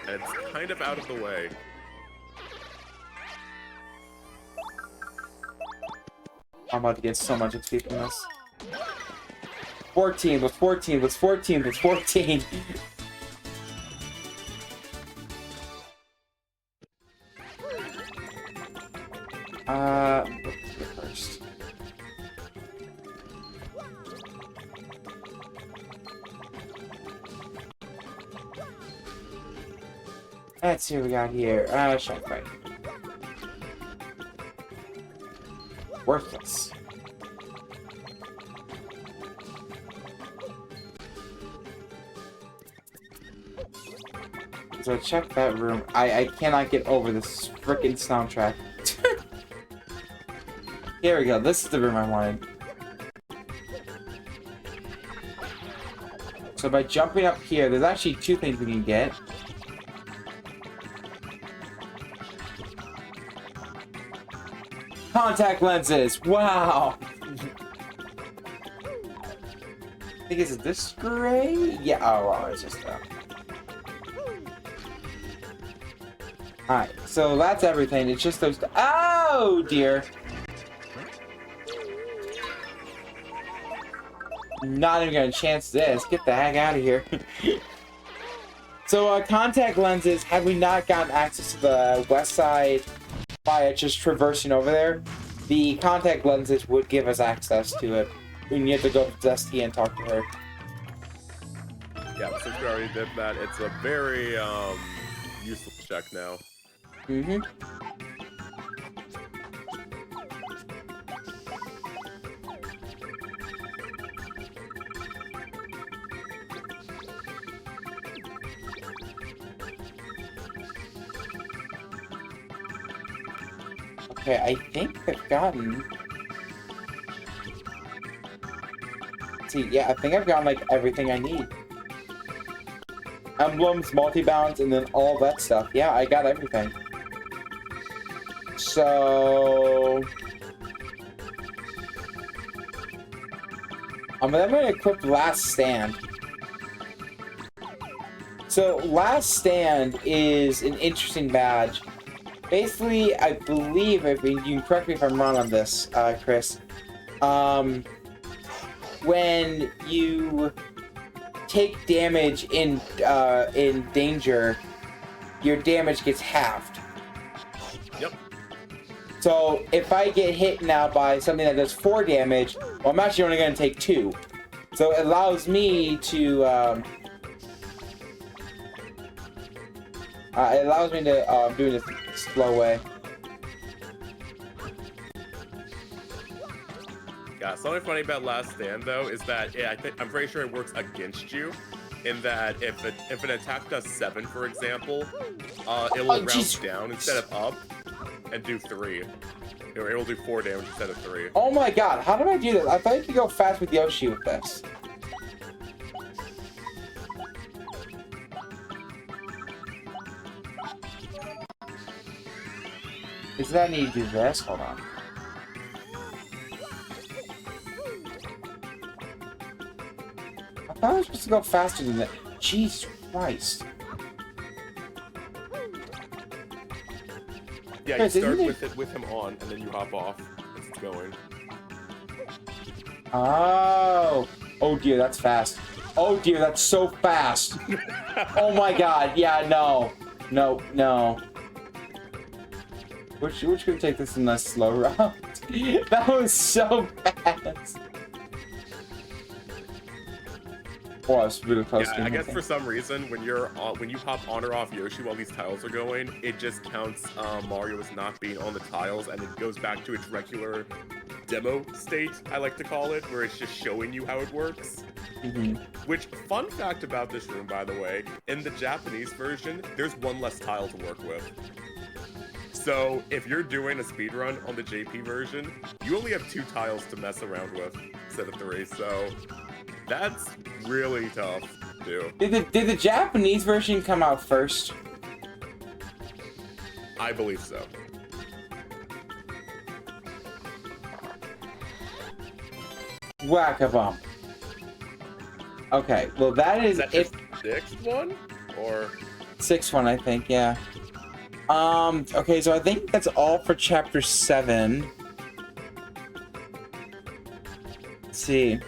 and it's kind of out of the way. I'm about to get so much XP from this. 14, was 14, was 14, was 14. First. Let's see what we got here. Shark fight. Worthless. So check that room. I cannot get over this frickin' soundtrack. Here we go. This is the room I wanted. So by jumping up here, there's actually two things we can get. Contact lenses! Wow! I think is this gray? Yeah, oh well, it's just Alright, so that's everything. It's just those. Oh dear! Not even gonna chance this. Get the heck out of here. So, contact lenses, had we not gotten access to the west side by just traversing over there, the contact lenses would give us access to it. We need to go to Dusty and talk to her. Yeah, since we already did that, it's a very useless check now. Mm-hmm. Okay, I think I've gotten... See, yeah, I think I've gotten, like, everything I need. Emblems, multi-bounds, and then all that stuff. Yeah, I got everything. So... I'm gonna equip Last Stand. So, Last Stand is an interesting badge. Basically, I believe, if you can correct me if I'm wrong on this, Chris, when you take damage in danger, your damage gets halved. Yep. So, if I get hit now by something that does 4 damage, well, I'm actually only going to take 2. So, it allows me to, do it a slow way. Yeah, something funny about Last Stand though is that I'm pretty sure it works against you, in that if an attack does 7, for example, it will round down instead of up and do 3. It will do 4 damage instead of 3. Oh my god, how did I do this? I thought you could go fast with Yoshi with this. Does that need to do this? Hold on. I thought I was supposed to go faster than that. Jesus Christ. Yeah, Chris, you start with him on, and then you hop off as it's going. Oh. Oh dear, that's fast. Oh dear, that's so fast. Oh my god, yeah, no. No, no. Which could take this in a slow route? That was so fast. Oh, I was really close. Yeah, I guess for some reason when you hop on or off Yoshi while these tiles are going, it just counts Mario as not being on the tiles, and it goes back to its regular demo state, I like to call it, where it's just showing you how it works. Mm-hmm. Which, fun fact about this room, by the way, in the Japanese version, there's 1 less tile to work with. So, if you're doing a speedrun on the JP version, you only have 2 tiles to mess around with instead of 3, so that's really tough to do. Did the Japanese version come out first? I believe so. Whack-a-bump. Okay, well that is that just sixth one? Or sixth one, I think, yeah. Okay, so I think that's all for chapter 7. Let's see.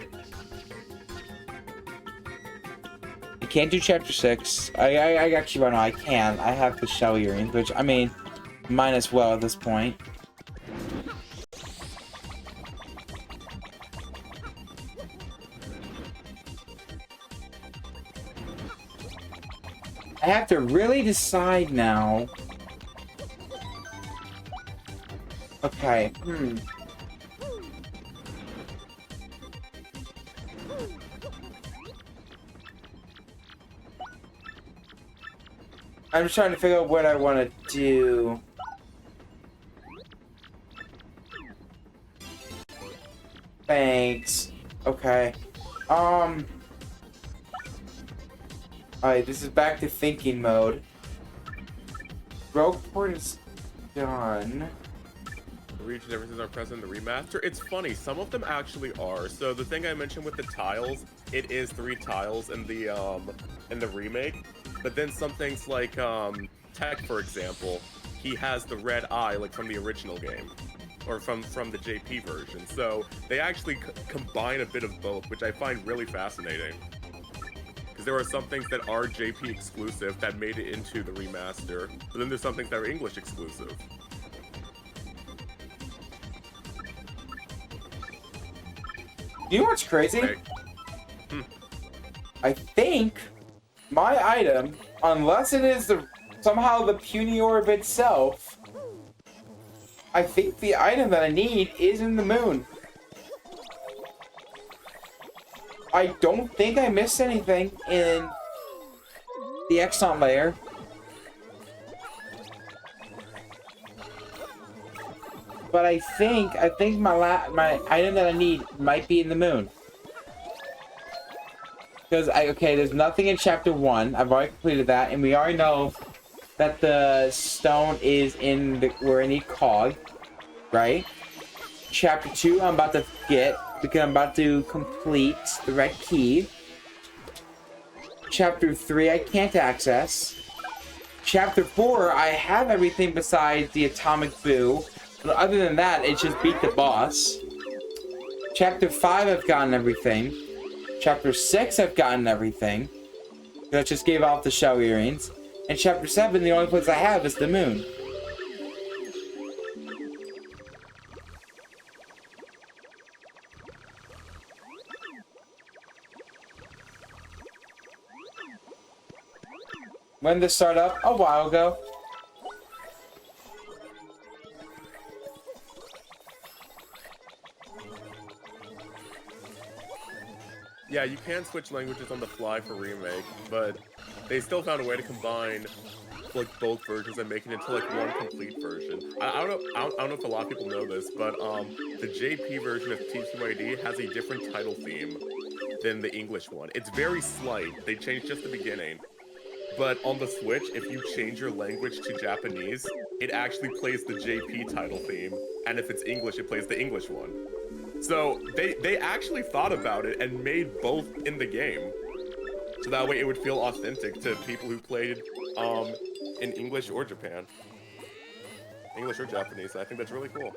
I can't do chapter 6. I actually, well, no, I can. I have the shell earrings, which, I mean, might as well at this point. I have to really decide now. Okay, I'm just trying to figure out what I want to do. Thanks. Okay. Alright, this is back to thinking mode. Rogueport is done. the region everything's are present in the remaster? It's funny, some of them actually are. So the thing I mentioned with the tiles, it is 3 tiles in the remake. But then some things like Tech, for example, he has the red eye like from the original game. Or from the JP version. So they actually combine a bit of both, which I find really fascinating. Because there are some things that are JP exclusive that made it into the remaster, but then there's some things that are English exclusive. You know what's crazy? Okay. I think my item, unless it is somehow the puny orb itself, I think the item that I need is in the moon. I don't think I missed anything in the Exxon layer. But I think my item that I need might be in the moon. Because there's nothing in chapter 1. I've already completed that, and we already know that the stone is where I need cog, right? Chapter 2 I'm about to get because I'm about to complete the red key. Chapter 3 I can't access. Chapter 4 I have everything besides the atomic boo. But other than that, it's just beat the boss. Chapter 5 I've gotten everything. Chapter 6 I've gotten everything. I just gave off the shell earrings. And chapter 7, the only place I have is the moon. When did this start up? A while ago. Yeah, you can switch languages on the fly for remake, but they still found a way to combine like both versions and make it into like one complete version. I don't know if a lot of people know this, but the JP version of TTYD has a different title theme than the English one. It's very slight. They changed just the beginning. But on the Switch, if you change your language to Japanese, it actually plays the JP title theme, and if it's English, it plays the English one. So they actually thought about it and made both in the game. So that way it would feel authentic to people who played in English or Japan. English or Japanese. I think that's really cool.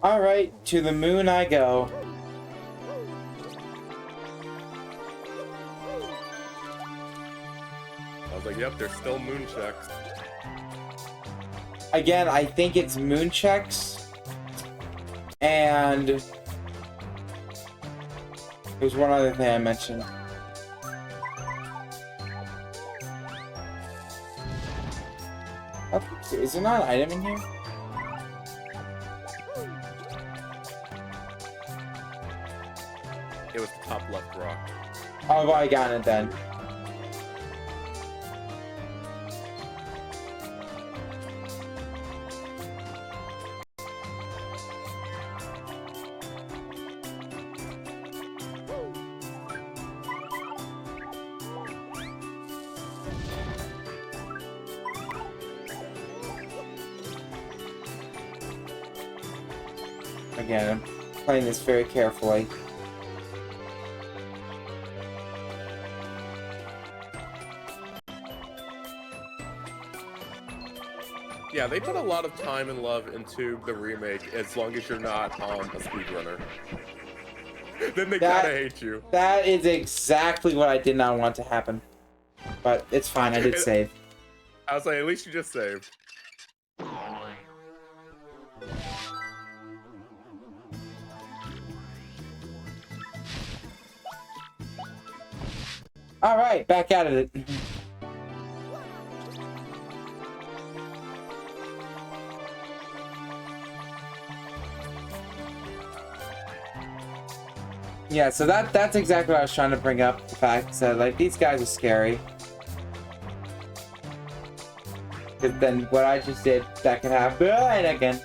Alright, to the moon I go. I was like, yep, there's still moon checks. Again, I think it's moon checks. And there's one other thing I mentioned. Oh, is there not an item in here? It was the top left rock. Oh, well, I got it then. Again, I'm playing this very carefully. Yeah, they put a lot of time and love into the remake, as long as you're not a speedrunner. Then they kind of hate you. That is exactly what I did not want to happen. But it's fine, I did save. I was like, at least you just saved. Alright, back at it. Yeah, so that's exactly what I was trying to bring up. The fact that, like, these guys are scary. Because then what I just did, that can happen again.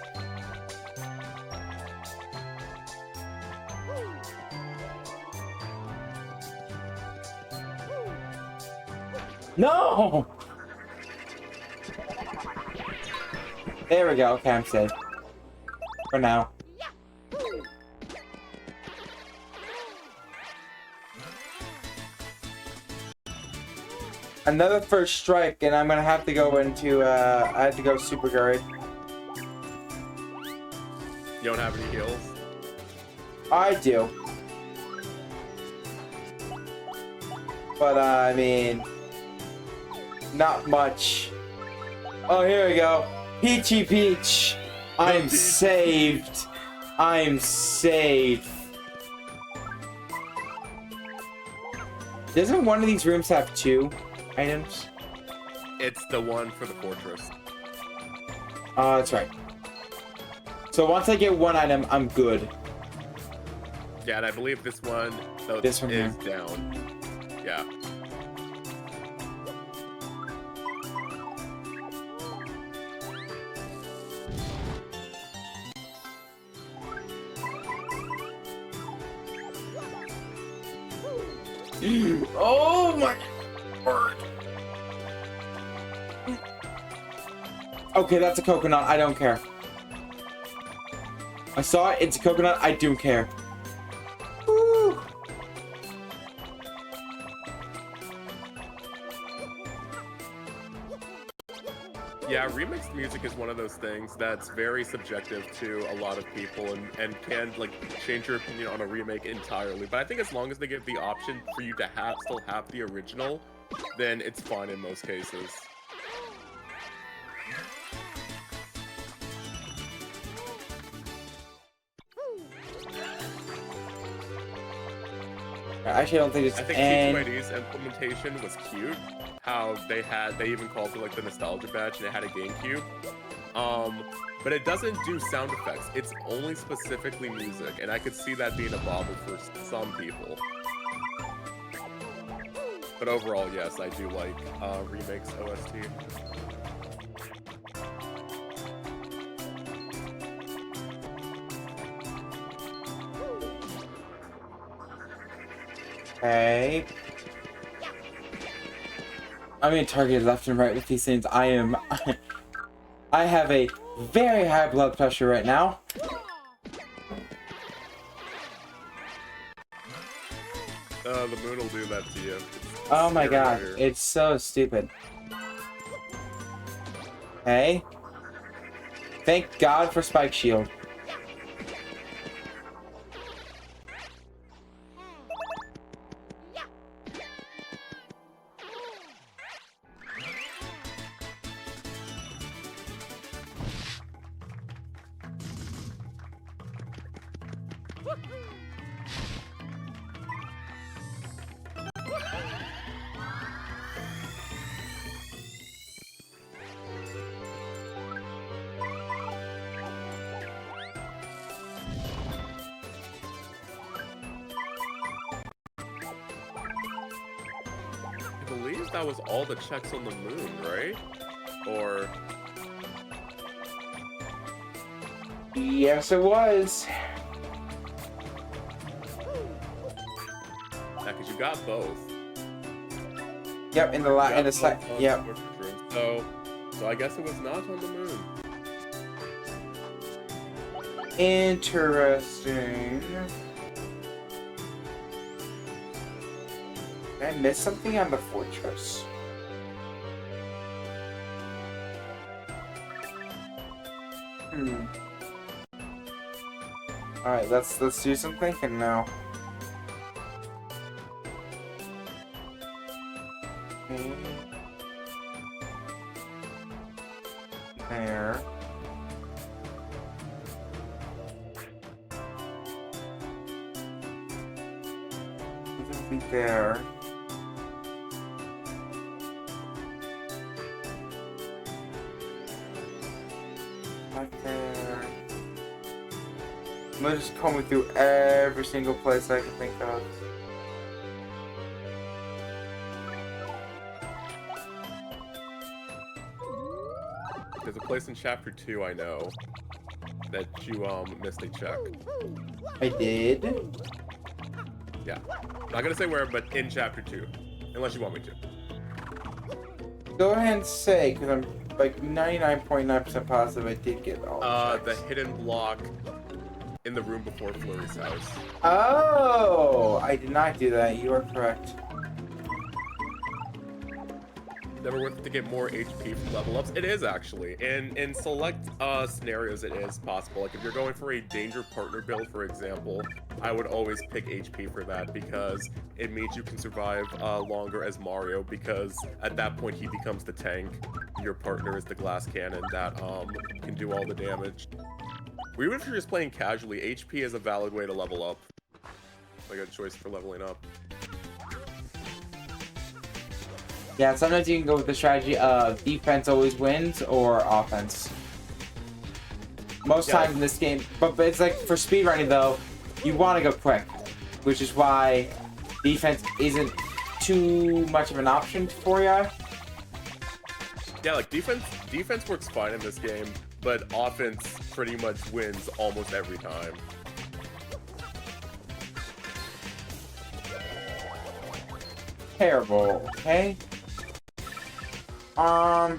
No! There we go. Okay, I'm safe. For now. Another first strike, and I'm gonna have to go into, I have to go super guard. You don't have any heals? I do. But, I mean, not much. Oh, here we go. Peachy Peach. I'm saved. I'm saved. Doesn't one of these rooms have 2 items? It's the one for the fortress. That's right. So once I get 1 item, I'm good. Yeah, and I believe this one, though, This one is here. down. Yeah. Oh my word. Okay, that's a coconut. I don't care. I saw it. It's a coconut. I do care. Woo. Yeah, remixed music is one of those things that's very subjective to a lot of people and can like change your opinion on a remake entirely. But I think as long as they give the option for you to still have the original, then it's fine in most cases. I actually don't think it's. I think TTYD's implementation was cute. How they even called it like the nostalgia badge, and it had a GameCube. But it doesn't do sound effects. It's only specifically music, and I could see that being a bobble for some people. But overall, yes, I do like remakes OST. Okay. I'm being targeted left and right with these things. I have a very high blood pressure right now. The moon will do that to you. Oh my god, it's so stupid. Okay. Thank God for Spike Shield. I believe that was all the checks on the moon, right? Or... Yes, it was. Yeah, because you got both. Yep, in the side. Yep. So I guess it was not on the moon. Interesting. Did I miss something on the fortress? Alright, let's do some thinking now. Okay. There. Be there. Right there. I'm just combing through every single place I can think of. There's a place in chapter 2 I know that you missed a check. I did? Yeah. Not gonna say where, but in chapter 2. Unless you want me to. Go ahead and say, because I'm like 99.9% positive I did get all the checks. The hidden block in the room before Flurry's house. Oh! I did not do that. You are correct. Never worth it to get more HP from level ups. It is actually. In select scenarios, it is possible. Like if you're going for a danger partner build, for example, I would always pick HP for that because it means you can survive longer as Mario. Because at that point, he becomes the tank. Your partner is the glass cannon that can do all the damage. Or even if you're just playing casually, HP is a valid way to level up. Like a choice for leveling up. Yeah, sometimes you can go with the strategy of defense always wins or offense. Most times in this game, but it's like for speedrunning though, you want to go quick, which is why defense isn't too much of an option for you. Yeah, like defense works fine in this game, but offense pretty much wins almost every time. Terrible, okay? I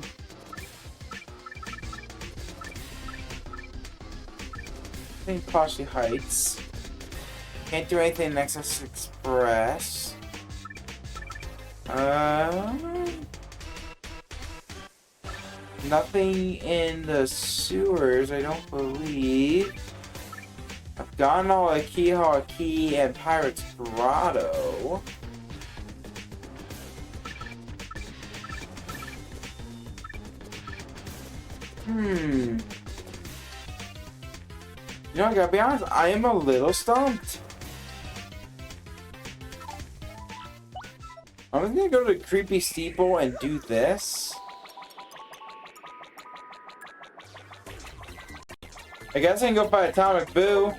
think Poshy Heights. Can't do anything in Nexus Express. Nothing in the sewers, I don't believe. I've gotten all the Keyhawk Key and Pirate's Grotto. You know, I gotta be honest, I am a little stumped. I'm just gonna go to the Creepy Steeple and do this. I guess I can go by Atomic Boo.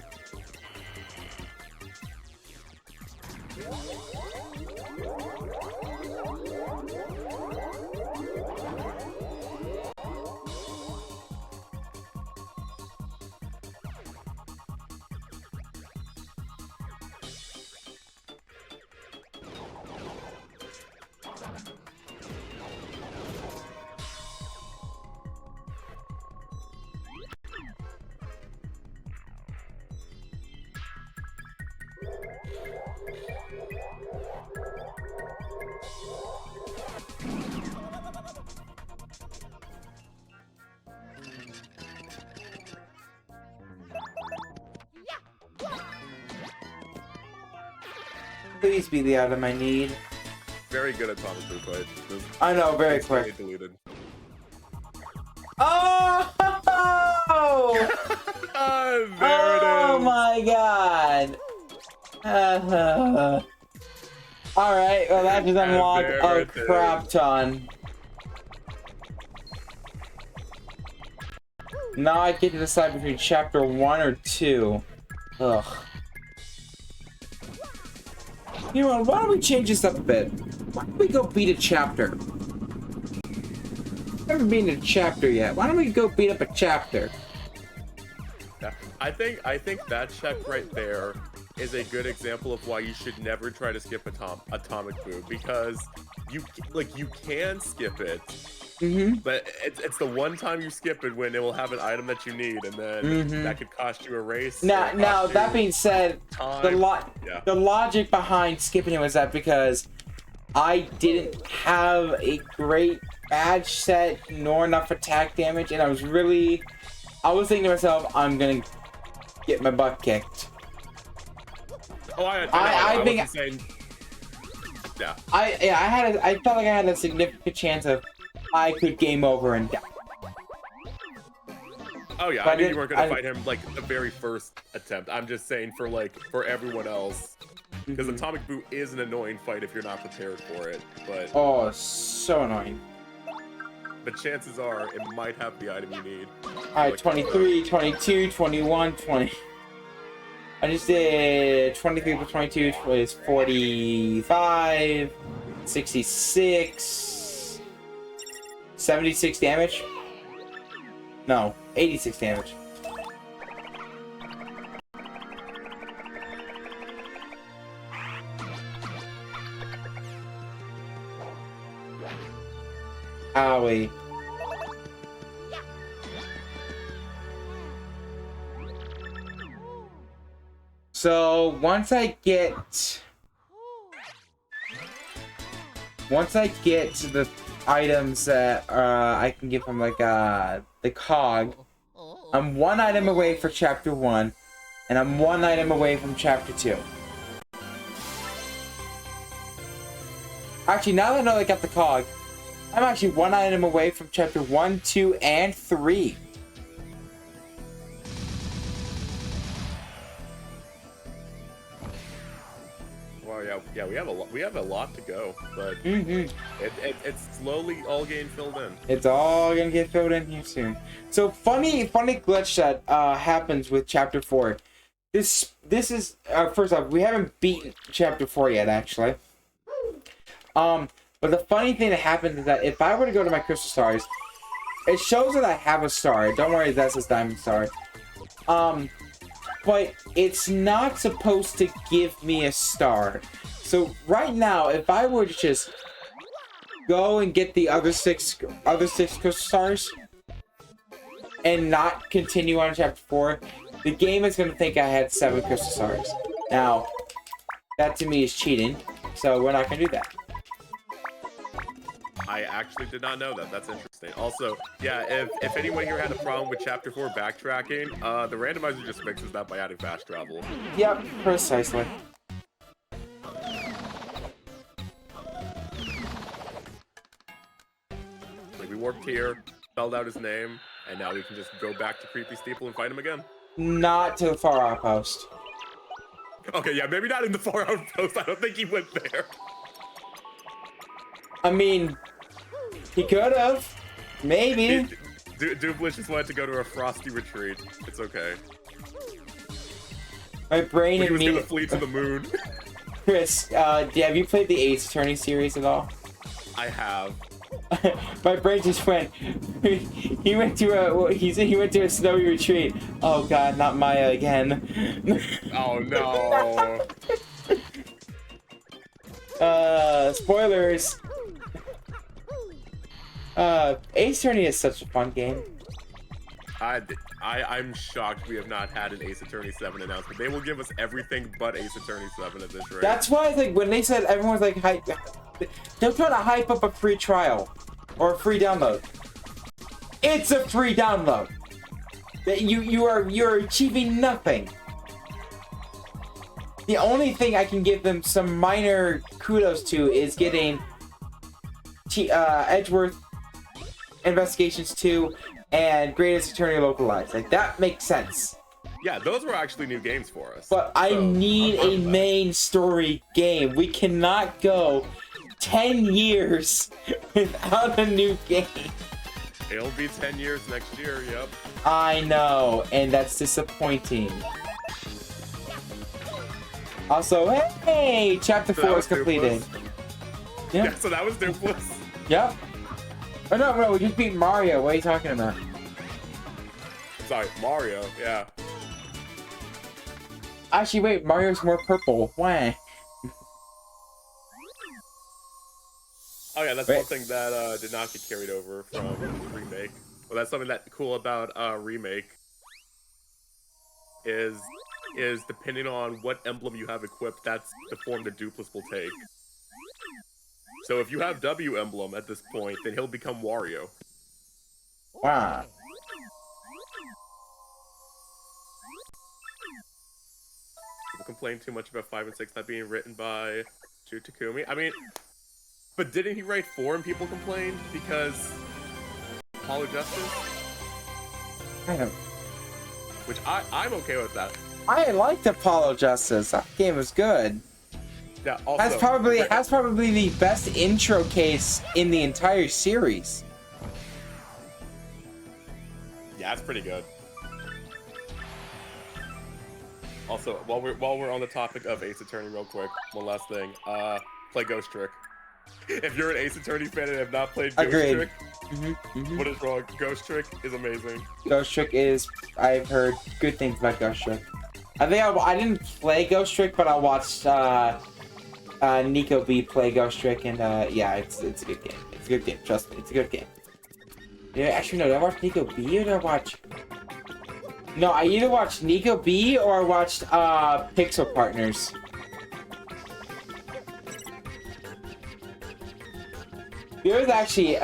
Please be the item I need. Very good Atomic Boo fight. I know, very quick. Deleted. Oh! There it is. Oh my god! Alright, well that just unlocked a crap ton. Now I get to decide between chapter 1 or 2. Ugh. You know what, why don't we change this up a bit? Why don't we go beat a chapter? I haven't beaten a chapter yet. Why don't we go beat up a chapter? Yeah, I think that check right there is a good example of why you should never try to skip Atomic Boo, because you can skip it, Mm-hmm. But it's the one time you skip it when it will have an item that you need, and then Mm-hmm. that could cost you a race or Now cost that you being said, time. Yeah. the logic behind skipping it was that because I didn't have a great badge set nor enough attack damage, and I was thinking to myself, I'm gonna get my butt kicked. Oh, I know. I think wasn't saying. Yeah. I felt like I had a significant chance of I could game over and die. Oh yeah, But I knew you weren't gonna fight him like the very first attempt. I'm just saying for everyone else, because Atomic Boot is an annoying fight if you're not prepared for it. But oh, so annoying. But chances are it might have the item you need. Alright, Like 23, 22, 21, 20. I just did 23 plus 22 is 45, 66, 76 damage. No, 86 damage. Owie. So once I get to the items that I can get from like the cog, I'm one item away for chapter 1, and I'm one item away from chapter 2. Actually, now that I know I got the cog, I'm actually one item away from chapter 1, 2, and 3. Well, yeah, we have a lot to go, but it's slowly all getting filled in. It's all gonna get filled in here soon. So funny glitch that happens with chapter 4. This is first off, we haven't beaten chapter 4 yet, actually. But the funny thing that happens is that if I were to go to my crystal stars, it shows that I have a star. Don't worry, that's a diamond star. But it's not supposed to give me a star. So right now, if I were to just go and get the other six crystal stars and not continue on chapter 4, the game is going to think I had 7 crystal stars. Now, that to me is cheating, so we're not going to do that. I actually did not know that. That's interesting. Also, yeah, if anyone here had a problem with Chapter 4 backtracking, the randomizer just fixes that by adding fast travel. Yep, precisely. Like, we warped here, spelled out his name, and now we can just go back to Creepy Steeple and fight him again. Not to the far outpost. Okay, yeah, maybe not in the far outpost. I don't think he went there. I mean, he could have. Maybe. Dooblish just wanted to go to a frosty retreat. It's okay. My brain He was and me. gonna flee to the moon. Chris, have you played the Ace Attorney series at all? I have. My brain just went. He went to a snowy retreat. Oh God, not Maya again. Oh no. Spoilers. Ace Attorney is such a fun game. I'm shocked we have not had an Ace Attorney 7 announcement. They will give us everything but Ace Attorney 7 at this rate. That's why I think when they said everyone's like hype, they're trying to hype up a free trial or a free download. It's a free download. That you're achieving nothing. The only thing I can give them some minor kudos to is getting Edgeworth Investigations 2 and Greatest Attorney Localized. Like, that makes sense. Yeah, those were actually new games for us. But I need a main story game. We cannot go 10 years without a new game. It'll be 10 years next year, yep. I know, and that's disappointing. Also, hey, chapter 4 is completed. Yep. Yeah, so that was Doopliss. Yep. Oh no, we just beat Mario. What are you talking about? Sorry, Mario, yeah. Actually, wait, Mario's more purple. Why? Oh yeah, that's Wait. one thing that did not get carried over from remake. Well, that's something that cool about remake is depending on what emblem you have equipped, that's the form the Dupless will take. So if you have W emblem at this point, then he'll become Wario. Wow. People complain too much about 5 and 6 not being written by Shu Takumi. I mean, but didn't he write 4 and people complained because Apollo Justice? I don't. Which I'm okay with that. I liked Apollo Justice. That game was good. Yeah, also Has probably the best intro case in the entire series. Yeah, it's pretty good. Also, while we're on the topic of Ace Attorney, real quick, one last thing. Play Ghost Trick. If you're an Ace Attorney fan and have not played Ghost Trick, what is wrong? Ghost Trick is amazing. Ghost Trick is. I've heard good things about Ghost Trick. I think I didn't play Ghost Trick, but I watched Nico B play Ghost Trick, and yeah, it's a good game. It's a good game. Trust me, it's a good game. Yeah, actually no. Did I watch Nico B or did I watch? No, I either watched Nico B or I watched Pixel Partners. There's actually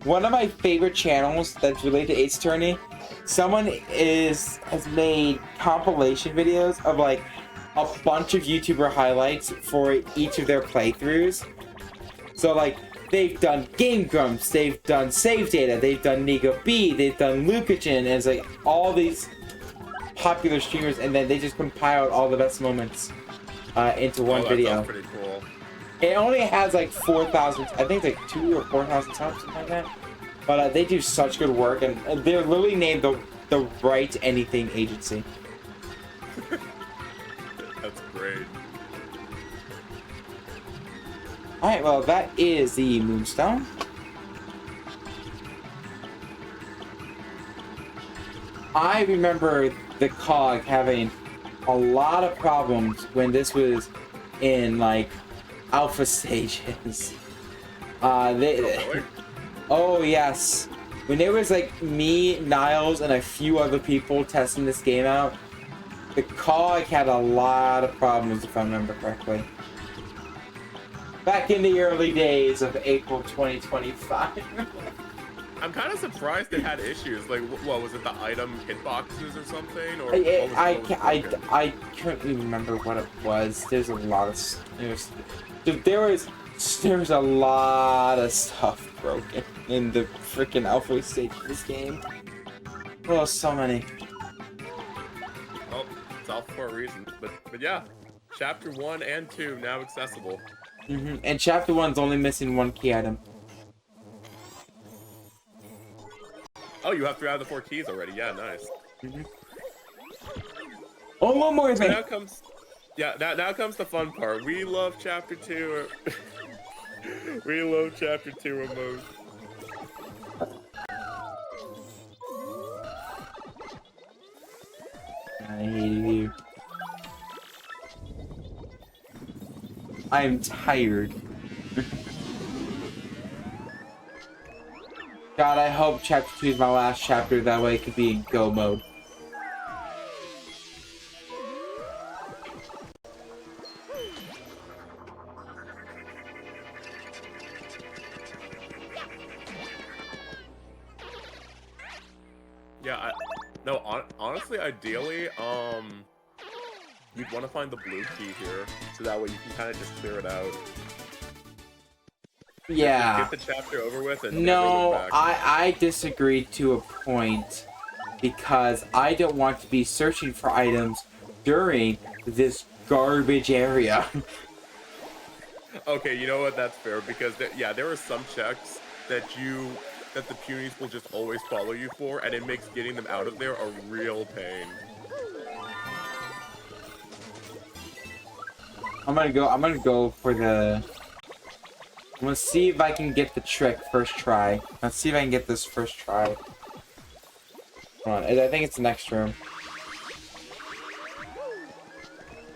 one of my favorite channels that's related to Ace Attorney. Someone has made compilation videos of like a bunch of YouTuber highlights for each of their playthroughs. So like they've done Game Grumps, they've done Save Data, they've done Nico B, they've done Lucachin, and it's like all these popular streamers, and then they just compiled all the best moments into one video. That's pretty cool. It only has like 4,000, I think it's like 2,000 or 4,000 subs, something like that. But they do such good work, and they're literally named the Right Anything Agency. That's great. Alright, well, that is the Moonstone. I remember the COG having a lot of problems when this was in, like, alpha stages. Oh, yes. When there was, like, me, Niles, and a few other people testing this game out, the COG had a lot of problems, if I remember correctly. Back in the early days of April 2025. I'm kind of surprised it had issues. Like, what was it? The item hitboxes or something? Or I couldn't even remember what it was. There's a lot of there was a lot of stuff broken in the freaking alpha stage of this game. Oh, so many. Well, it's all for a reason. But yeah, chapter 1 and 2 now accessible. And chapter 1's only missing one key item. Oh, you have 3 out of the 4 keys already. Yeah, nice. Oh, one more thing. Now comes, now comes the fun part. We love chapter 2. We love chapter 2 remote. I hate you. I'm tired. God, I hope chapter 2 is my last chapter. That way it could be in go mode. Yeah, honestly, ideally, you'd want to find the blue key here, so that way you can kind of just clear it out. Yeah. Just get the chapter over with and no, never look back. I disagree to a point because I don't want to be searching for items during this garbage area. Okay, you know what? That's fair because there are some checks that the punies will just always follow you for, and it makes getting them out of there a real pain. I'm gonna go for the. I'm gonna see if I can get the trick first try. Let's see if I can get this first try. Hold on, I think it's the next room.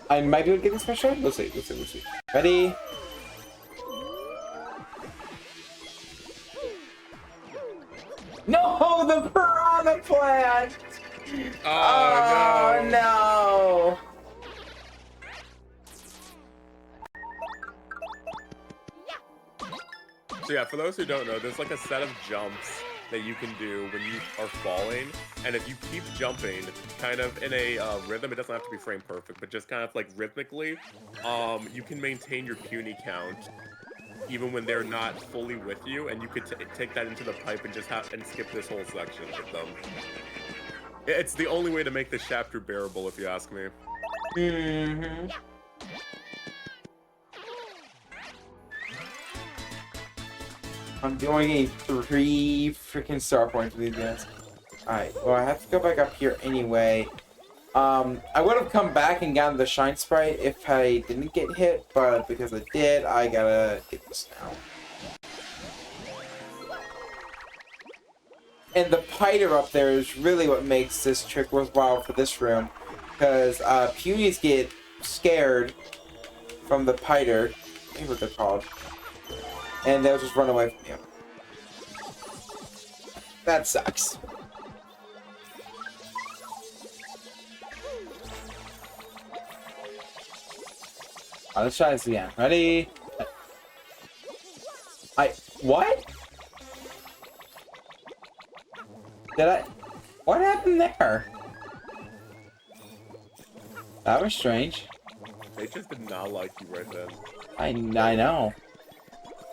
I might be able to get this first try. Let's see. Ready? No, the piranha plant! Oh, Oh no. no! So yeah, for those who don't know, there's like a set of jumps that you can do when you are falling, and if you keep jumping, kind of in a rhythm, it doesn't have to be frame perfect, but just kind of like rhythmically, you can maintain your puny count even when they're not fully with you, and you could take that into the pipe and just have and skip this whole section with them. It's the only way to make this chapter bearable, if you ask me. Mm-hmm. I'm only getting 3 freaking star points for these guys. Alright, well I have to go back up here anyway. I would have come back and gotten the shine sprite if I didn't get hit, but because I did, I gotta get this now. And the piter up there is really what makes this trick worthwhile for this room, because punies get scared from the piter. I forget what they're called. And they'll just run away from you. That sucks. Let's try this again. Ready? What? What happened there? That was strange. They just did not like you right then. I know.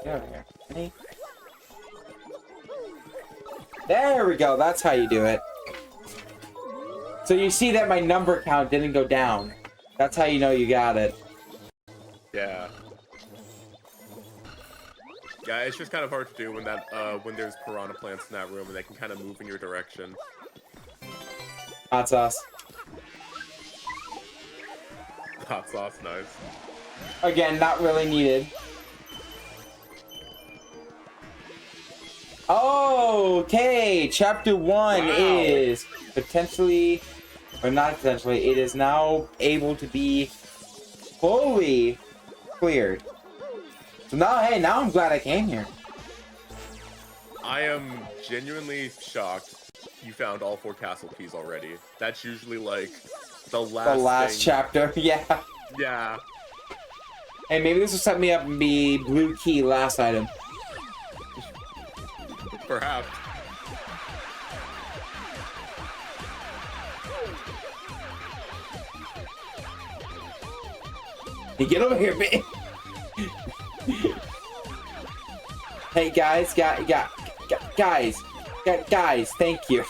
Get over here. Ready? There we go. That's how you do it. So you see that my number count didn't go down. That's how you know you got it. Yeah. Yeah, it's just kind of hard to do when when there's piranha plants in that room and they can kind of move in your direction. Hot sauce. Hot sauce, nice. Again, not really needed. Okay, chapter 1 is potentially, or not potentially, it is now able to be fully cleared. So now, hey, now I'm glad I came here. I am genuinely shocked you found all 4 castle keys already. That's usually like the last chapter, yeah. Yeah. Hey, maybe this will set me up and be blue key last item. Perhaps. Hey, get over here, man. Hey, guys, guys, thank you.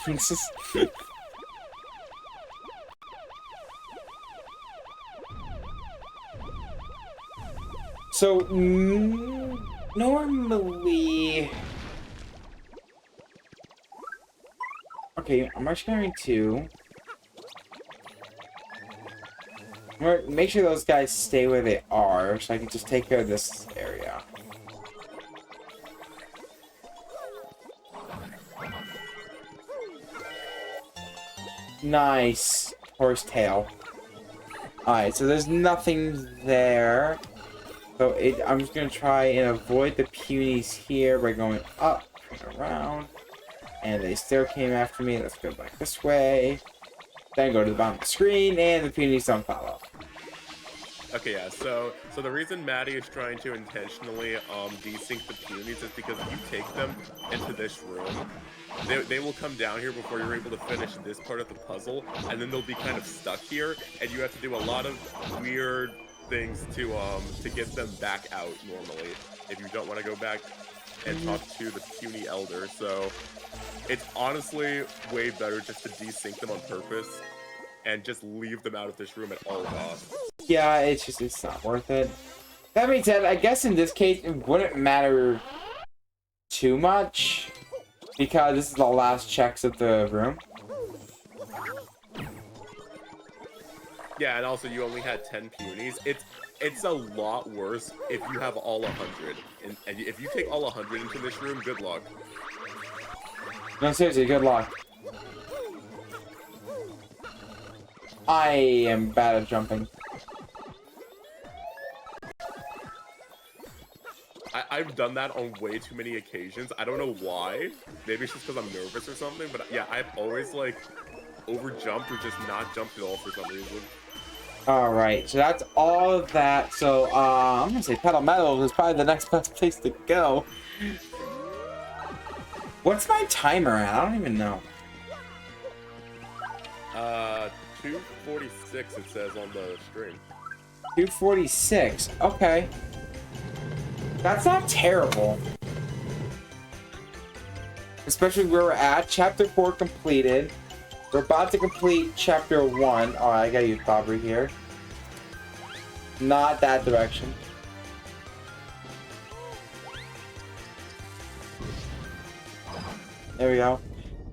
So, normally... Okay, I'm actually going to... make sure those guys stay where they are, so I can just take care of this area. Nice. Horsetail. Alright, so there's nothing there. So I'm just going to try and avoid the punies here by going up and around. And they still came after me. Let's go back this way. Then go to the bottom of the screen, and the punies don't follow. Okay, yeah, so the reason Maddie is trying to intentionally desync the punies is because if you take them into this room, they will come down here before you're able to finish this part of the puzzle, and then they'll be kind of stuck here, and you have to do a lot of weird things to get them back out normally if you don't want to go back and talk to the puny elder. So it's honestly way better just to desync them on purpose and just leave them out of this room at all costs. Yeah, it's not worth it. That being said, I guess in this case it wouldn't matter too much because this is the last checks of the room. Yeah, and also you only had 10 punies. It's a lot worse if you have all 100. And if you take all 100 into this room, good luck. No, seriously, good luck. I am bad at jumping. I've done that on way too many occasions. I don't know why. Maybe it's just because I'm nervous or something. But yeah, I've always like over jumped or just not jumped at all for some reason. All right, so that's all of that. So I'm gonna say Pedal Metal is probably the next best place to go. What's my timer at? I don't even know. 246 it says on the string. 246. Okay. That's not terrible. Especially where we're at. Chapter 4 completed. We're about to complete Chapter 1. Oh, I gotta use Bobbery here. Not that direction. There we go.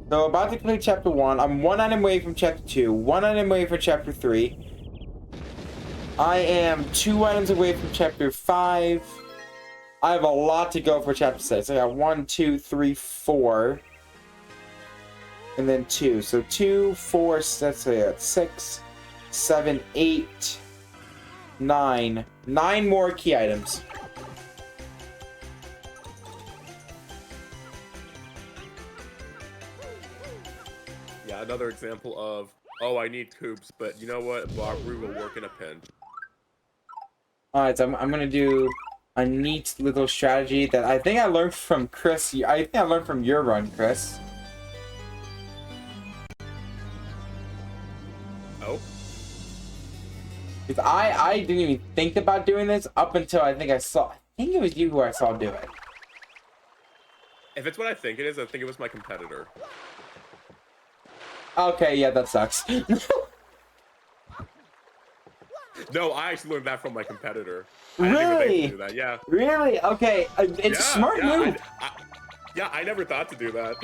So about to complete Chapter 1. I'm 1 item away from Chapter 2. 1 item away from Chapter 3. I am 2 items away from Chapter 5. I have a lot to go for Chapter 6. I got 1, 2, 3, 4. And then 2. So 2, 4, let's say that's 6, 7, 8, 9. 9 more key items. Yeah, another example of, oh, I need coops, but you know what? Barbary will work in a pinch. Alright, so I'm gonna do a neat little strategy that I think I learned from Chris. I think I learned from your run, Chris. Oh? Because I didn't even think about doing this up until I think it was you who I saw do it. If it's what I think it is, I think it was my competitor. Okay, yeah, that sucks. No, I actually learned that from my competitor. Really? I didn't even think to do that, yeah. Really? Okay, it's a smart move. I never thought to do that.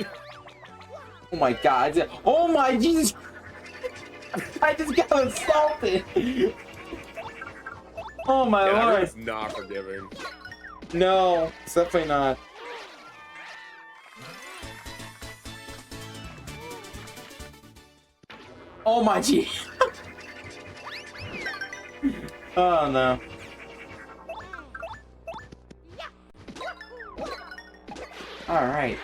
Oh my god. Oh my Jesus. I just got assaulted. Oh my lord. It's not forgiving. No, it's definitely not. Oh my gee. Oh no. Alright.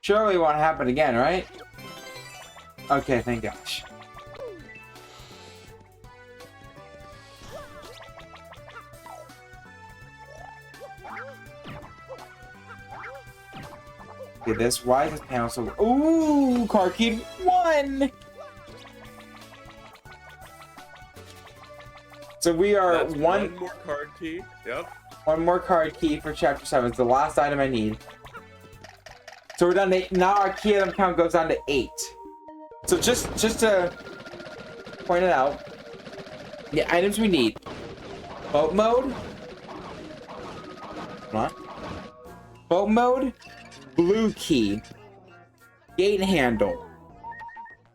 Surely it won't happen again, right? Okay, thank gosh. Okay, this. Why is this panel so... Ooh! Card key 1! So we are That's one more card key. Yep. One more card key for Chapter 7. It's the last item I need. So we're down to 8. Now our key item count goes down to 8. So just to point it out, the items we need: boat mode. Come on. Boat mode, blue key, gate handle,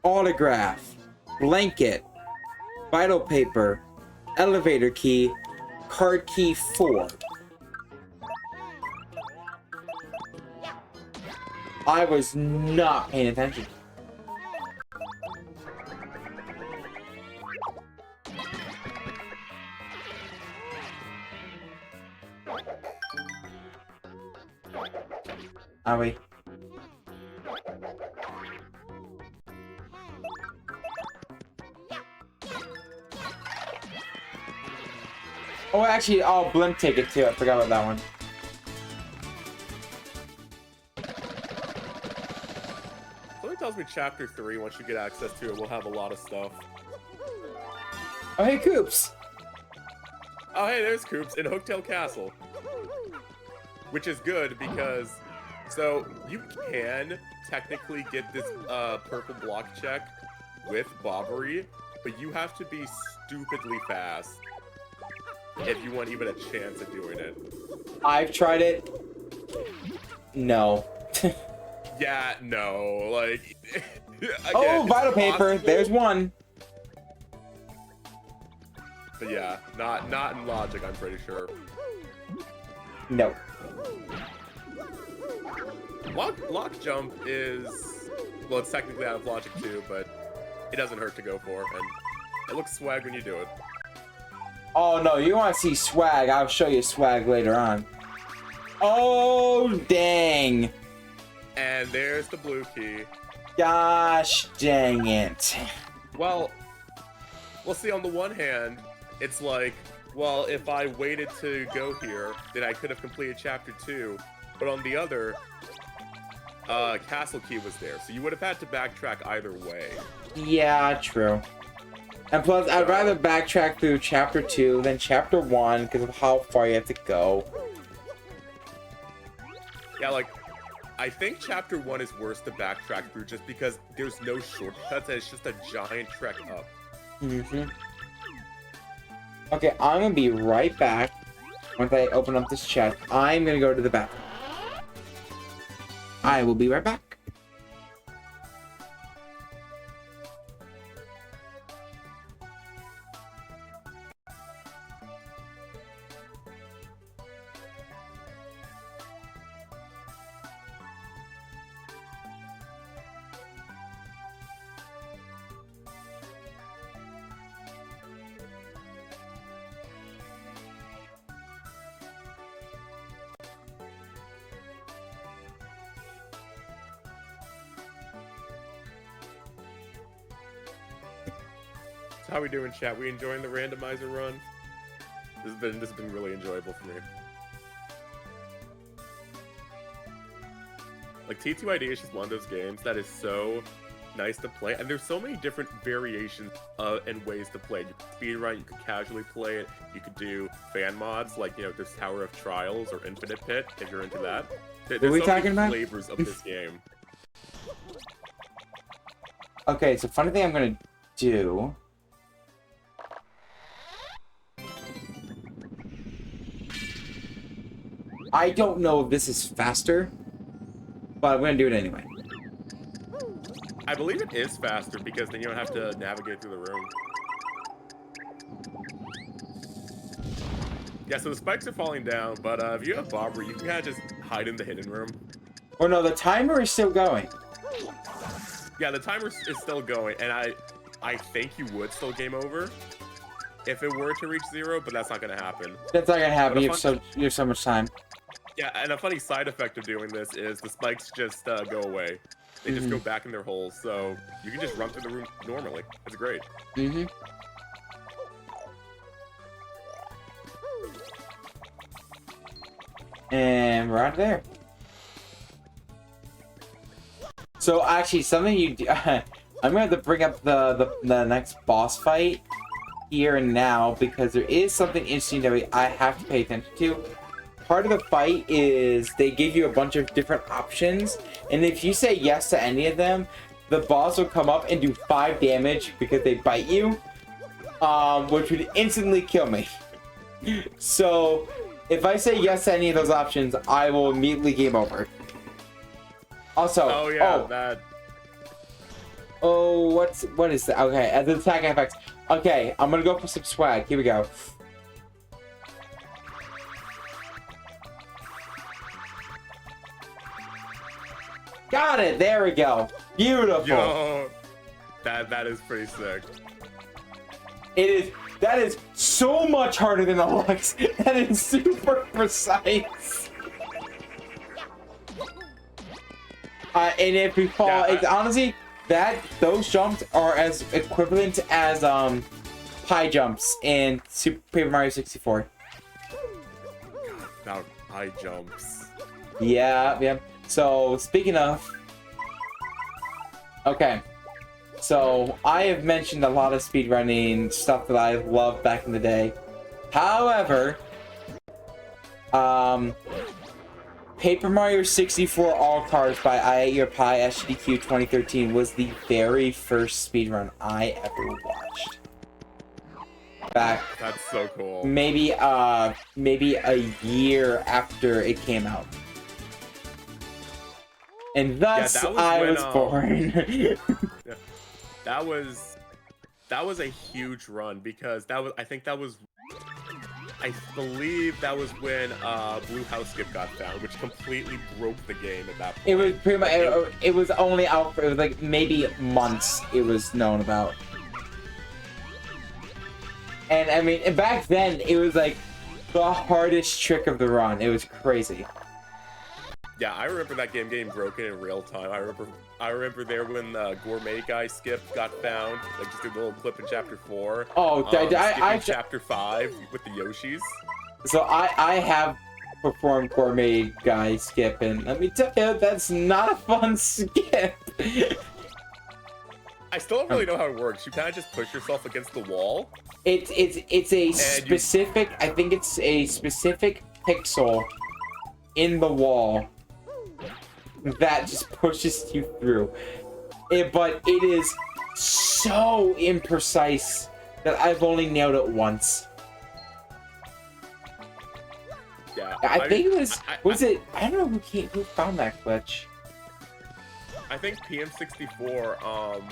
autograph, blanket, vital paper, elevator key, card key 4. I was not paying attention. Are we? Oh, actually, I'll blimp take it too. I forgot about that one. Something tells me Chapter 3, once you get access to it, will have a lot of stuff. Oh, hey, Coops. Oh, hey, there's Coops in Hooktail Castle. Which is good because, so you can technically get this purple block check with Bobbery, but you have to be stupidly fast if you want even a chance at doing it. I've tried it. No. Yeah, no, like... Again, oh, vital paper. possible, There's one. but yeah, not in logic, I'm pretty sure. No. Lock jump is, well, it's technically out of logic too, but it doesn't hurt to go for, and It looks swag when you do it. Oh no, you want to see swag? I'll show you swag later on. Oh dang! And there's the blue key. Gosh dang it! Well, see, on the one hand, it's like, well, if I waited to go here, then I could have completed Chapter 2. But on the other, Castle Key was there, so you would have had to backtrack either way. Yeah, true. And plus, I'd rather backtrack through Chapter 2 than Chapter 1 because of how far you have to go. Yeah, like, I think Chapter 1 is worse to backtrack through just because there's no shortcuts and it's just a giant trek up. Okay, I'm gonna be right back. Once I open up this chest, I'm gonna go to the bathroom. I will be right back. So how we doing, chat? We enjoying the randomizer run? This has been really enjoyable for me. Like, TTYD is just one of those games that is so nice to play, and there's so many different variations and ways to play. You can speedrun, you can casually play it, you could do fan mods, like, you know, there's Tower of Trials or Infinite Pit, if you're into that. There's What are we so talking many about? flavors of this game. Okay, so funny thing I'm gonna do. I don't know if this is faster, but I'm gonna do it anyway. I believe it is faster because then you don't have to navigate through the room. Yeah, so the spikes are falling down, but if you have Bobber, you can kind of just hide in the hidden room. Oh no, the timer is still going. Yeah, the timer is still going, and I think you would still game over if it were to reach 0, but that's not going to happen. That's not gonna happen. You have so much time. Yeah, and a funny side effect of doing this is the spikes just go away. They just go back in their holes, so you can just run through the room normally. It's great. And right there. So actually, something you do, I'm gonna have to bring up the next boss fight here and now because there is something interesting that I have to pay attention to. Part of the fight is they give you a bunch of different options, and if you say yes to any of them, the boss will come up and do 5 damage because they bite you, which would instantly kill me. So if I say yes to any of those options, I will immediately game over. Also, what is that? Okay, at the attack effects. Okay, I'm gonna go for some swag. Here we go. Got it. There we go. Beautiful. Yo, that is pretty sick. It is. That is so much harder than the Lux. That is super precise. And if we fall, it's honestly those jumps are as equivalent as pie jumps in Super Paper Mario 64. About pie jumps. Yeah. So speaking of, okay. So I have mentioned a lot of speedrunning stuff that I loved back in the day. However, Paper Mario 64 All Cars by I Ate Your Pie SGDQ 2013 was the very first speedrun I ever watched. Back. That's so cool. Maybe a year after it came out. And thus I was born. Yeah. That was a huge run because I believe that was when Blue House Skip got found, which completely broke the game at that point. It was pretty much it was only out for, it was like maybe months it was known about. And I mean, and back then it was like the hardest trick of the run. It was crazy. Yeah, I remember that game getting broken in real time. I remember there when the gourmet guy Skip got found, like just a little clip in chapter 4. Oh, I chapter 5 with the Yoshis. So I have performed gourmet guy skip, and let me tell you, that's not a fun skip. I still don't really know how it works. You kind of just push yourself against the wall. It's a specific. I think it's a specific pixel in the wall that just pushes you through. But it is so imprecise that I've only nailed it once. Yeah, I think it was it. I don't know who found that glitch. I think PM64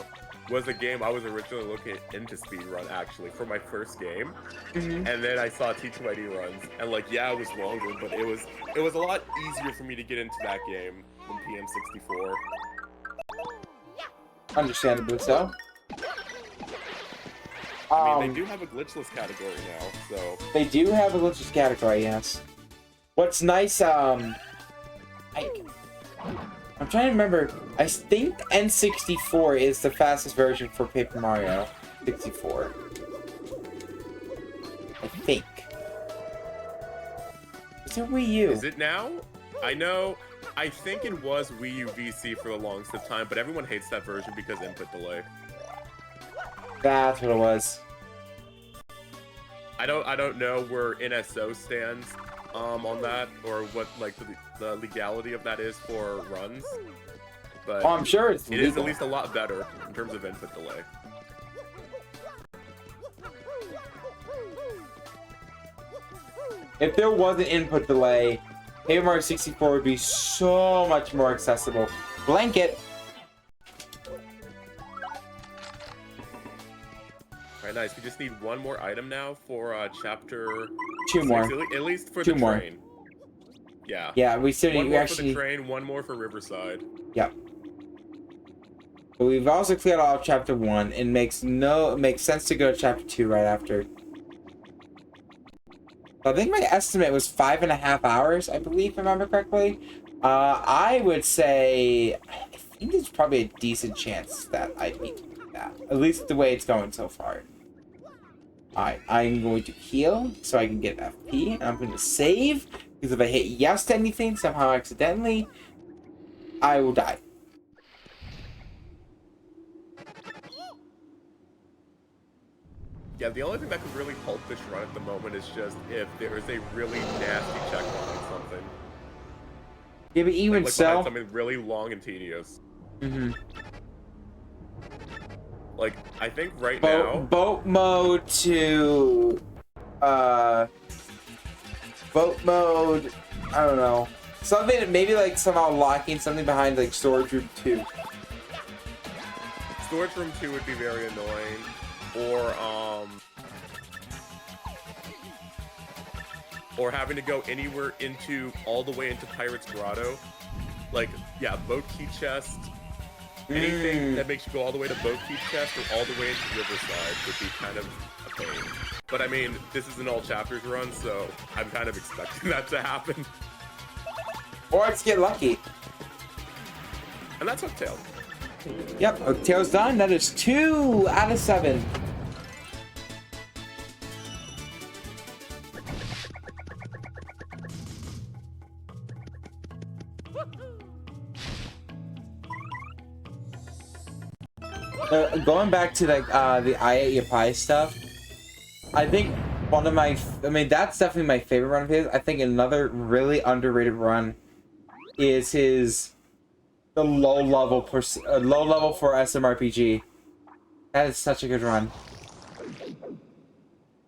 was a game I was originally looking into speedrun actually for my first game, and then I saw TTYD runs, and like yeah, it was longer, but it was a lot easier for me to get into that game than PM64. Understandably so. I mean, they do have a glitchless category now, so they do have a glitchless category, yes. What's nice, I'm trying to remember. I think N64 is the fastest version for Paper Mario 64. I think. Is it Wii U? Is it now? I think it was Wii U VC for the longest of time, but everyone hates that version because input delay. That's what it was. I don't know where NSO stands on that, or what like the legality of that is for runs, but I'm sure it is at least a lot better in terms of input delay. If there was an input delay, Paper Mario 64 would be so much more accessible. Blanket. Alright, nice. We just need one more item now for chapter 2 more. At least for 2 the more. train. Yeah. Yeah, we still one need more actually. For the train, one more for Riverside. Yep. But we've also cleared all of chapter 1. It makes sense to go to chapter 2 right after. I think my estimate was 5.5 hours, I believe, if I remember correctly. I would say I think there's probably a decent chance that I'd beat that. At least the way it's going so far. Alright, I'm going to heal so I can get FP. And I'm going to save, because if I hit yes to anything, somehow accidentally, I will die. Yeah, the only thing that could really halt this run at the moment is just if there is a really nasty checkpoint on something. Yeah, but even like so... something really long and tedious. Like, I think right now... Boat mode to... Boat mode... I don't know. Something, maybe like somehow locking something behind like Storage Room 2. Storage Room 2 would be very annoying. Or having to go anywhere all the way into Pirate's Grotto. Like, yeah, Boat Key Chest. Anything that makes you go all the way to Boat Key Chest or all the way into Riverside would be kind of a pain. But I mean, this is an all chapters run, so I'm kind of expecting that to happen. Or let's get lucky. And that's Hooktail. Yep, Hooktail's done. That is 2 out of 7. Going back to like the I Ate Your Pie stuff, I think one of my, that's definitely my favorite run of his. I think another really underrated run is the low level for SMRPG. That is such a good run.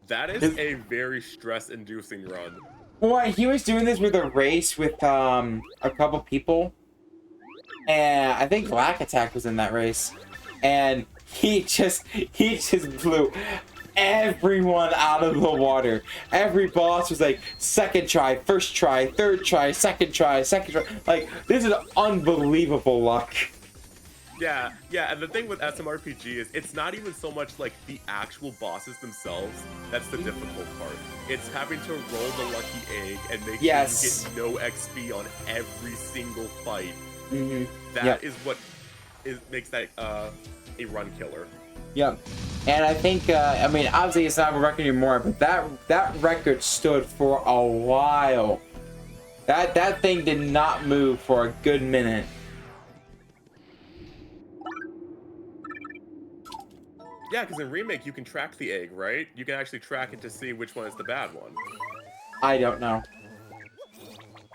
That is a very stress-inducing run. Boy, he was doing this with a race with a couple people, and I think Black Attack was in that race, and he just blew everyone out of the water. Every boss was like second try, first try, third try, second try, second try. Like, this is unbelievable luck. Yeah, and the thing with SMRPG is it's not even so much like the actual bosses themselves that's the difficult part. It's having to roll the lucky egg and make sure you get no XP on every single fight. Mm-hmm. That is what makes that a run killer. Yep. And I think, I mean, obviously it's not a record anymore, but that record stood for a while. That thing did not move for a good minute. Yeah, because in Remake you can track the egg, right? You can actually track it to see which one is the bad one. I don't know.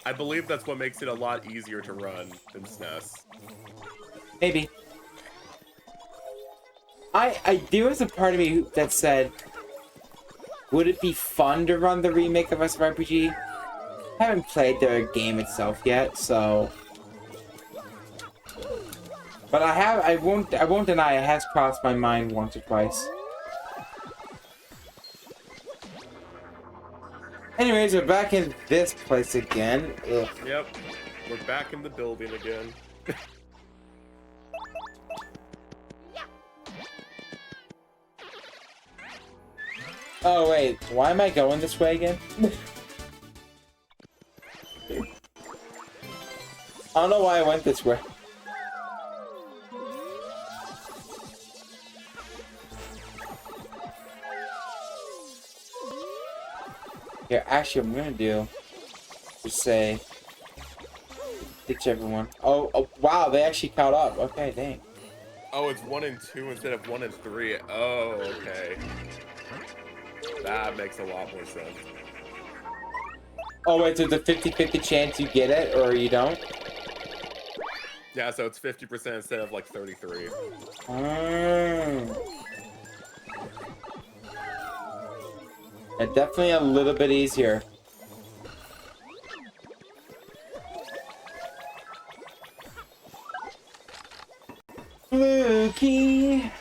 I believe that's what makes it a lot easier to run than SNES. Maybe. There was a part of me that said, would it be fun to run the remake of SMRPG? I haven't played the game itself yet, so... But I won't deny it has crossed my mind once or twice. Anyways, we're back in this place again. Ugh. Yep, we're back in the building again. Oh wait, why am I going this way again? I don't know why I went this way. Here, actually, I'm gonna do just say ditch everyone. Oh, wow, they actually caught up. Okay, dang. Oh, it's 1 and 2 instead of 1 and 3. Oh, okay. That makes a lot more sense. Oh wait, so it's a 50-50 chance you get it or you don't? Yeah, so it's 50% instead of like 33. Yeah, definitely a little bit easier. Blue key.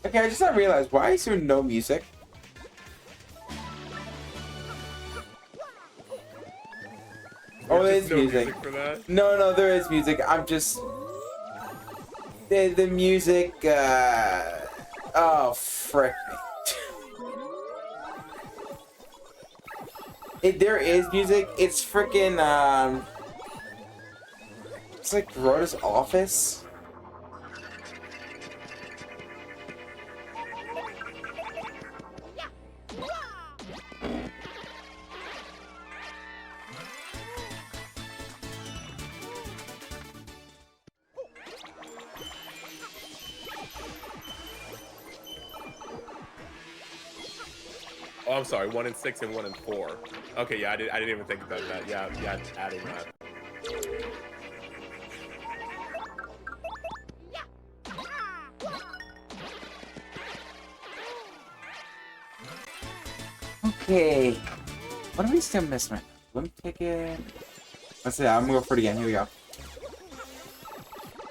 Okay, I just not realized, why is there no music? Oh, there is no music. For that? No, there is music. I'm just... The music, oh, frick me. There is music. It's frickin', it's like Rhoda's office. Oh, I'm sorry, 1 and 6 and 1 and 4. Okay, yeah, I didn't even think about that. Yeah, adding that. Okay. What are we still missing? Limp ticket. Let's see, I'm gonna go for it again. Here we go.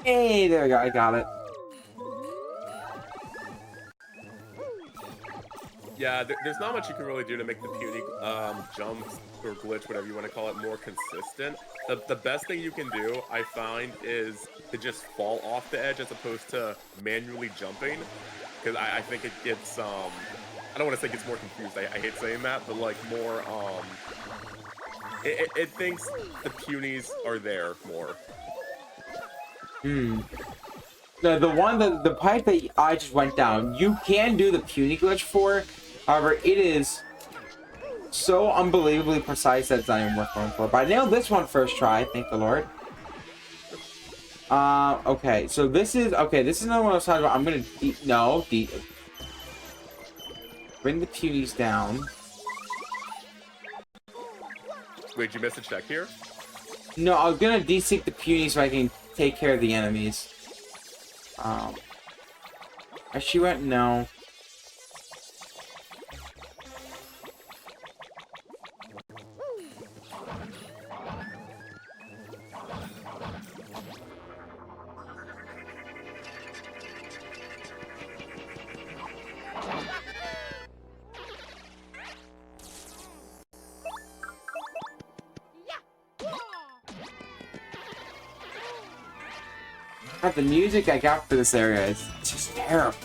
Hey, there we go. I got it. Yeah, there's not much you can really do to make the puny jumps or glitch, whatever you want to call it, more consistent. The best thing you can do, I find, is to just fall off the edge as opposed to manually jumping. Because I think it gets, I don't want to say it gets more confused, I hate saying that, but like more, it thinks the punies are there more. No, the pipe that I just went down, you can do the puny glitch for. However, it is so unbelievably precise that it's not even worth going for. But I nailed this one first try, thank the Lord. Okay, so this is another one I was talking about. I'm gonna bring the punies down. Wait, you missed a check here? No, I was gonna de-seek the punies so I can take care of the enemies. She went no. God, the music I got for this area is just terrible.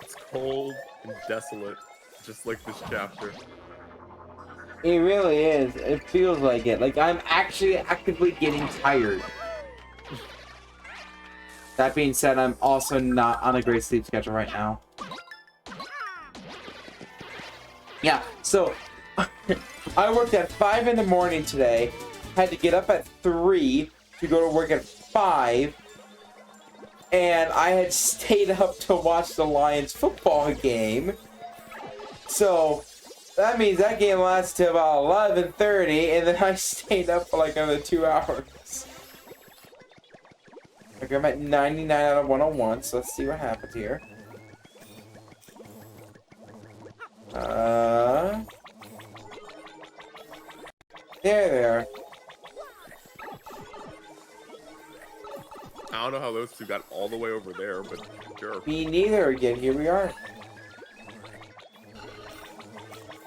It's cold and desolate, just like this chapter. It really is. It feels like it. Like I'm actually actively getting tired. That being said, I'm also not on a great sleep schedule right now. Yeah, so I worked at 5 in the morning today. Had to get up at 3 to go to work at 5. And I had stayed up to watch the Lions football game. So that means that game lasted till about 11:30, and then I stayed up for like another 2 hours. Okay, I'm at 99 out of 101, so let's see what happens here. There they are. I don't know how those two got all the way over there, but sure. Me neither. Again, here we are.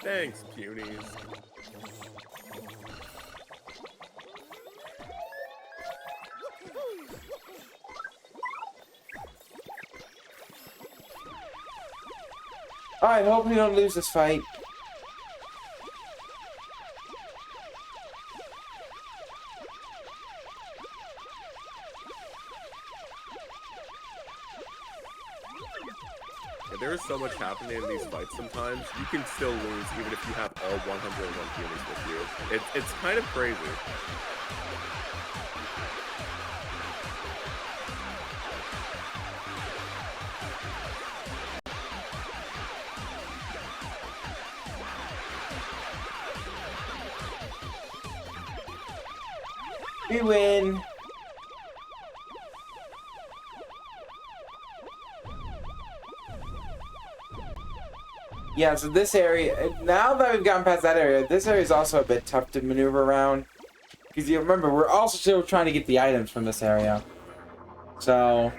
Thanks, Punies. I hope we don't lose this fight. Yeah, there is so much happening in these fights sometimes. You can still lose even if you have all 101 Punies with you. It's kind of crazy. We win. Yeah, so this area, now that we've gotten past that area, this area is also a bit tough to maneuver around. Because you remember, we're also still trying to get the items from this area. So...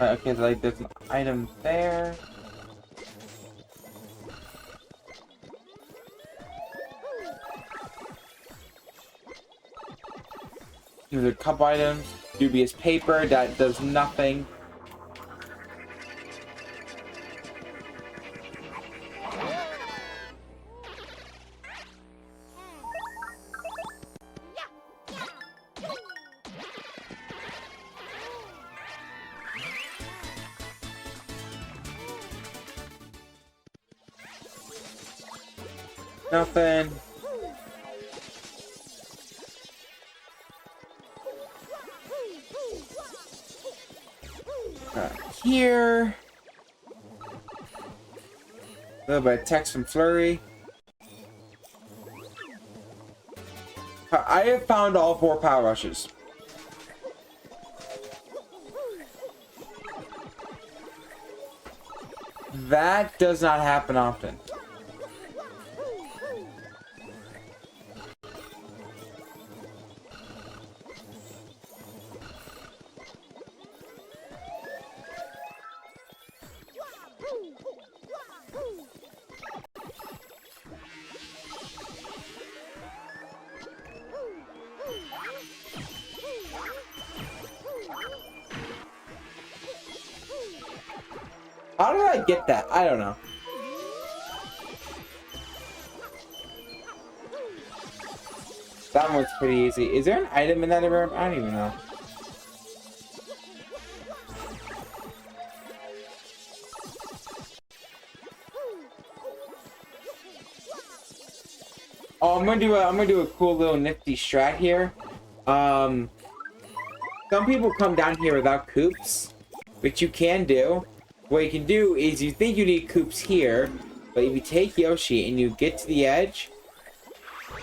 okay, so like there's an item there. There's a couple items. Dubious paper that does nothing. Nothing. Here. A little bit of text from Flurry. I have found all 4 power rushes. That does not happen often. How did I get that? I don't know. That one's pretty easy. Is there an item in that room? I don't even know. Oh, I'm gonna do a cool little nifty strat here. Some people come down here without coops, which you can do. What you can do is you think you need coops here, but if you take Yoshi and you get to the edge,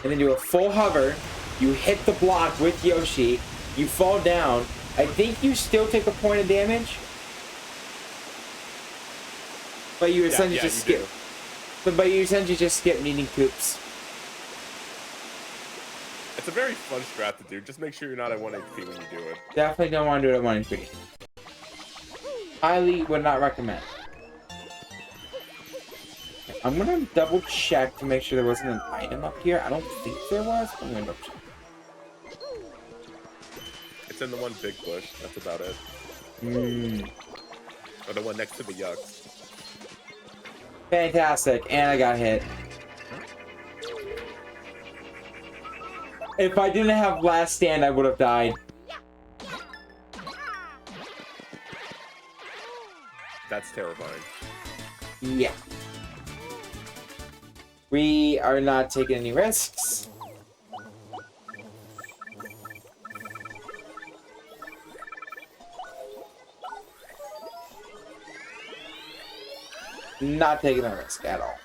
and then do a full hover, you hit the block with Yoshi, you fall down, I think you still take a point of damage, but you essentially just skip. But you essentially just skip needing coops. It's a very fun strat to do. Just make sure you're not at 1 HP when you do it. Definitely don't want to do it at 1 HP. Highly would not recommend. I'm gonna double check to make sure there wasn't an item up here. I don't think there was, but I'm gonna double check. It's in the one big bush. That's about it. Or the one next to the yucks. Fantastic, and I got hit. If I didn't have last stand, I would have died. That's terrifying. Yeah. We are not taking any risks. Not taking a risk at all.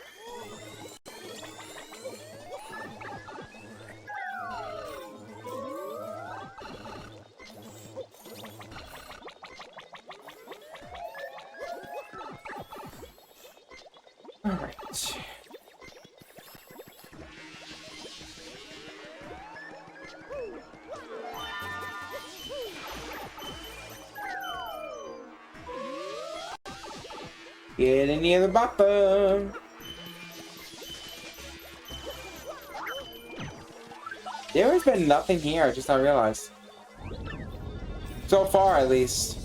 All right. Getting near the bottom. There has been nothing here, I just not realized. So far, at least.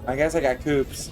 I guess I got coops.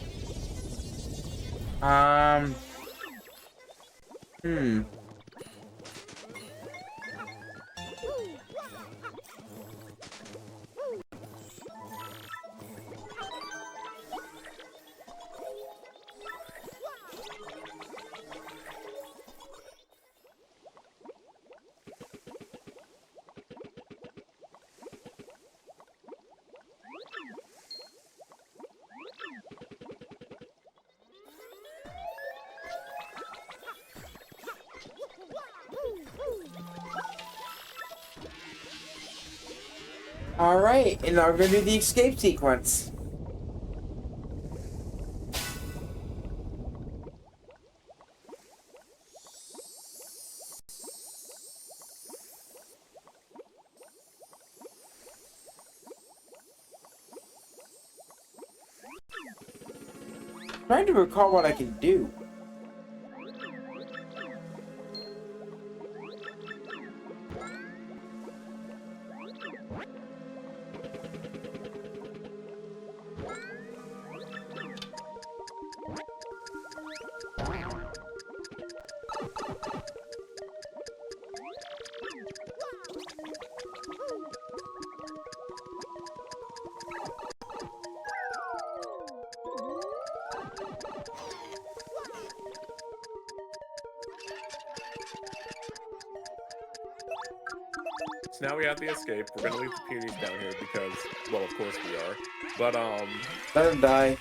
Alright, and now we're gonna do the escape sequence. Trying to recall what I can do. So now we have the escape. We're gonna leave the peonies down here because, well, of course we are. But Let him die.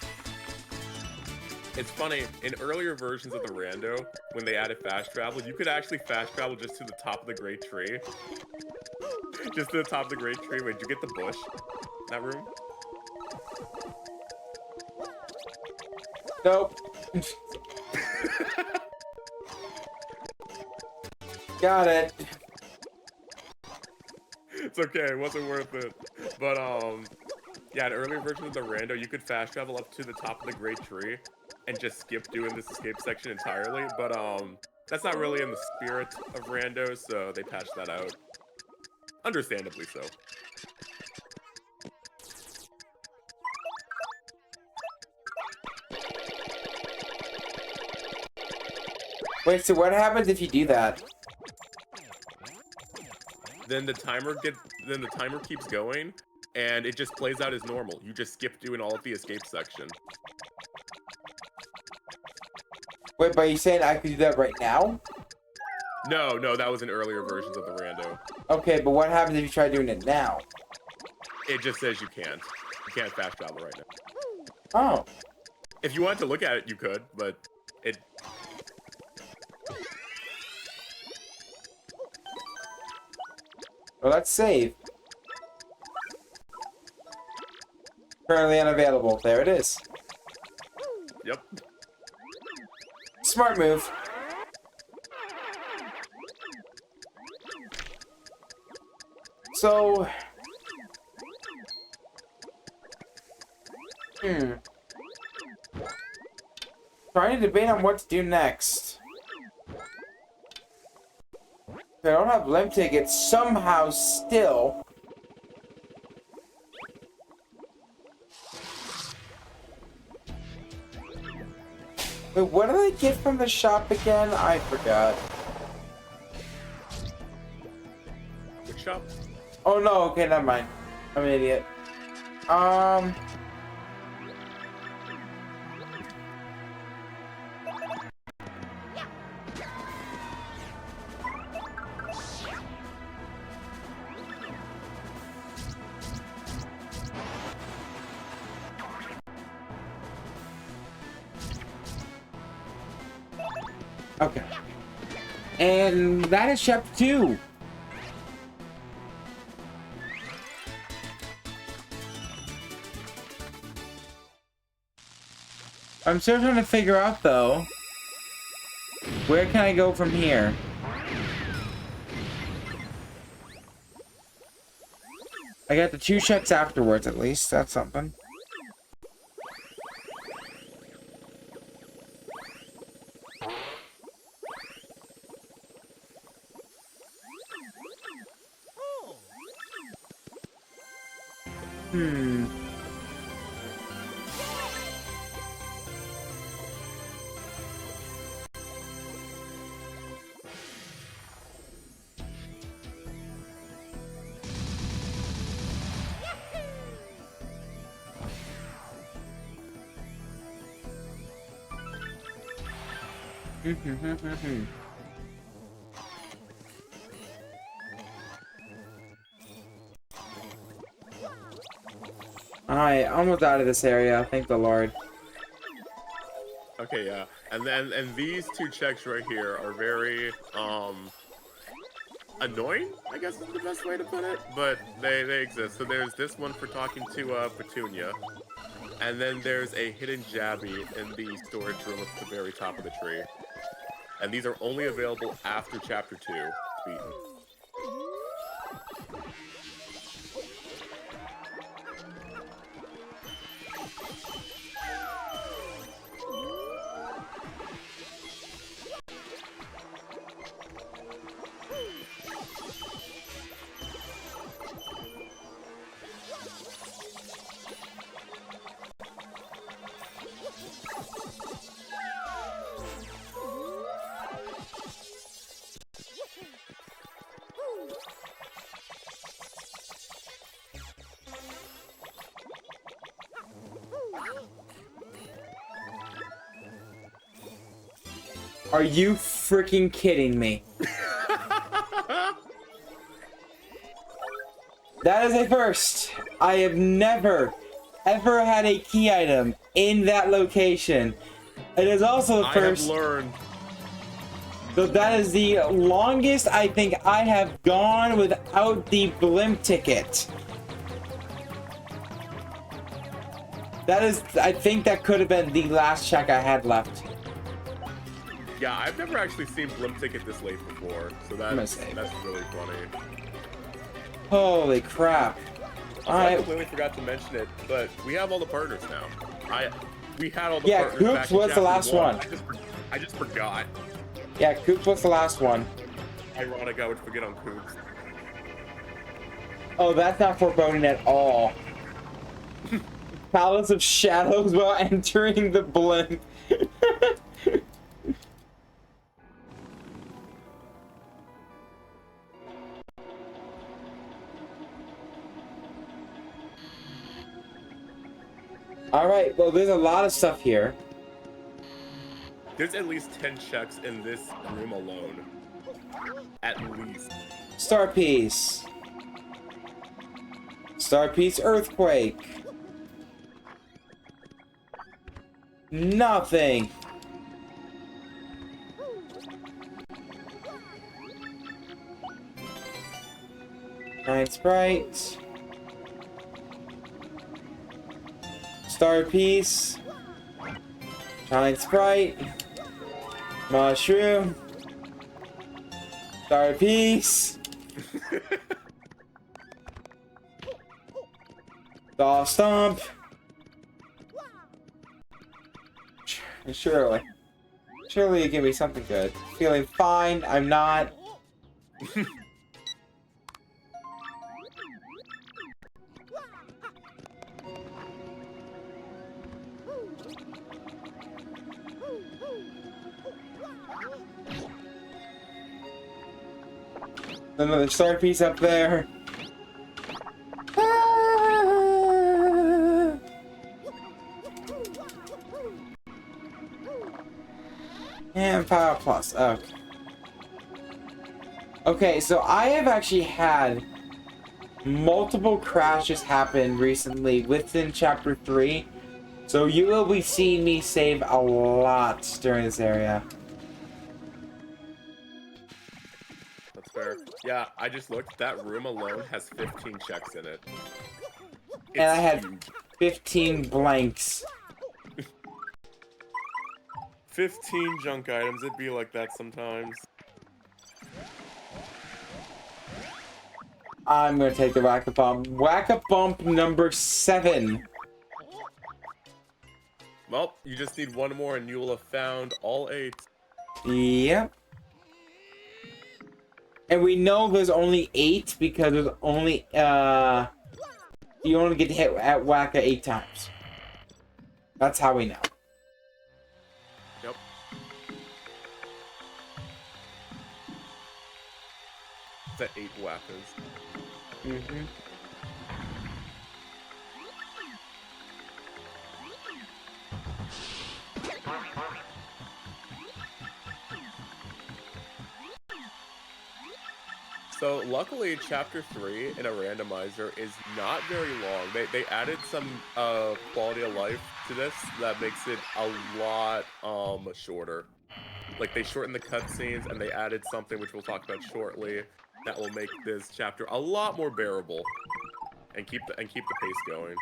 it's funny, in earlier versions of the rando, when they added fast travel, you could actually fast travel just to the top of the great tree. Just to the top of the great tree. Wait, did you get the bush in that room? Nope. Got it. It's okay, it wasn't worth it. But yeah, in earlier versions of the rando, you could fast travel up to the top of the great tree and just skip doing this escape section entirely. But that's not really in the spirit of rando, so they patched that out. Understandably so. Wait, so what happens if you do that? Then the timer keeps going, and it just plays out as normal. You just skip doing all of the escape section. Wait, but you saying I could do that right now? No, that was in earlier versions of the rando. Okay, but what happens if you try doing it now? It just says you can't. You can't fast travel right now. Oh. If you wanted to look at it, you could, but it... Well, let's save. Currently unavailable. There it is. Yep. Smart move. So... Trying to debate on what to do next. I don't have limp tickets somehow still. Wait, what did I get from the shop again? I forgot. Which shop? Oh no, okay, never mind. I'm an idiot. Okay. And that is chapter 2. I'm still trying to figure out, though, where can I go from here? I got the 2 checks afterwards, at least. That's something. Alright, almost out of this area, thank the Lord. Okay, yeah. And these 2 checks right here are very annoying, I guess is the best way to put it, but they exist. So there's this one for talking to Petunia, and then there's a hidden Jabby in the storage room at the very top of the tree. And these are only available after chapter 2 is beaten. Are you freaking kidding me? That is a first. I have never, ever had a key item in that location. It is also the first. I have learned. So that is the longest I think I have gone without the blimp ticket. That is, I think that could have been the last check I had left. Yeah, I've never actually seen Blimp Ticket this late before, so that's really funny. Holy crap. I completely forgot to mention it, but we have all the partners now. We had all the partners. Yeah, Koops was the last one. I just forgot. Yeah, Koops was the last one. Ironic, I would forget on Koops. Oh, that's not foreboding at all. Palace of Shadows while entering the blimp. Alright, well, there's a lot of stuff here. There's at least 10 checks in this room alone. At least. Star Piece. Star Piece Earthquake. Nothing. Giant Sprite. Star Piece. Giant Sprite. Mushroom. Star piece. Saw stomp. Surely. Surely you give me something good. Feeling fine. I'm not. Another star piece up there. And power plus. Okay. Okay, so I have actually had multiple crashes happen recently within chapter 3. So you will be seeing me save a lot during this area. That's fair. Yeah, I just looked. That room alone has 15 checks in it. And I had Huge. 15 blanks. 15 junk items. It'd be like that sometimes. I'm gonna take the Whack-A-Bump. Whack-A-Bump number 7. Well, you just need one more and you will have found all 8. Yep. And we know there's only 8 because there's only, you only get to hit at Whack-A 8 times. That's how we know. Yep. It's at 8 whackers. Mm-hmm. So luckily, chapter 3 in a randomizer is not very long. They added some quality of life to this that makes it a lot shorter. Like they shortened the cutscenes and they added something which we'll talk about shortly that will make this chapter a lot more bearable and keep the pace going.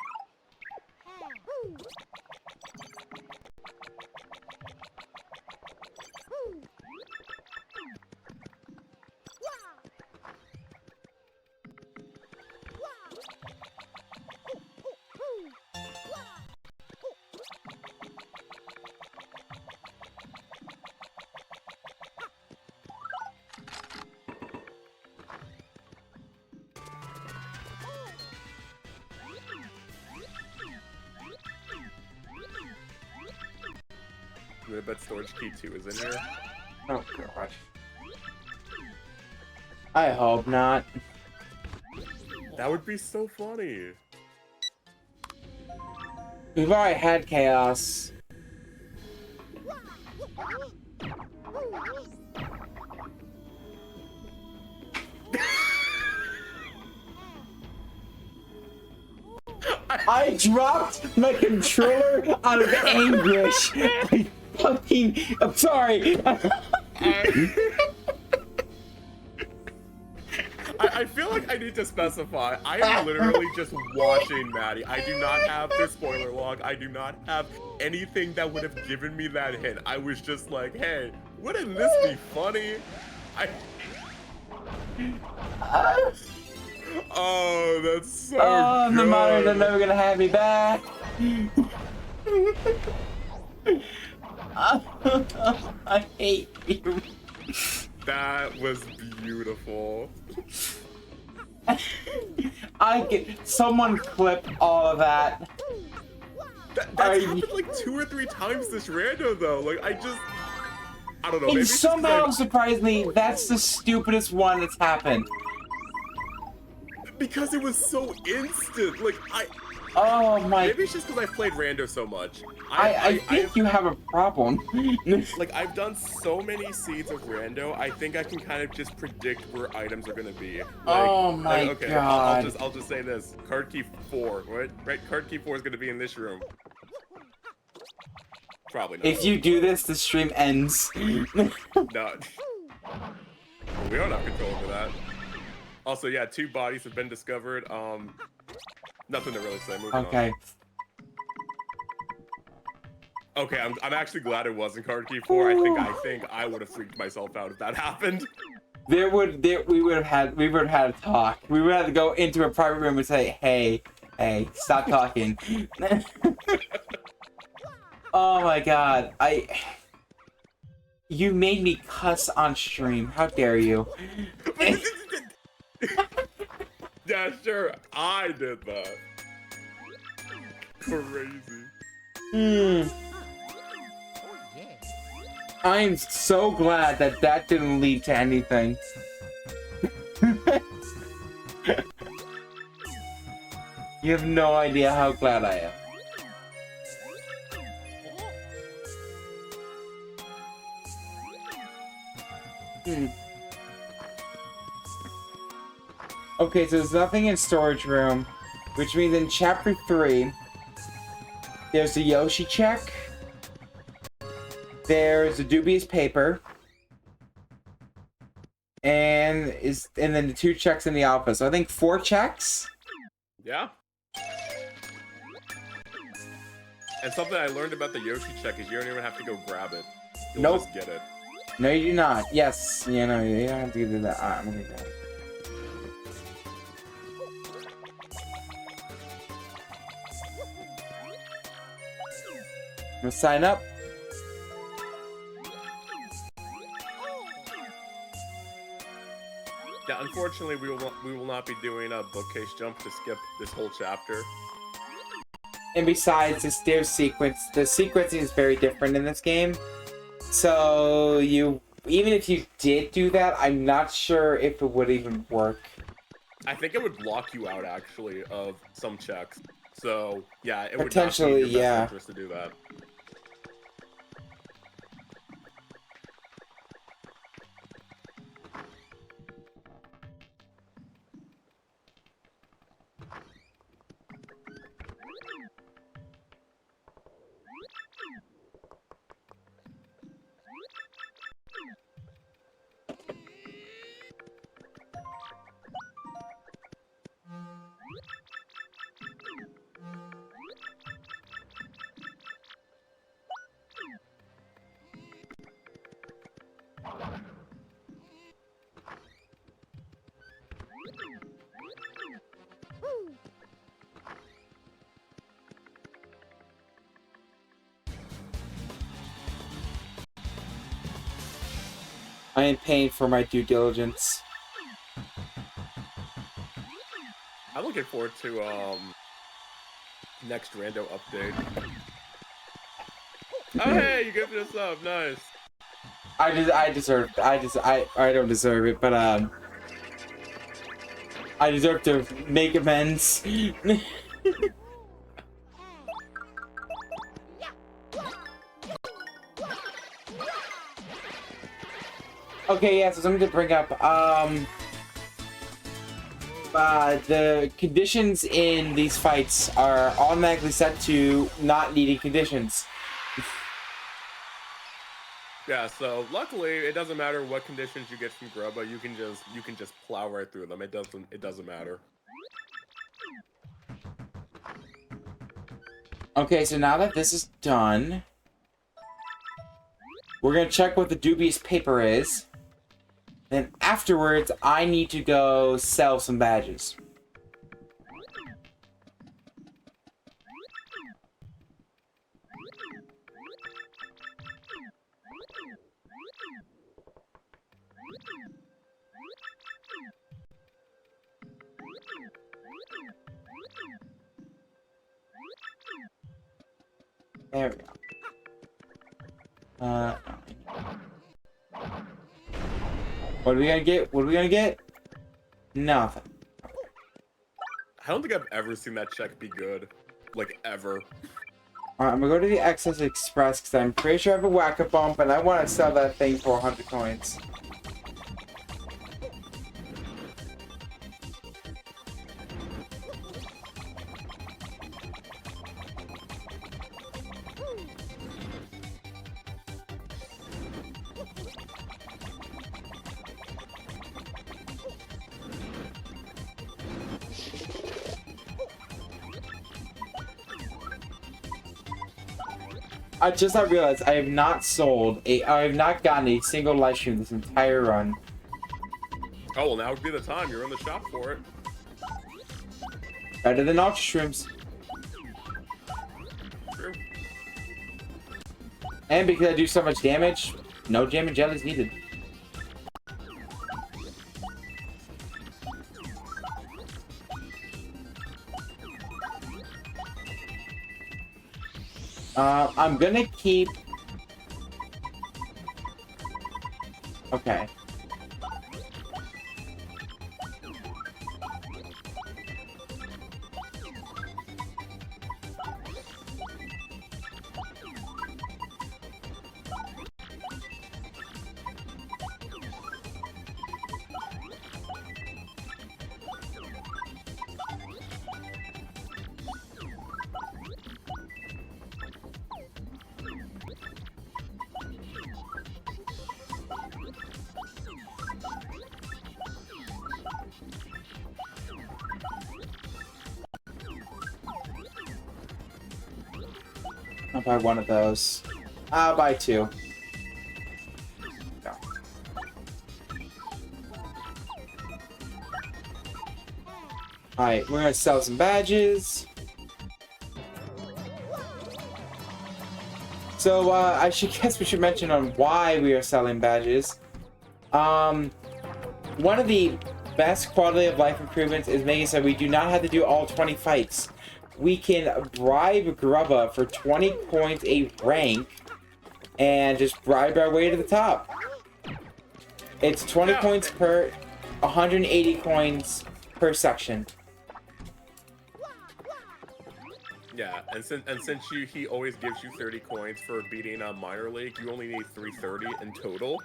I bet storage key 2 is in here. Oh god. I hope not. That would be so funny. We've already had chaos. I dropped my controller out of anguish. I'm sorry. I feel like I need to specify. I am literally just watching Maddie. I do not have the spoiler log. I do not have anything that would have given me that hint. I was just like, hey, wouldn't this be funny? Oh, that's so good. The modern are never gonna have me back. I hate you. That was beautiful. Someone clip all of that. That's happened like 2 or 3 times this rando though. Like I don't know. And somehow, surprisingly, that's the stupidest one that's happened. Because it was so instant. Like Oh my. Maybe it's just because I played rando so much. I think you have a problem. Like I've done so many seeds of rando, I think I can kind of just predict where items are gonna be. Like, oh my okay, god. I'll just say this: card key 4, right? Card key 4 is gonna be in this room. Probably not. If you do this, the stream ends. No. We don't have control over that. Also, yeah, 2 bodies have been discovered. Nothing to really say. Moving on. Okay, I'm actually glad it wasn't card key 4. I think I would have freaked myself out if that happened. We would have had a talk. We would have to go into a private room and say, hey, stop talking. Oh my god, you made me cuss on stream. How dare you? Yeah, sure, I did that. Crazy. I'm so glad that didn't lead to anything. You have no idea how glad I am. Okay, so there's nothing in storage room, which means in chapter 3, there's the Yoshi check, there's a dubious paper, and then the 2 checks in the office. So I think 4 checks. Yeah. And something I learned about the Yoshi check is you don't even have to go grab it. You'll just get it. No, you do not. Yes, you know, you don't have to do that. Alright, I'm gonna go. I'm gonna sign up. Yeah, unfortunately, we will not be doing a bookcase jump to skip this whole chapter. And besides, the sequencing is very different in this game. So even if you did do that, I'm not sure if it would even work. I think it would block you out actually of some checks. So yeah, it would Potentially, not be in your best interest to do that. I am paying for my due diligence. I'm looking forward to next rando update. Oh hey, you gave this up, nice. I don't deserve it, but I deserve to make amends. Okay, yeah, so something to bring up. The conditions in these fights are automatically set to not needing conditions. Yeah, so luckily it doesn't matter what conditions you get from Grubba, you can just plow right through them. It doesn't matter. Okay, so now that this is done, we're gonna check what the dubious paper is. Then afterwards, I need to go sell some badges. There we go. What are we gonna get? What are we gonna get? Nothing. I don't think I've ever seen that check be good. Like, ever. Alright, I'm gonna go to the Excess Express because I'm pretty sure I have a Whack-A-Bump and I want to sell that thing for 100 coins. I just realized I have not I have not gotten a single live stream this entire run. Oh, well, now would be the time. You're in the shop for it. Better than ultra shrooms. True. And because I do so much damage, no jam and jellies needed. I'm gonna keep... Okay. I'll buy one of those. I'll buy two. No. Alright, we're gonna sell some badges. So, I guess we should mention on why we are selling badges. One of the best quality of life improvements is making so we do not have to do all 20 fights. We can bribe Grubba for 20 coins a rank and just bribe our way to the top. It's 20 coins per 180 coins per section. Yeah, and since he always gives you 30 coins for beating a minor league, you only need 330 in total.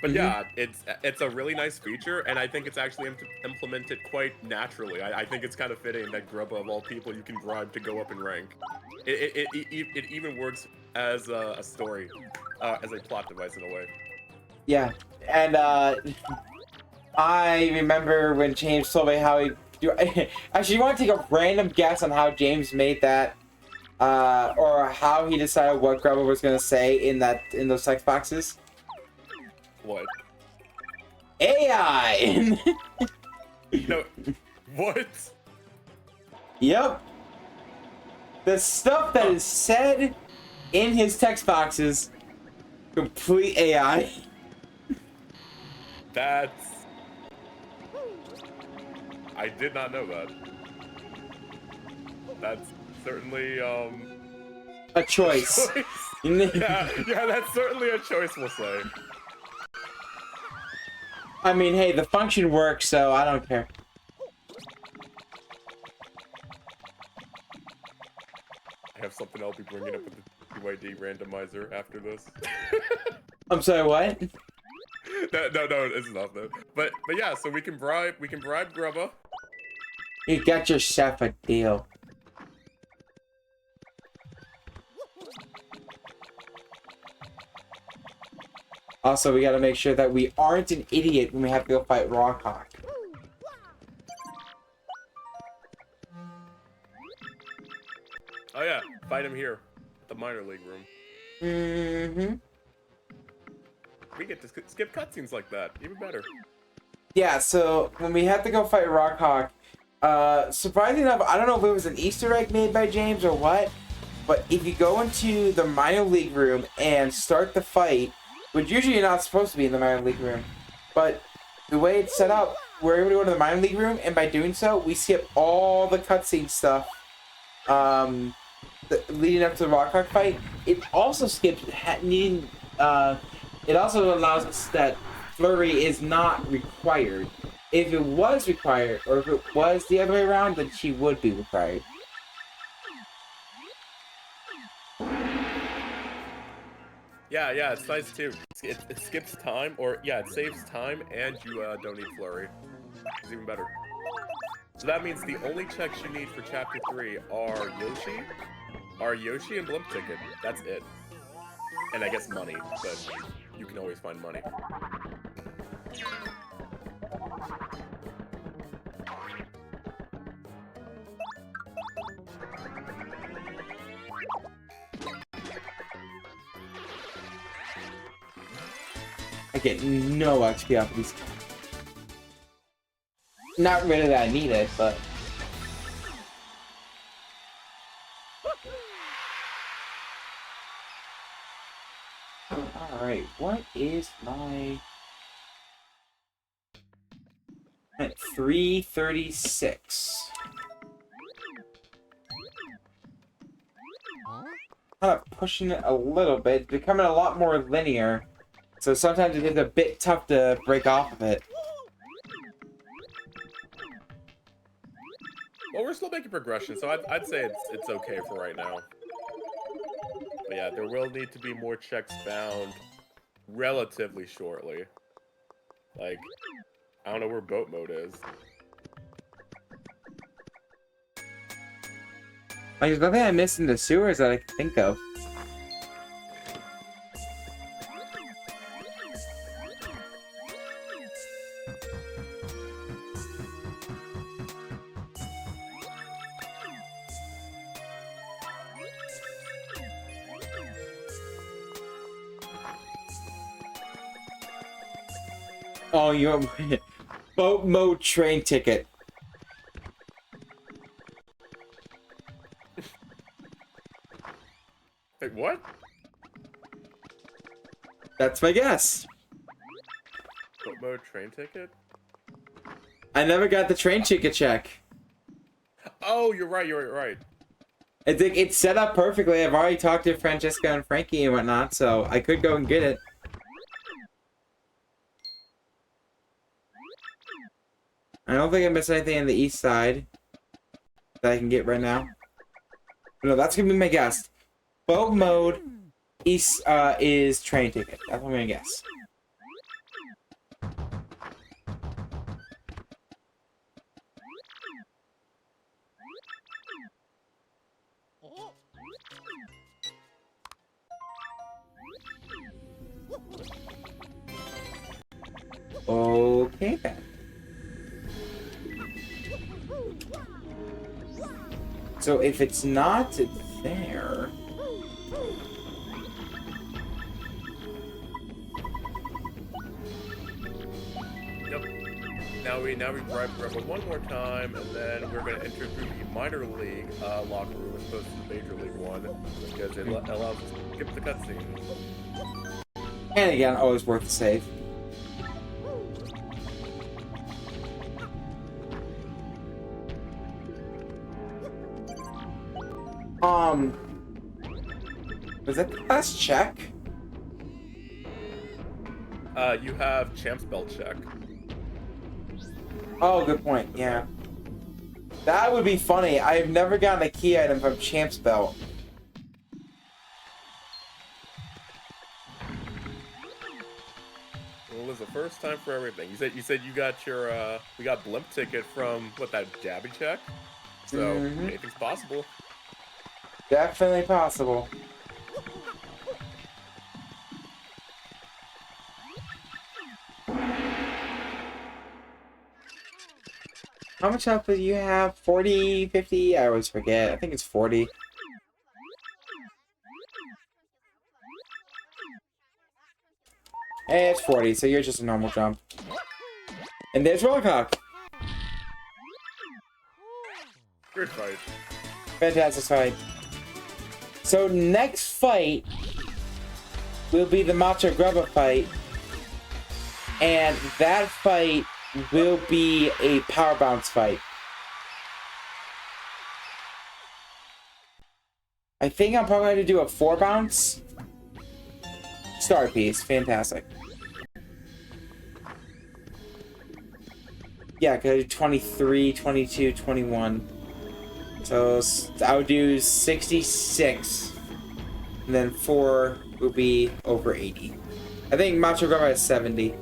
But yeah, it's a really nice feature, and I think it's actually implemented quite naturally. I think it's kind of fitting that Grubba, of all people, you can bribe to go up in rank. It even works as a story, as a plot device in a way. Yeah, and I remember when James told me how he... Actually, you want to take a random guess on how James made that, or how he decided what Grubba was going to say in those text boxes? What? AI! No. What? Yep. The stuff that is said in his text boxes, complete AI. That's... I did not know that. That's certainly, a choice. yeah, that's certainly a choice, we'll say. I mean, hey, the function works, so I don't care. I have something I'll be bringing up with the TTYD randomizer after this. I'm sorry, what? No, it's not though. But yeah, so we can bribe Grubba. You got yourself a deal. Also, we gotta make sure that we aren't an idiot when we have to go fight Rockhawk. Oh yeah, fight him here, at the minor league room. Mm-hmm. We get to skip cutscenes like that, even better. Yeah, so when we had to go fight Rockhawk, surprisingly enough, I don't know if it was an Easter egg made by James or what, but if you go into the minor league room and start the fight, which usually you're not supposed to be in the minor league room, but the way it's set up, we're able to go to the minor league room, and by doing so, we skip all the cutscene stuff leading up to the Rockhawk fight. It also skips needing. It also allows us that flurry is not required. If it was required, or if it was the other way around, then she would be required. Yeah, it's nice too. It skips time, or yeah, it saves time, and you don't need flurry. It's even better. So that means the only checks you need for Chapter 3 are Yoshi and Blimp Ticket. That's it. And I guess money, but you can always find money. get no XP off of these. Not really that I need it, but... Alright, what is my... I'm at 336. Kind of pushing it a little bit. It's becoming a lot more linear. So sometimes it is a bit tough to break off of it. Well, we're still making progression, so I'd say it's okay for right now. But yeah, there will need to be more checks found relatively shortly. Like, I don't know where boat mode is. Like, there's nothing I missed in the sewers that I can think of. Oh, you're boat mode train ticket. Wait, what? That's my guess. Boat mode train ticket? I never got the train ticket check. Oh, you're right. I think it's set up perfectly. I've already talked to Francesca and Frankie and whatnot, so I could go and get it. I don't think I missed anything on the east side that I can get right now. No, that's gonna be my guess. Boat mode east is train ticket. That's what I'm gonna guess. Okay then. So if it's not there... Yep. Now we grab Rebel one more time, and then we're gonna enter through the minor league locker room as opposed to the major league one, because it allows us to skip the cutscene. And again, always worth the save. Was that the last check? You have Champ's Belt check. Oh, good point, yeah. That would be funny. I've never gotten a key item from Champ's Belt. Well, it was the first time for everything. You said you got your we got blimp ticket from what, that Gabby check? So anything's possible. Definitely possible. How much health do you have? 40, 50? I always forget. I think it's 40. Hey, it's 40, so you're just a normal jump. And there's Rollcock. Great fight. Fantastic fight. So next fight will be the Macho Grubba fight. And that fight will be a power bounce fight. I think I'm probably going to do a 4 bounce. Star piece. Fantastic. Yeah, because I do 23, 22, 21. So I would do 66. And then 4 would be over 80. I think Macho Grubba is 70.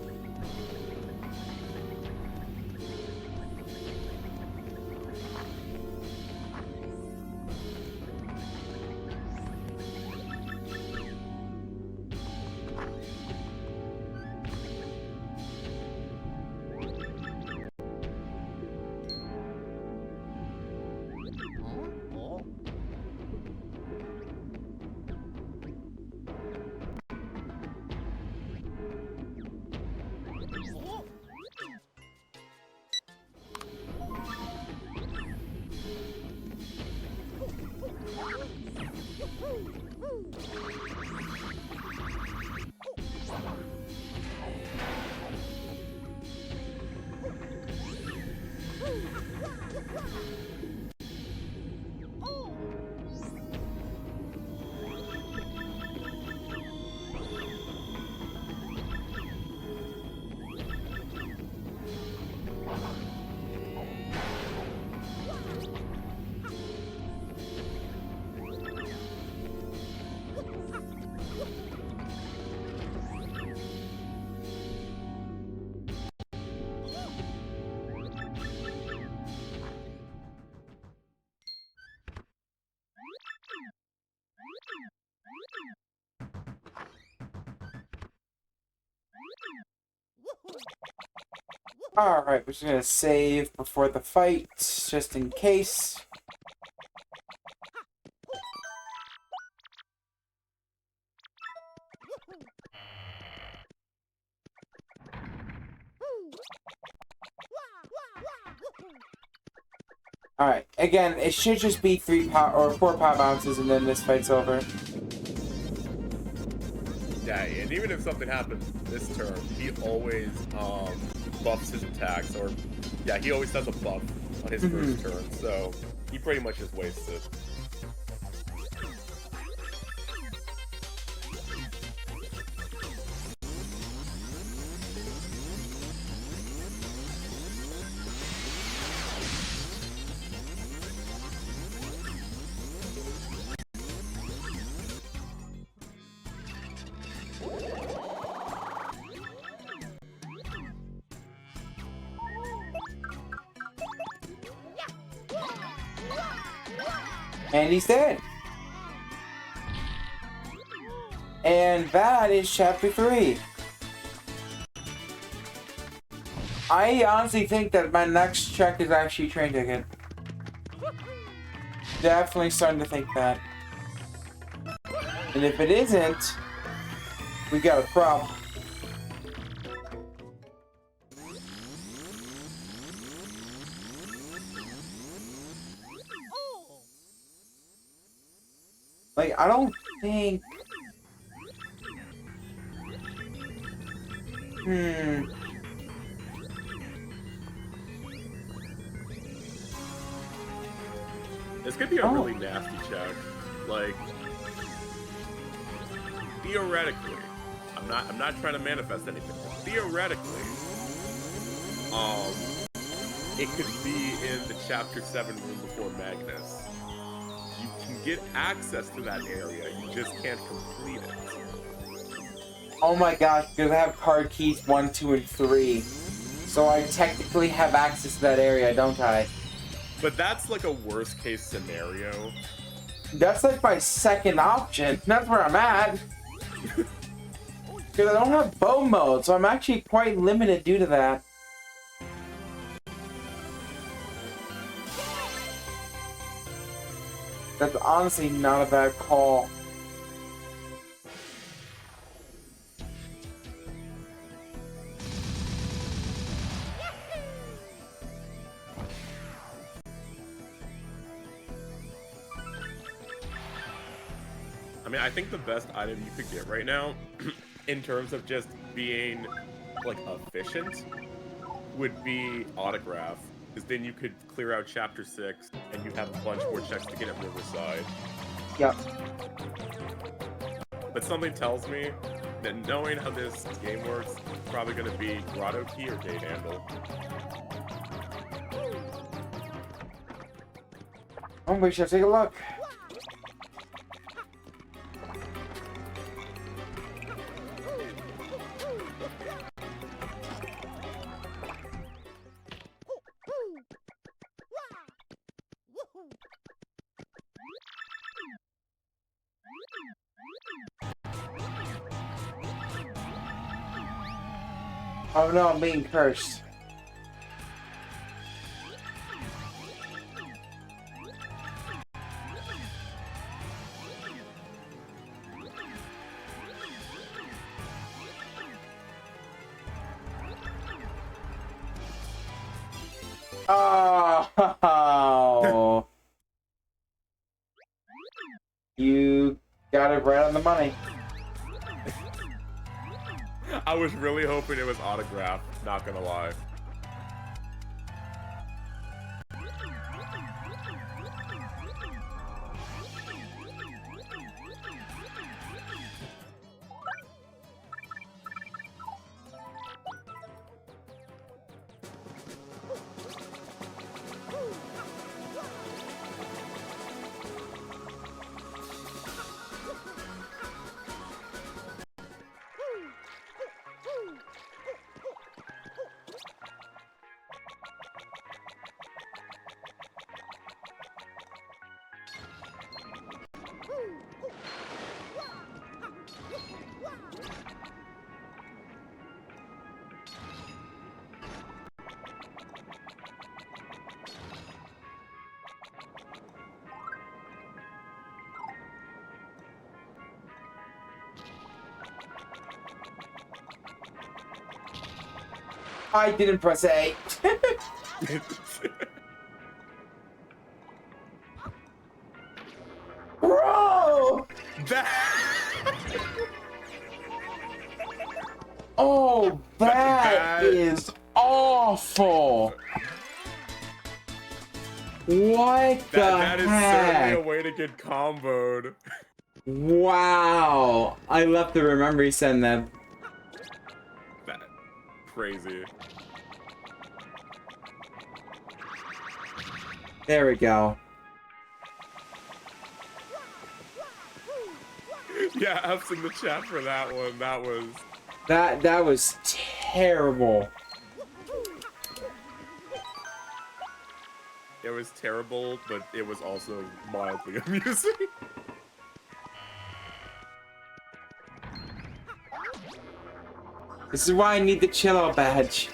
Alright, we're just gonna save before the fight, just in case. Alright, again, it should just be 4 power bounces and then this fight's over. Yeah, and even if something happens this turn, he always buffs his attacks, or yeah, he always does a buff on his first turn, so he pretty much just wastes it. And he's dead. And that is chapter 3. I honestly think that my next check is actually train ticket. Definitely starting to think that. And if it isn't, we got a problem. Like, I don't think... This could be a really nasty check. Like, theoretically, I'm not trying to manifest anything. Theoretically, it could be in the Chapter 7 room before Magnus. You can get access to that area, you just can't complete it. Oh my gosh, because I have card keys 1, 2, and 3. So I technically have access to that area, don't I? But that's like a worst case scenario. That's like my second option. That's where I'm at. Because I don't have bow mode, so I'm actually quite limited due to that. That's honestly not a bad call. I mean, I think the best item you could get right now, in terms of just being, like, efficient, would be Autograph. Because then you could clear out Chapter 6, and you have a bunch more checks to get at Riverside. Yep. But something tells me that knowing how this game works, it's probably going to be Grotto Key or Gate Handle. Oh, we should take a look. Oh no, I'm being cursed. Oh, you got it right on the money. I was really hoping it was Autograph, not gonna lie. I didn't press A. Bro! Oh, that is awful. What the that is heck? certainly a way to get comboed. Wow. I love to remember you sent them. That crazy. There we go. Yeah, ups in the chat for that one. That was terrible. It was terrible, but it was also mildly amusing. This is why I need the chill out badge.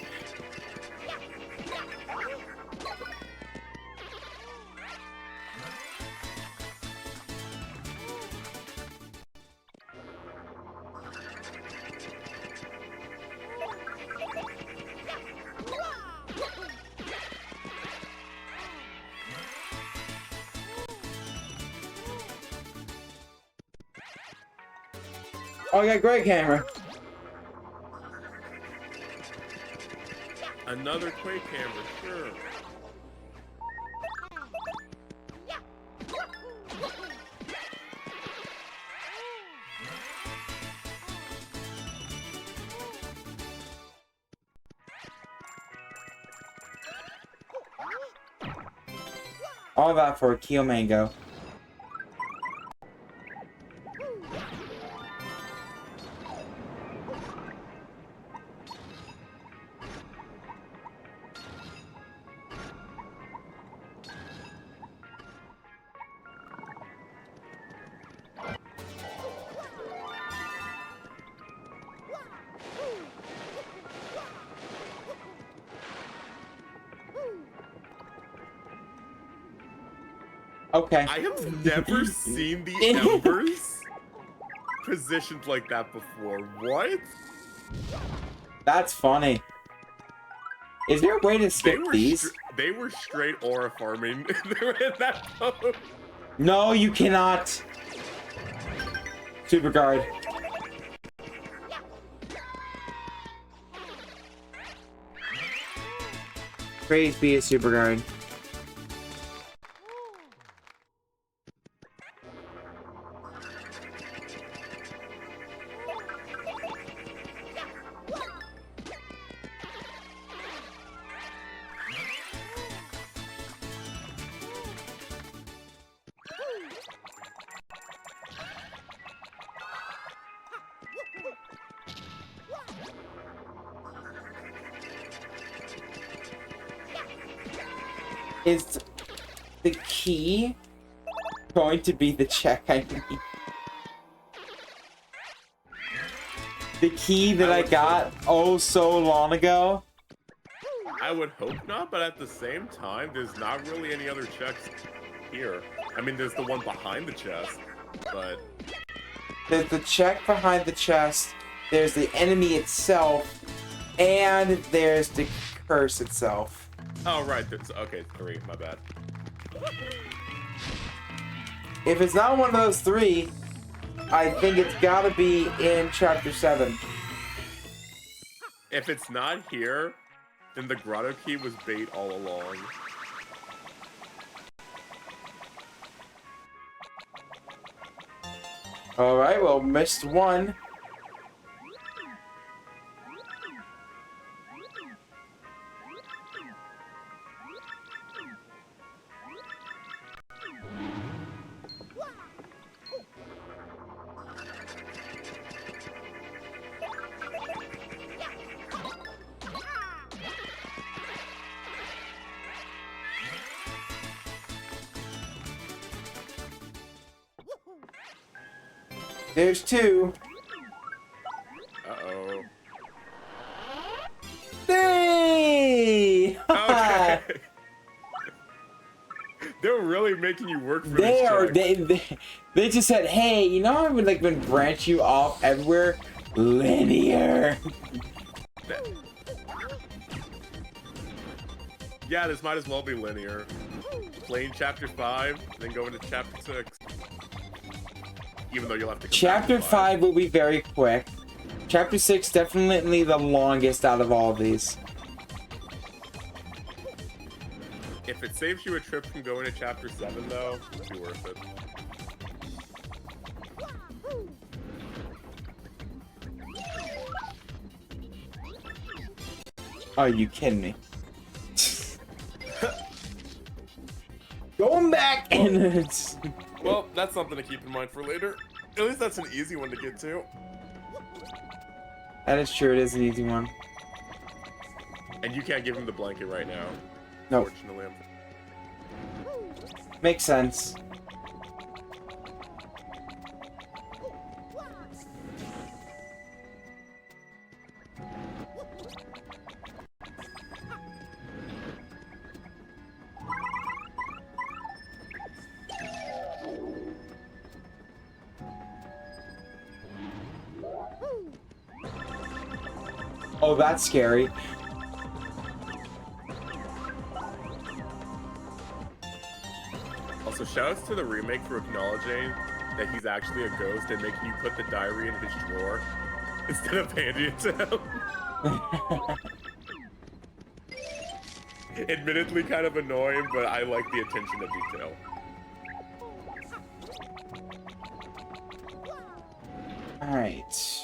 Oh, yeah, great camera. Another Quake camera, sure. All that for a Keel Mango. Okay. I have never seen the embers positioned like that before. What? That's funny. Is there a way to skip these? They were straight aura farming. They were in that pose. No, you cannot. Super guard. Praise be a super guard. Is the key going to be the check I need? The key that I got oh so long ago? I would hope not, but at the same time, there's not really any other checks here. I mean, there's the one behind the chest, but... There's the check behind the chest, there's the enemy itself, and there's the curse itself. Oh, right. Okay, 3. My bad. If it's not one of those 3, I think it's gotta be in Chapter 7. If it's not here, then the grotto key was bait all along. Alright, well, missed one. There's 2. Uh-oh. Hey! Okay. They're really making you work for They this are. check. They just said, "Hey, you know, I would like been branch you off everywhere, linear." Yeah, this might as well be linear. Playing chapter 5, then go into chapter 6. Even though you'll have to come Chapter back to 5 will be very quick. Chapter 6 definitely the longest out of all of these. If it saves you a trip from going to chapter 7, though, it'll be worth it. Are you kidding me? Going back and Well, that's something to keep in mind for later. At least that's an easy one to get to. that is true. It is an easy one. And you can't give him the blanket right now. No, Fortunately. makes sense. Oh, that's scary. Also, shoutouts to the remake for acknowledging that he's actually a ghost and making you put the diary in his drawer instead of handing it to him. Admittedly kind of annoying, but I like the attention to detail. Alright.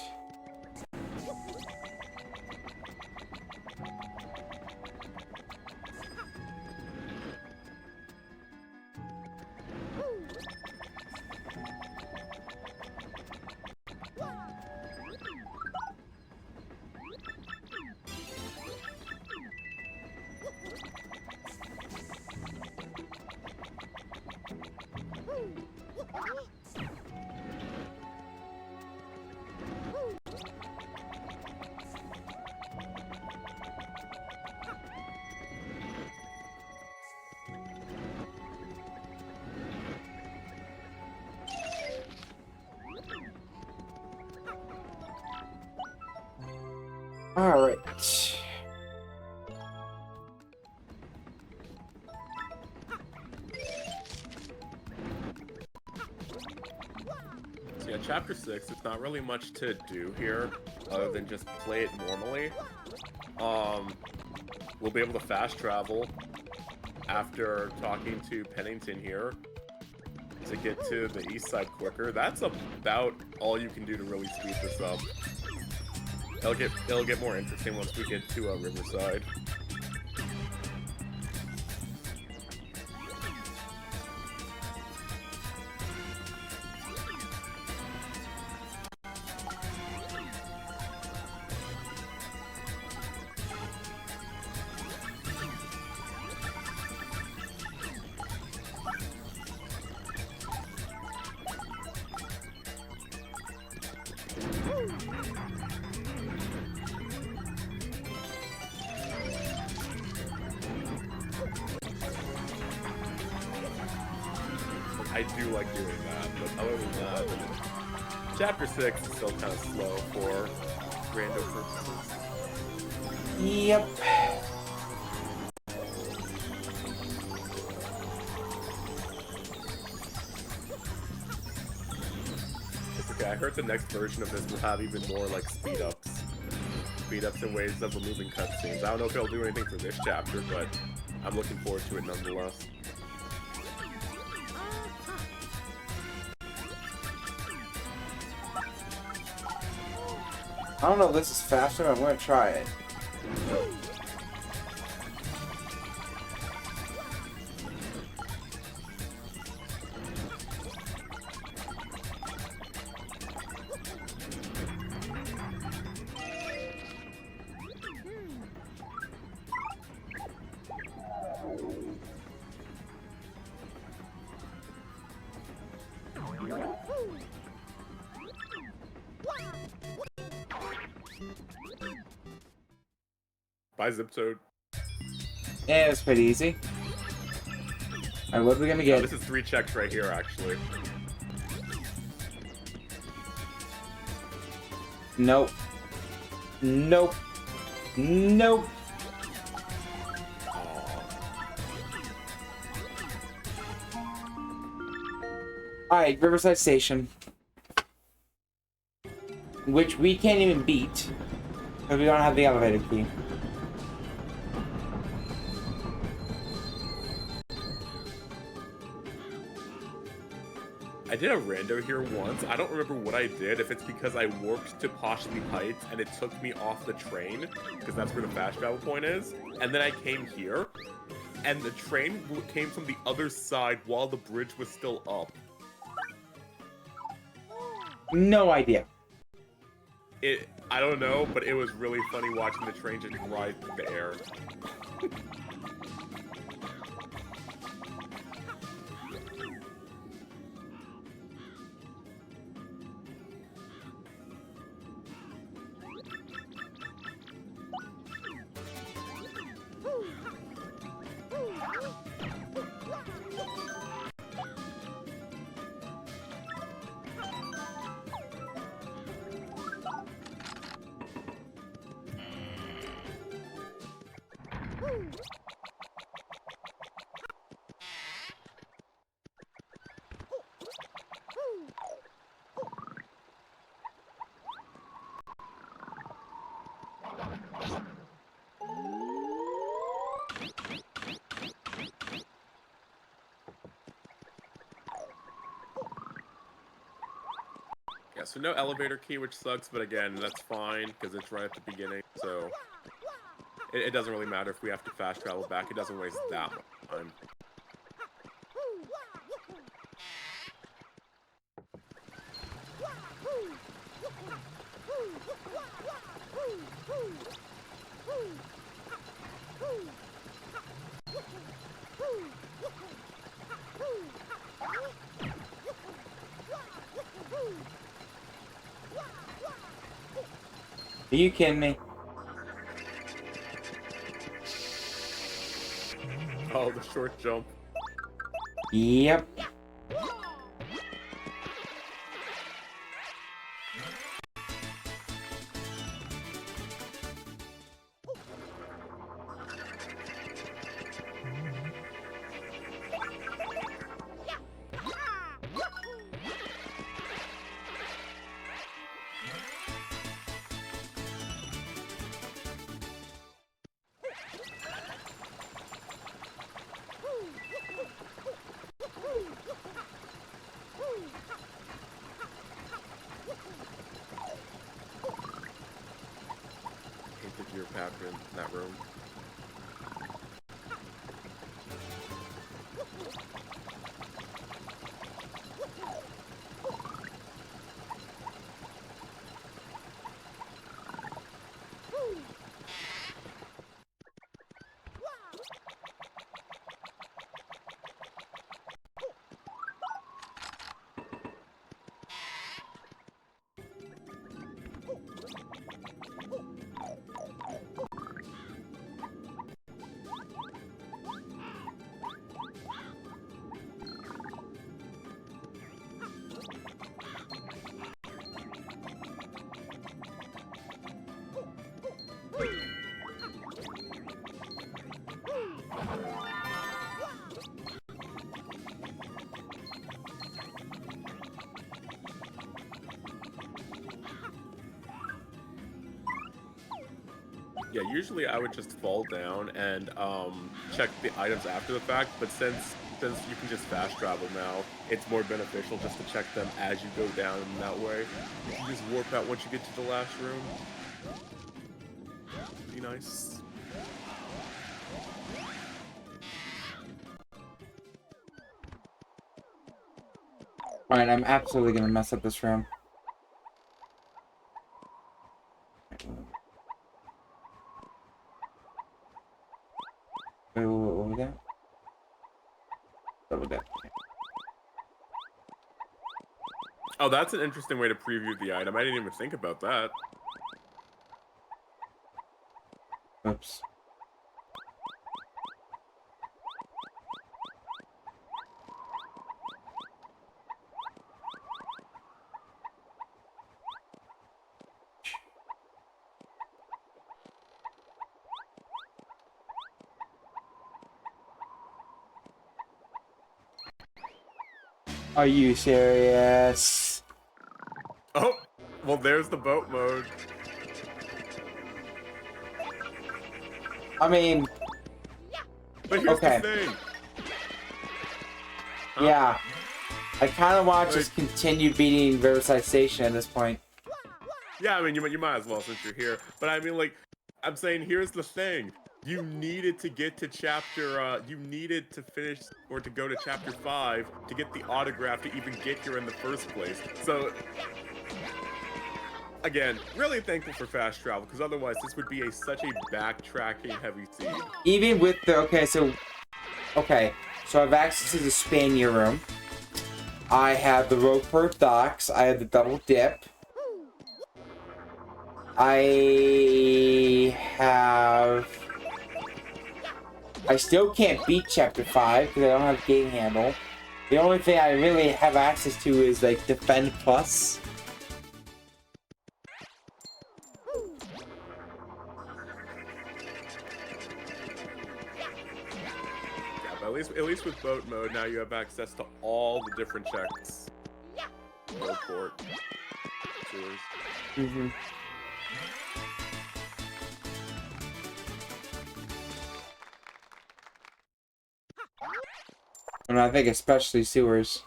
Alright. So yeah, chapter 6, there's not really much to do here other than just play it normally. We'll be able to fast travel after talking to Pennington here to get to the east side quicker. That's about all you can do to really speed this up. It'll get more interesting once we get to Riverside. I do like doing that, but other than that, chapter 6 is still kind of slow for random purposes. Yep. It's okay, I heard the next version of this will have even more like speed ups and ways of removing cutscenes. I don't know if it'll do anything for this chapter, but I'm looking forward to it nonetheless. I don't know if this is faster, but I'm gonna try it. Bye, Ziptoad. Yeah, it's pretty easy. Alright, what are we gonna get? This is 3 checks right here, actually. Nope. Nope. Nope. Alright, Riverside Station. Which we can't even beat. Because we don't have the elevator key. I did a rando here once. I don't remember what I did, if it's because I warped to Poshley Heights and it took me off the train, because that's where the fast travel point is, and then I came here, and the train came from the other side while the bridge was still up. No idea. I don't know, but it was really funny watching the train just ride through the air. Yeah, so no elevator key, which sucks, but again, that's fine, because it's right at the beginning, so it doesn't really matter if we have to fast travel back. It doesn't waste that much time. Are you kidding me? Oh, the short jump. Yep. Hate the gear pattern in that room. Yeah, usually I would just fall down and check the items after the fact, but since you can just fast travel now, it's more beneficial just to check them as you go down in that way. You can just warp out once you get to the last room. Be nice. Alright, I'm absolutely gonna mess up this room. Wait, what was that? What was that? Oh, that's an interesting way to preview the item. I didn't even think about that. Oops. Are you serious? Oh, well, there's the boat mode. I mean, But here's okay. the thing. Huh? Yeah. I kind of want to Like- just continue beating Riverside Station at this point. Yeah, I mean, you might as well since you're here. But I mean, like, I'm saying, here's the thing. You needed to get to you needed to finish or to go to chapter 5 to get the autograph to even get here in the first place. So, again, really thankful for fast travel, because otherwise this would be such a backtracking heavy seed. Even with the, okay, so I have access to the Spanier room. I have the Roadport docks. I have the double dip. I still can't beat chapter 5 because I don't have gate handle. The only thing I really have access to is like Defend Plus. Yeah, but at least with boat mode, now you have access to all the different checks. Roadport. Sewers. Mm-hmm. And I think especially sewers.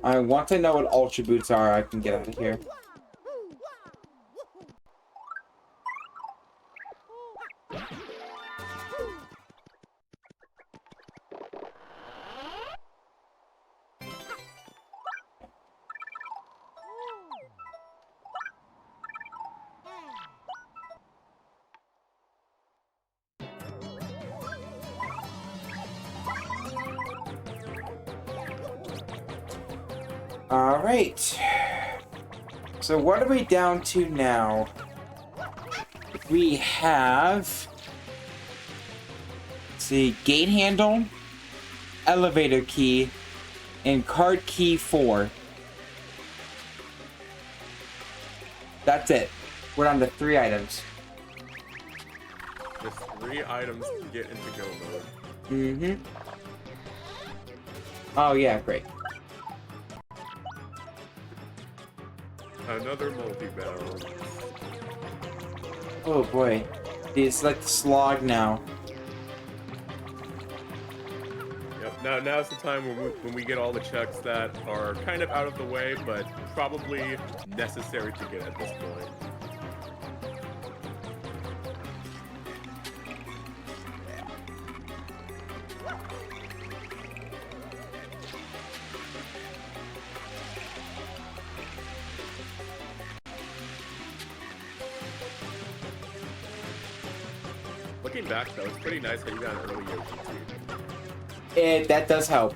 Once I know what Ultra Boots are, I can get out of here. Alright. So what are we down to now? We have... Let's see, gate handle, elevator key, and card key 4. That's it. We're down to 3 items. Just 3 items to get into go mode. Mm-hmm. Oh yeah, great. Another multi-battle. Oh boy. It's like the slog now. Yep, now's the time when we get all the checks that are kind of out of the way, but probably necessary to get at this point. Looking back though, it's pretty nice that you got an early Yoshi too. That does help.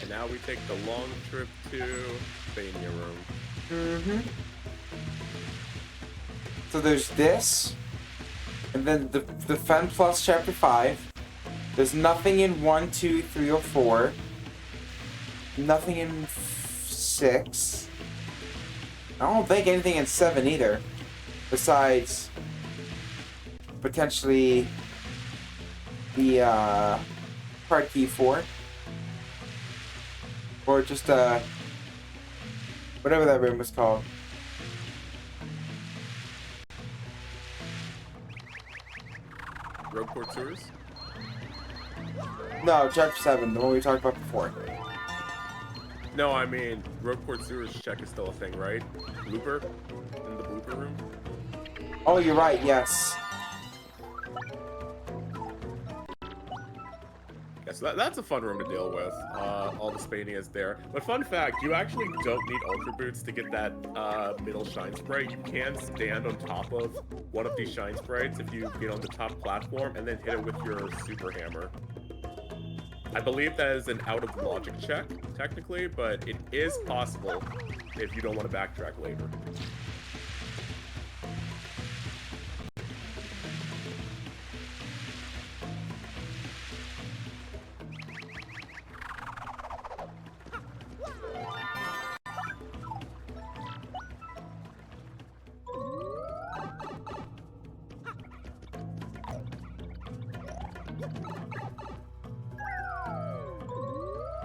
And now we take the long trip to Fania Room. Mm-hmm. So there's this, and then the Defend Plus Chapter 5. There's nothing in 1, 2, 3, or 4. Nothing in 6. I don't think anything in 7 either. Besides, potentially, the, card key 4. Or just, whatever that room was called. Roadport Sewers? No, Chapter 7, the one we talked about before. No, I mean, road port sewers check is still a thing, right? Blooper? In the blooper room? Oh, you're right, yes. Yeah, so that's a fun room to deal with. All the Spanias there. But fun fact, you actually don't need Ultra Boots to get that middle Shine Sprite. You can stand on top of one of these Shine Sprites if you get on the top platform and then hit it with your Super Hammer. I believe that is an out-of-logic check, technically, but it is possible if you don't want to backtrack later.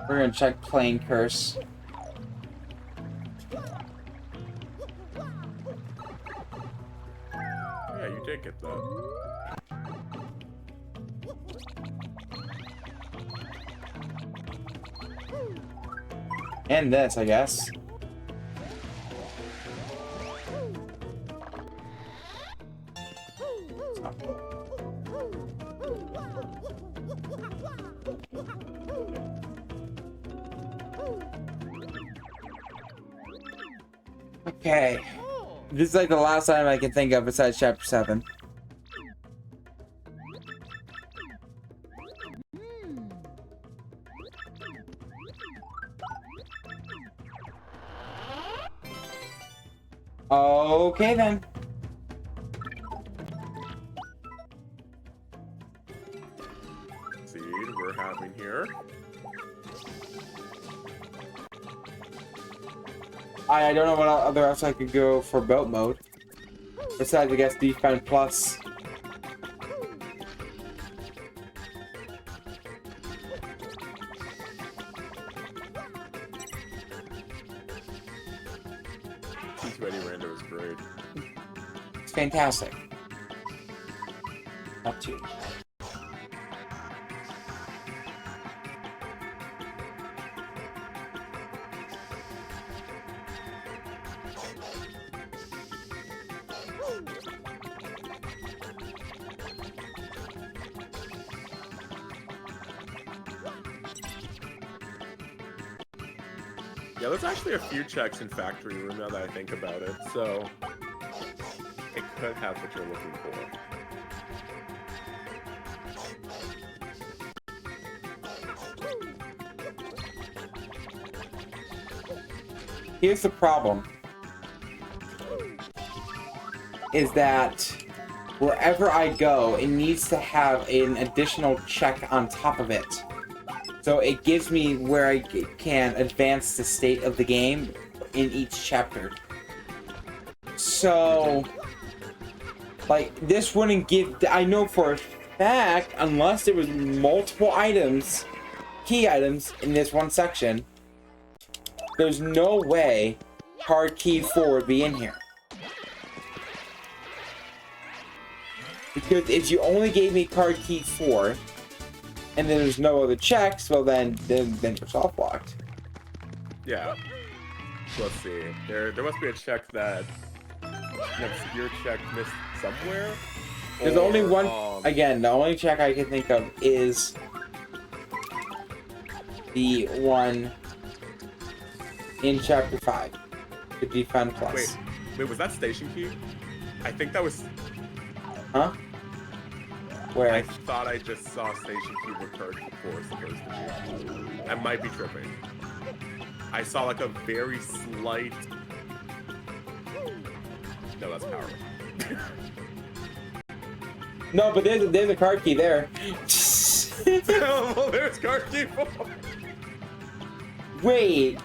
We're gonna check Plane Curse. Yeah, you did get that. And this, I guess. Okay. This is like the last time I can think of besides Chapter 7. Okay then. Seed we're having here. I don't know what other else I could go for boat mode. Besides, I guess, Defend Plus. TTYD Rando is great. It's fantastic. Not too. Yeah, there's actually a few checks in Factory Room now that I think about it, so it could have what you're looking for. Here's the problem. Is that wherever I go, it needs to have an additional check on top of it. So it gives me where I can advance the state of the game in each chapter. So, like, this wouldn't give... I know for a fact, unless there was multiple items, key items, in this one section, there's no way card key 4 would be in here. Because if you only gave me card key 4, and then there's no other checks, well then you're soft blocked. Yeah. Let's see. There must be a check that an obscure check missed somewhere. There's only one. Again, the only check I can think of is the one in Chapter 5, the Defend Plus. Wait, was that Station Key? I think that was. Huh? Where? I thought I just saw Station Key with card before it's supposed to be. I might be tripping. I saw like a very slight. No, that's power. No, but there's a card key there. Well, there's card key 4. Wait.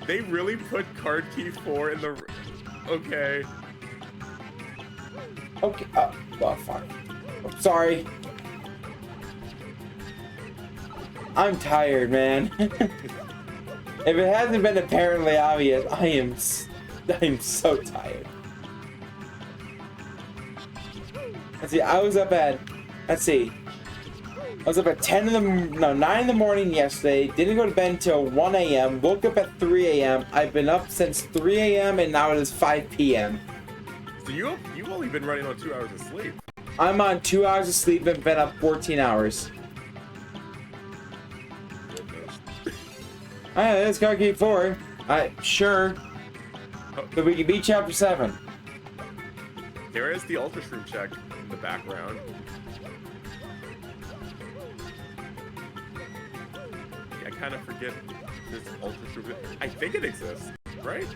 They really put card key 4 in the. Okay. Okay. Well, fuck. Sorry. I'm tired, man. If it hasn't been apparently obvious, I am so tired. Let's see. I was up at. Let's see. I was up at 9 in the morning yesterday. Didn't go to bed until 1 a.m. Woke up at 3 a.m. I've been up since 3 a.m. and now it is 5 p.m. So you've only been running on 2 hours of sleep. I'm on 2 hours of sleep and been up 14 hours. Alright, let's go keep 4. Sure. So we can beat chapter 7. There is the Ultra Shroom check in the background. I kind of forget this Ultra Shroom. I think it exists, right?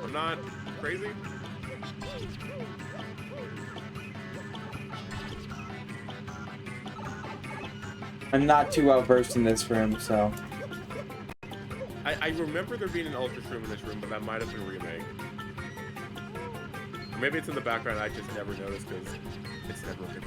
I'm not crazy. I'm not too well versed in this room, so. I remember there being an Ultra Shroom in this room, but that might have been a remake. Or maybe it's in the background, I just never noticed because it's never a good.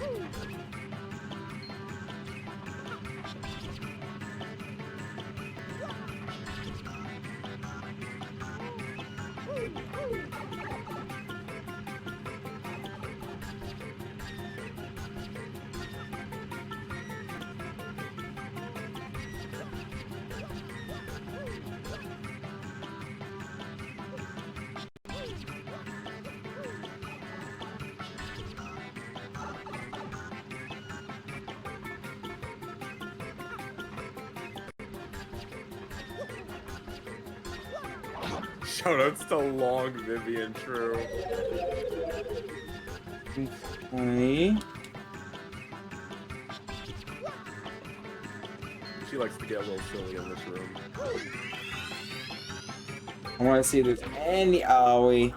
Shoutouts to Long Vivian, true. Okay. She likes to get a little silly in this room. I want to see if there's any. Oh, we.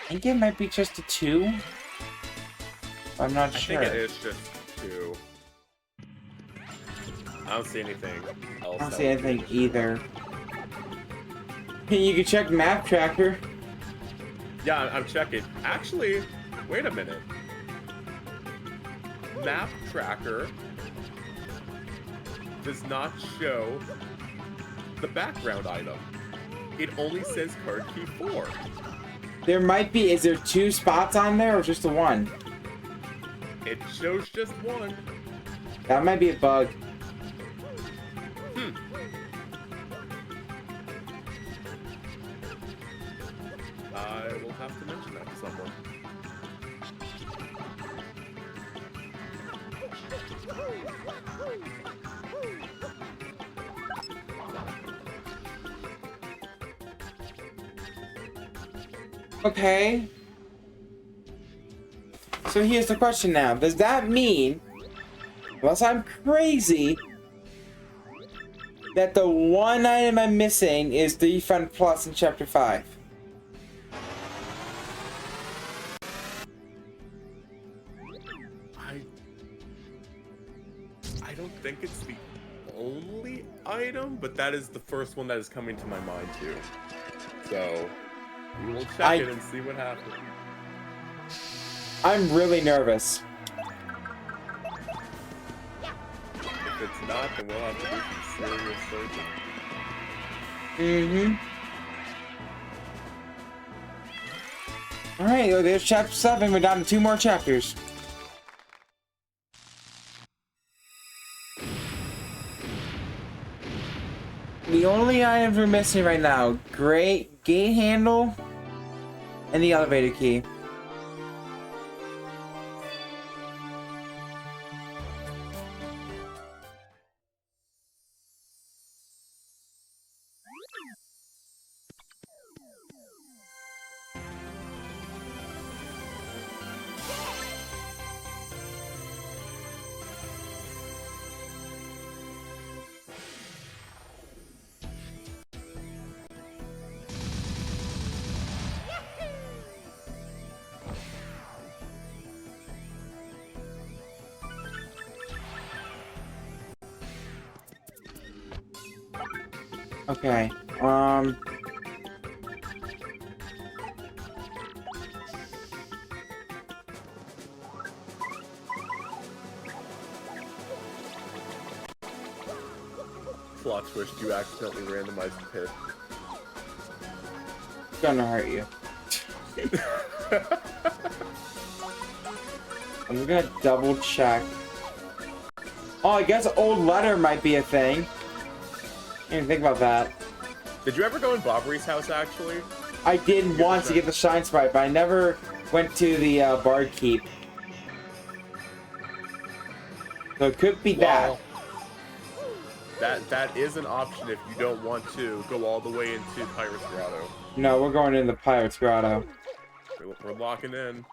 I think it might be just a 2. I'm not sure. I think it is just 2. I don't see anything else. I don't see anything either. You can check map tracker. Yeah, I'm checking. Actually, wait a minute. Map tracker does not show the background item. It only says card key 4. There might be. Is there 2 spots on there or just the 1? It shows just 1. That might be a bug. I will have to mention that to someone. Okay. So here's the question now. Does that mean, unless I'm crazy, that the one item I'm missing is the Refund Plus in Chapter 5? I don't think it's the only item, but that is the first one that is coming to my mind too. So we will check it and see what happens. I'm really nervous. If it's not, then we'll have to do some serious searching. Alright, well, there's chapter 7. We're down to 2 more chapters. The only items we're missing right now, gate handle and the elevator key. Okay, Plot twist, you accidentally randomized the pit. gonna hurt you. I'm gonna double check. Oh, I guess old letter might be a thing. I didn't think about that. Did you ever go in Bobbery's house, actually? I did once to get the Shine Sprite, but I never went to the Bard Keep. So it could be Well, that is an option if you don't want to go all the way into Pirate's Grotto. No, we're going in the Pirate's Grotto. We're locking in.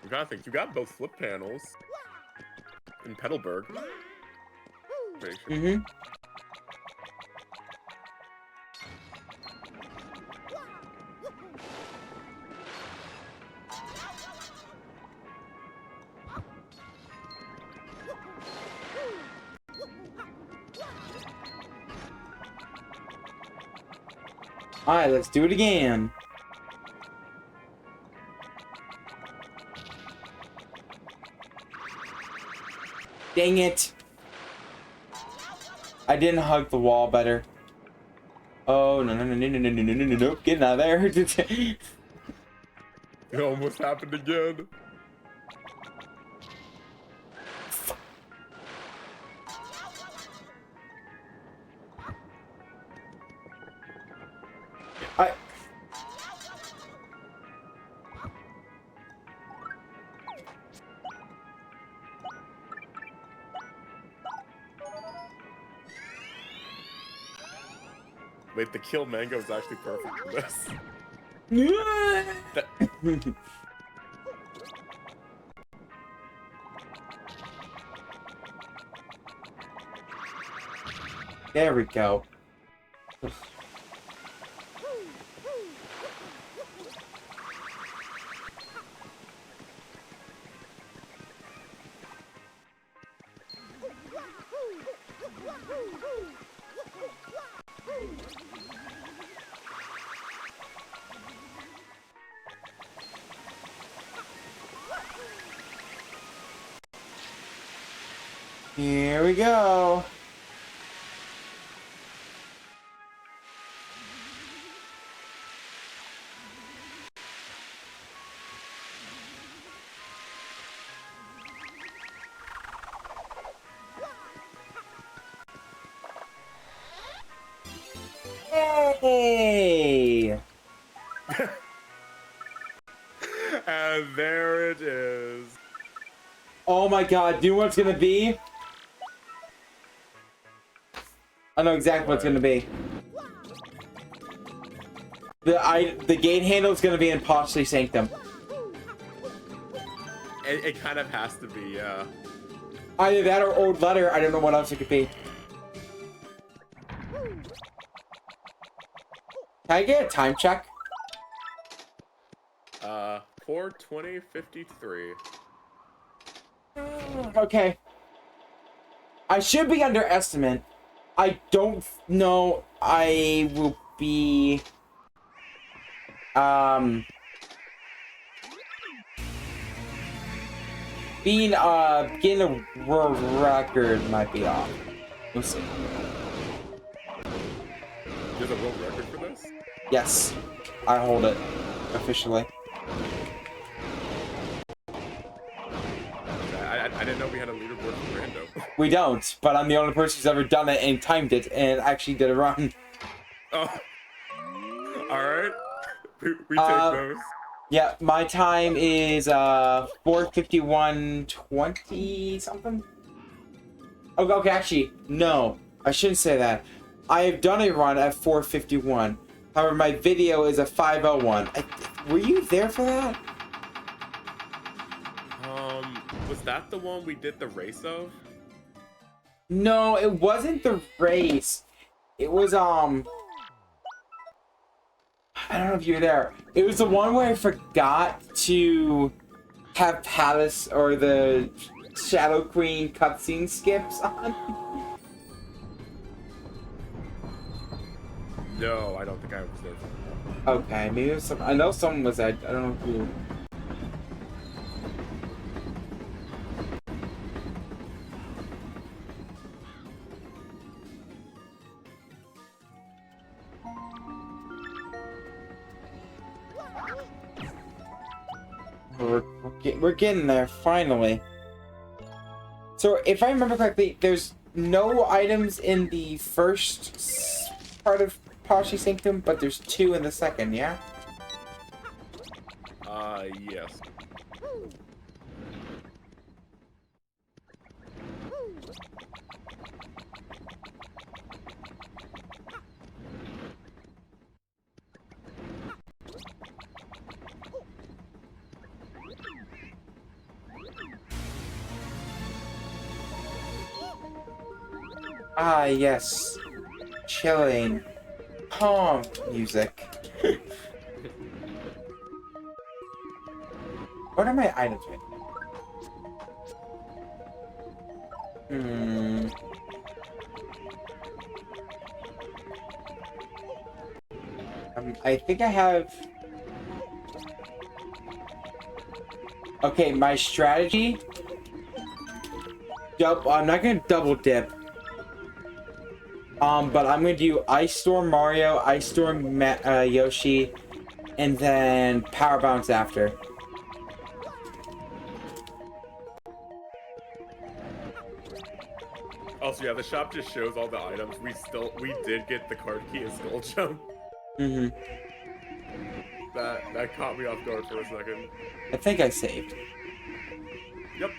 You gotta think, you got both flip panels in Petalburg. Mm-hmm. Alright, let's do it again. Dang it. I didn't hug the wall better. Oh, no, no, no, no, no, no, no, no, no, no, get out of there. It almost happened again. Wait, the kill mango is actually perfect for this. There we go. Here we go. Hey! And there it is. Oh my god, do you know what it's gonna be? I know exactly what it's gonna be. The gate handle is gonna be in Possibly Sanctum. It kind of has to be, yeah. Either that or Old Letter. I don't know what else it could be. Can I get a time check? 4:20:53. Okay. I should be under estimate. I don't know. I will be. Getting a world record might be off. We'll see. There's a world record for this? Yes, I hold it officially. I didn't know we had a leaderboard for Rando. We don't, but I'm the only person who's ever done it and timed it and actually did a run. Oh. Alright. We take those. Yeah, my time is 4:51:20 something. Okay, actually, no. I shouldn't say that. I have done a run at 4:51. However, my video is a 5:01. Were you there for that? Was that the one we did the race of? No, it wasn't the race. It was I don't know if you were there. It was the one where I forgot to have Palace or the Shadow Queen cutscene skips on. No, I don't think I was there for that. Okay, maybe it was some. I know someone was there. I don't know who. We're getting there, finally. So, if I remember correctly, there's no items in the first part of Poshi Sanctum, but there's 2 in the second, yeah? Yes. Ah, yes. Chilling. Calm music. What are my items right now? I think I have... Okay, my strategy... I'm not gonna double dip. But I'm gonna do Ice Storm Mario, Ice Storm Yoshi, and then Power Bounce after. Also, yeah, the shop just shows all the items. We did get the card key as Skull Jump. Mm-hmm. That caught me off guard for a second. I think I saved. Yep.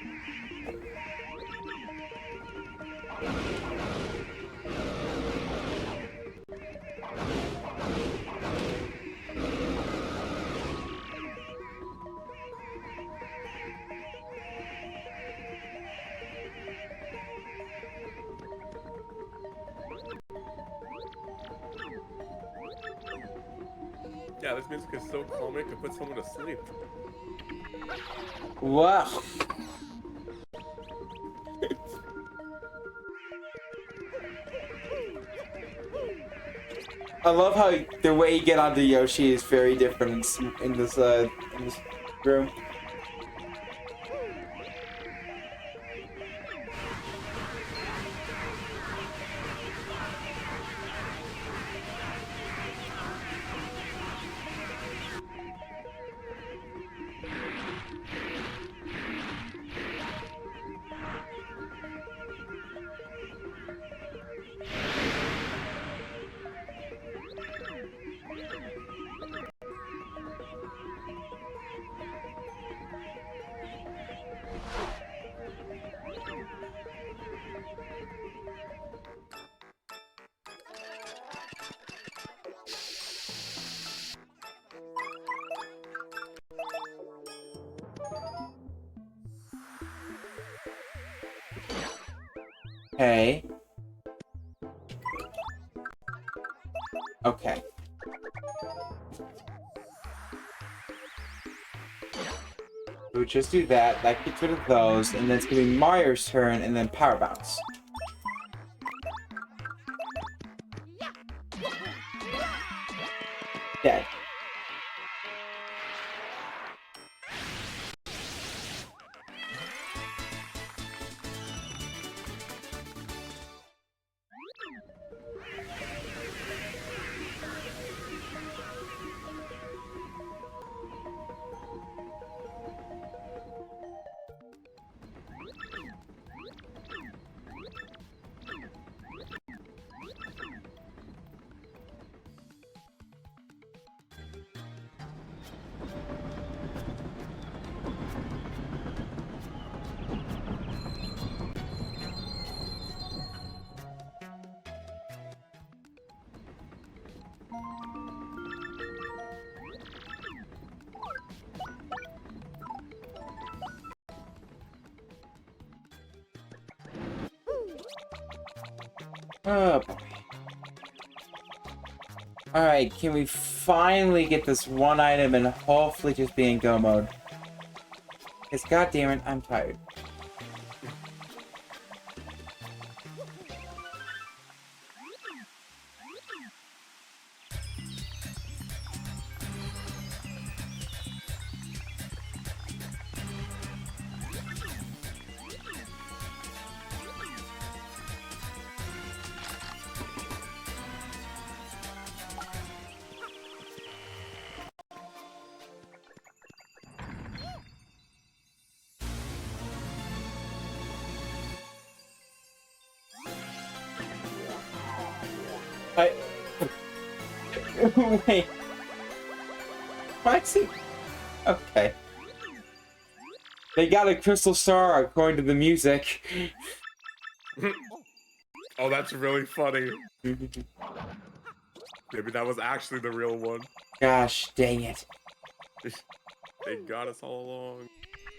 Yeah, this music is so calming, it could put someone to sleep. Wow. I love how the way you get onto Yoshi is very different in this room. Okay. Okay. We'll just do that. That gets rid of those, and then it's gonna be Mario's turn, and then Power Bounce. Dead. Oh boy. Alright, can we finally get this one item and hopefully just be in go mode? Because goddammit, I'm tired. Wait. Why is it? Okay. They got a crystal star according to the music. Oh, that's really funny. Maybe that was actually the real one. Gosh, dang it. They got us all along.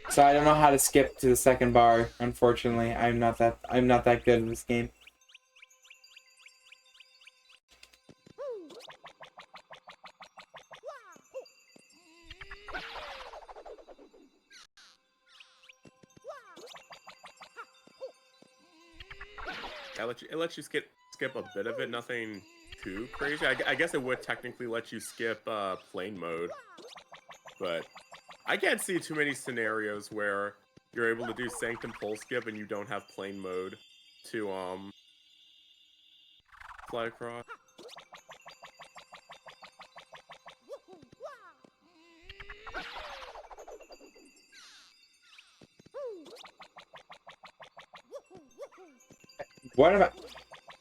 So I don't know how to skip to the second bar, unfortunately. I'm not that good in this game. It lets you skip a bit of it, nothing too crazy. I guess it would technically let you skip plane mode, but I can't see too many scenarios where you're able to do Sanctum Pole Skip and you don't have plane mode to fly across. What am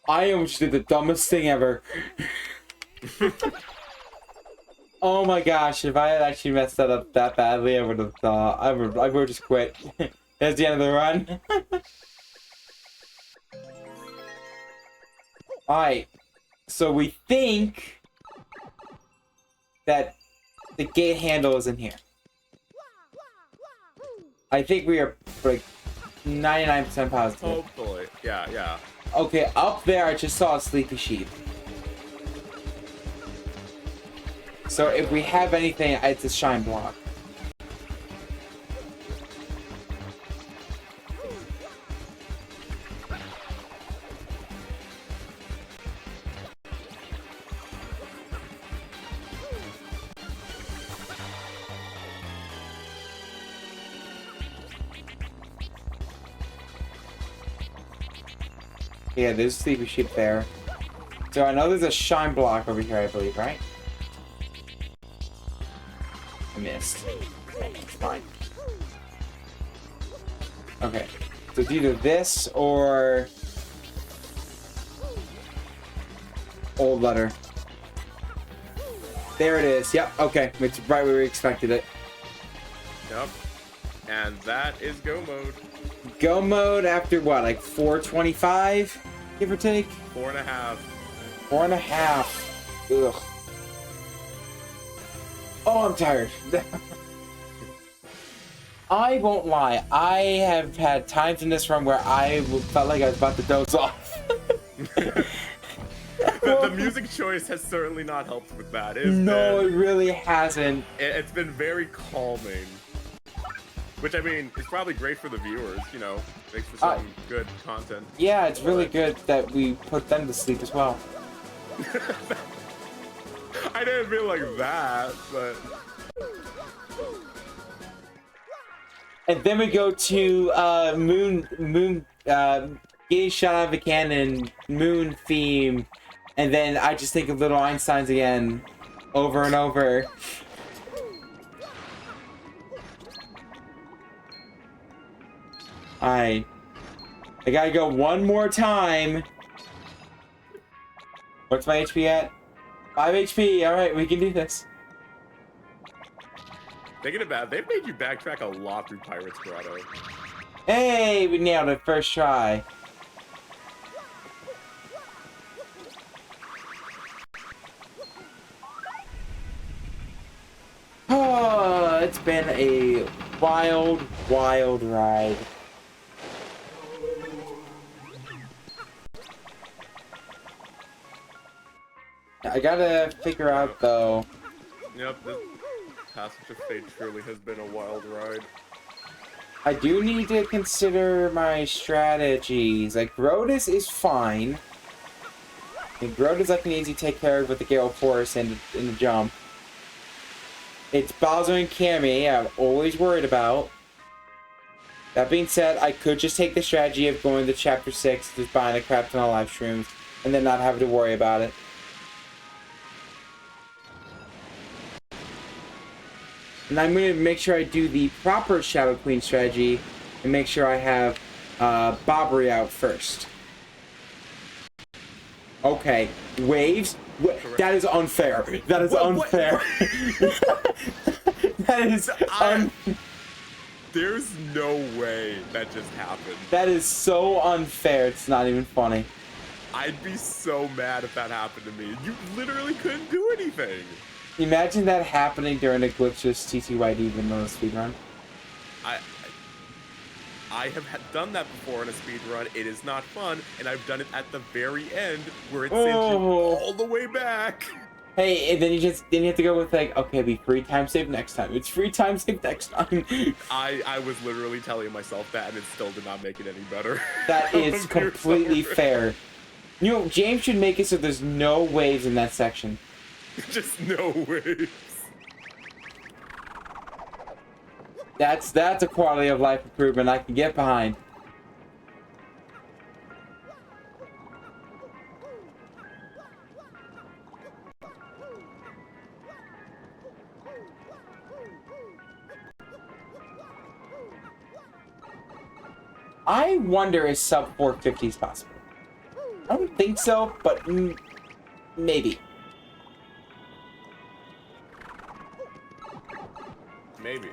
I almost did the dumbest thing ever. Oh my gosh, if I had actually messed that up that badly, I would have thought I would have just quit. That's the end of the run. Alright. So we think that the gate handle is in here. I think we are like 99% positive. Hopefully. Yeah. Okay, up there I just saw a sleepy sheep. So if we have anything, it's a shine block. Yeah, there's a sleepy sheep there. So I know there's a shine block over here, I believe, right? I missed. It's fine. Okay. So it's either this or old letter. There it is. Yep. Okay. It's right where we expected it. Yep. And that is go mode. Go mode after what, like 425, give or take? 4.5. 4.5. Ugh. Oh, I'm tired. I won't lie. I have had times in this run where I felt like I was about to doze off. The music choice has certainly not helped with that. It really hasn't. It's been very calming. Which, I mean, is probably great for the viewers, you know, makes for some good content. Yeah, it's really good that we put them to sleep as well. I didn't feel like that, but... And then we go to Moon, getting shot out of a cannon, Moon theme, and then I just think of Little Einsteins again, over and over. Alright. I gotta go one more time. What's my HP at? 5 HP. Alright, we can do this. Thinking about it, they've made you backtrack a lot through Pirate's Grotto. Hey, we nailed it first try. Oh, it's been a wild, wild ride. I gotta figure out though. Yep, this Passage of Fate truly has been a wild ride. I do need to consider my strategies. Like, Grodus is fine. And Grodus I can easily take care of with the Gale Force and the jump. It's Bowser and Cammy I'm always worried about. That being said, I could just take the strategy of going to Chapter 6, just buying a crap ton of live streams, and then not having to worry about it. And I'm going to make sure I do the proper Shadow Queen strategy and make sure I have Bobbery out first. Okay, waves? That is unfair. That is unfair. That is There's no way that just happened. That is so unfair. It's not even funny. I'd be so mad if that happened to me. You literally couldn't do anything. Imagine that happening during a glitchless TTYD vanilla speedrun. I have done that before in a speedrun. It is not fun, and I've done it at the very end where it sends you all the way back. Hey, and then you have to go with like, okay, be free time save next time. It's free time save next time. I was literally telling myself that, and it still did not make it any better. That is completely fair. You know, James should make it so there's no waves in that section. Just no waves. That's a quality of life improvement I can get behind. I wonder if sub 450 is possible. I don't think so, but maybe. Maybe.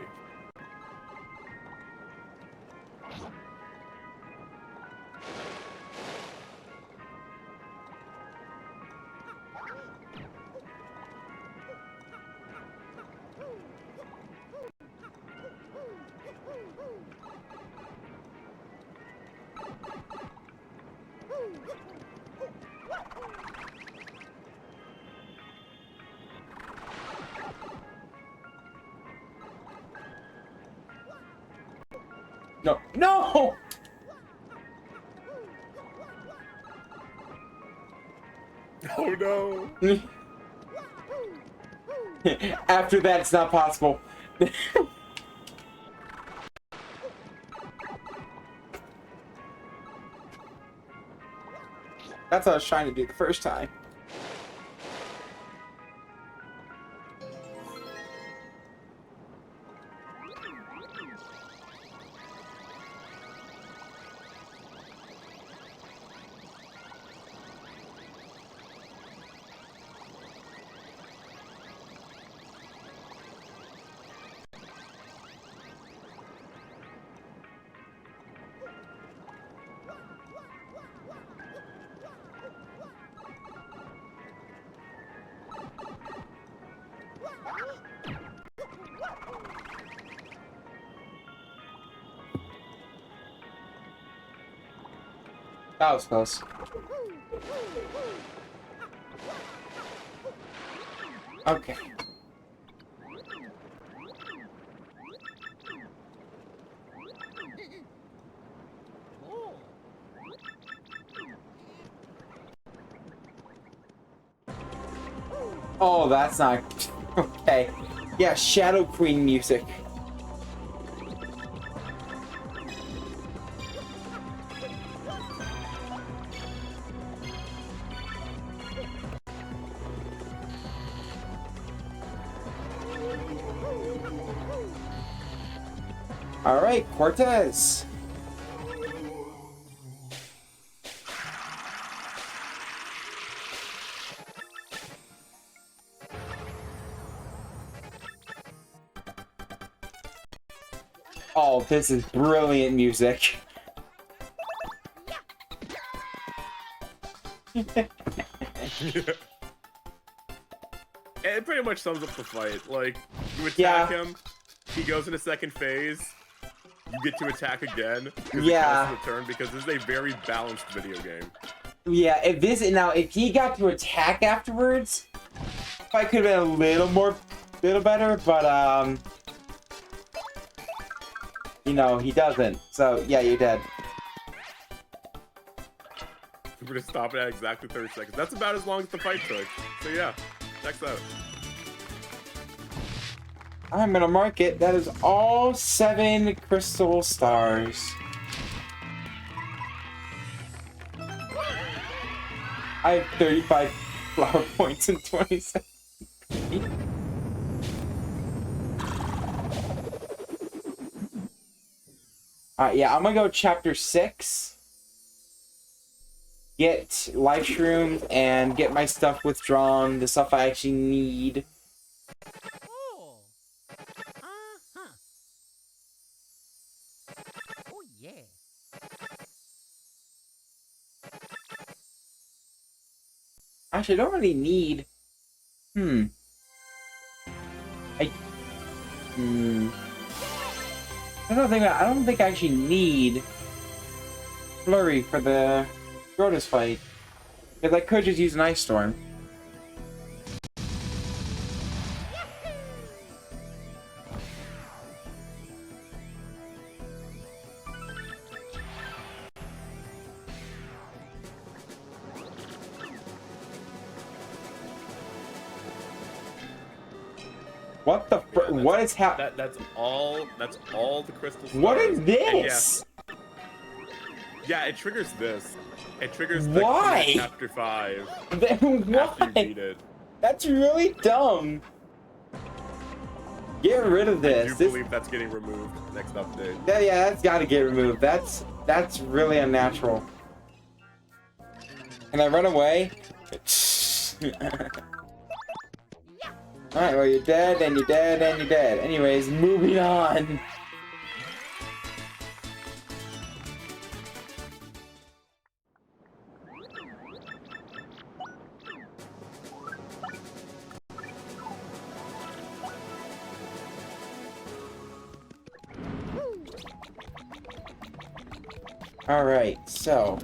No. No! Oh no. After that, it's not possible. That's what I was trying to do the first time. That was close. Okay. Oh, that's not... Okay. Yeah, Shadow Queen music. All right, Cortez. Oh, this is brilliant music. It pretty much sums up the fight. Like, you attack him, he goes into second phase, you get to attack again. Yeah. It counts the turn because this is a very balanced video game. Yeah, if he got to attack afterwards, fight could have been a little better, but you know, he doesn't. So yeah, you're dead. We're gonna stop it at exactly 30 seconds. That's about as long as the fight took. So yeah, check that out. I'm gonna mark it. That is all 7 crystal stars. I have 35 flower points in 20 seconds. Alright, yeah, I'm gonna go chapter 6. get life shrooms and get my stuff withdrawn, the stuff I actually need. Oh. Uh-huh. Oh, yeah. Actually, I don't really need... I... Hmm... I don't think I actually need Flurry for the Grotus fight. Because I could just use an Ice Storm. What the fr- Yeah, what is happening? That's all the crystal stars. What is And this? yeah, it triggers this. It triggers Why? the chapter 5 Then after you why? beat it. That's really dumb. Get rid of I this. do believe that's getting removed next update. Yeah, that's gotta get removed. That's really unnatural. Can I run away? Alright, well you're dead, and you're dead, and you're dead. Anyways, moving on. Alright, so...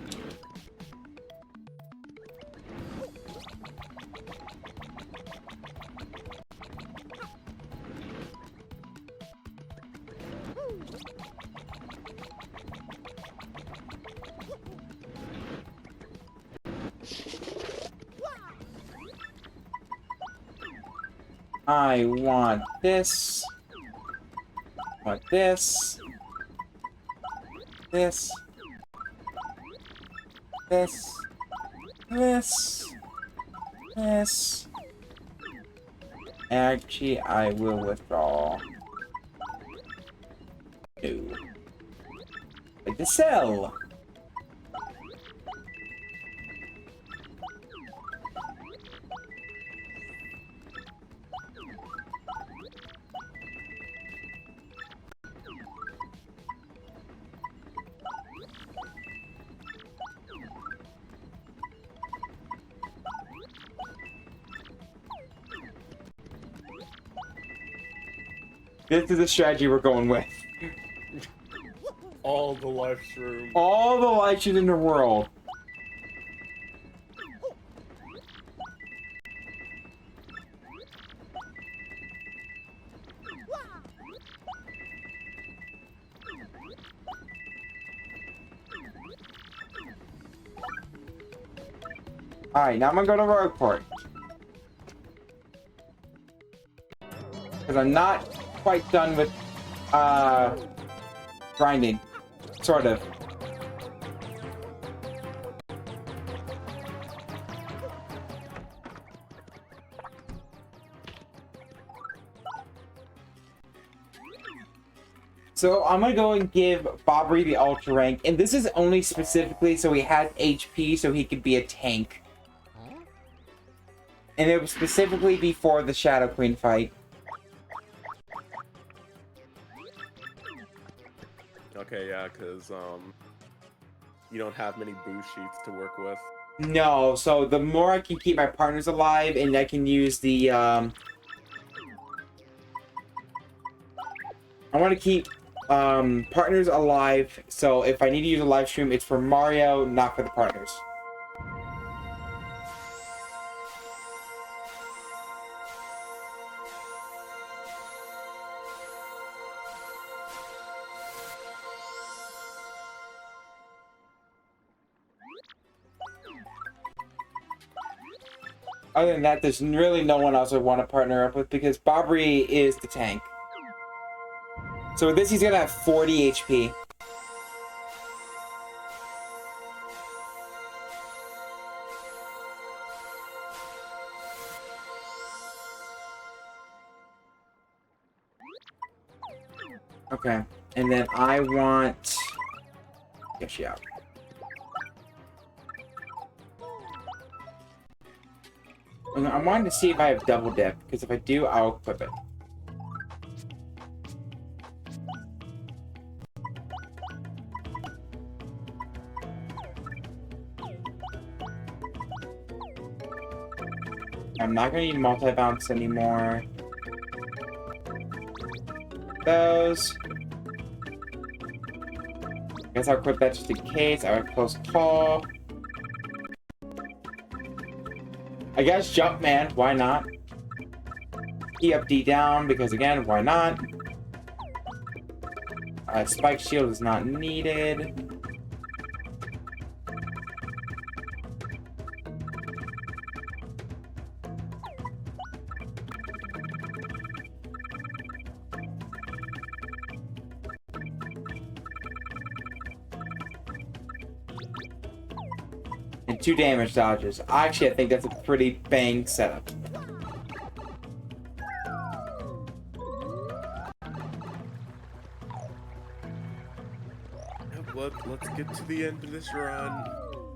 I want this. Want this. This. This. This. This. Actually, I will withdraw. No. Like the cell. This is the strategy we're going with. All the life shroom. All the life in the world. Alright, now I'm gonna go to Rogueport. Because I'm not quite done with, grinding. Sort of. So I'm gonna go and give Bobbery the Ultra rank, and this is only specifically so he has HP so he could be a tank. And it was specifically before the Shadow Queen fight. Okay, yeah, because you don't have many boost sheets to work with. No, so the more I can keep my partners alive, and I can use the, I want to keep, partners alive, so if I need to use a live stream, it's for Mario, not for the partners. Other than that, there's really no one else I want to partner up with because Bobbery is the tank. So with this, he's gonna have 40 HP. Okay, and then I want... Get you out. I'm wanting to see if I have double dip, because if I do, I'll equip it. I'm not going to need multi-bounce anymore. Those. I guess I'll equip that just in case. I have close call. I guess jump man, why not? E up, D down, because again, why not? Spike shield is not needed. And 2 damage dodges. Actually, I think that's a pretty bang setup. Let's get to the end of this run.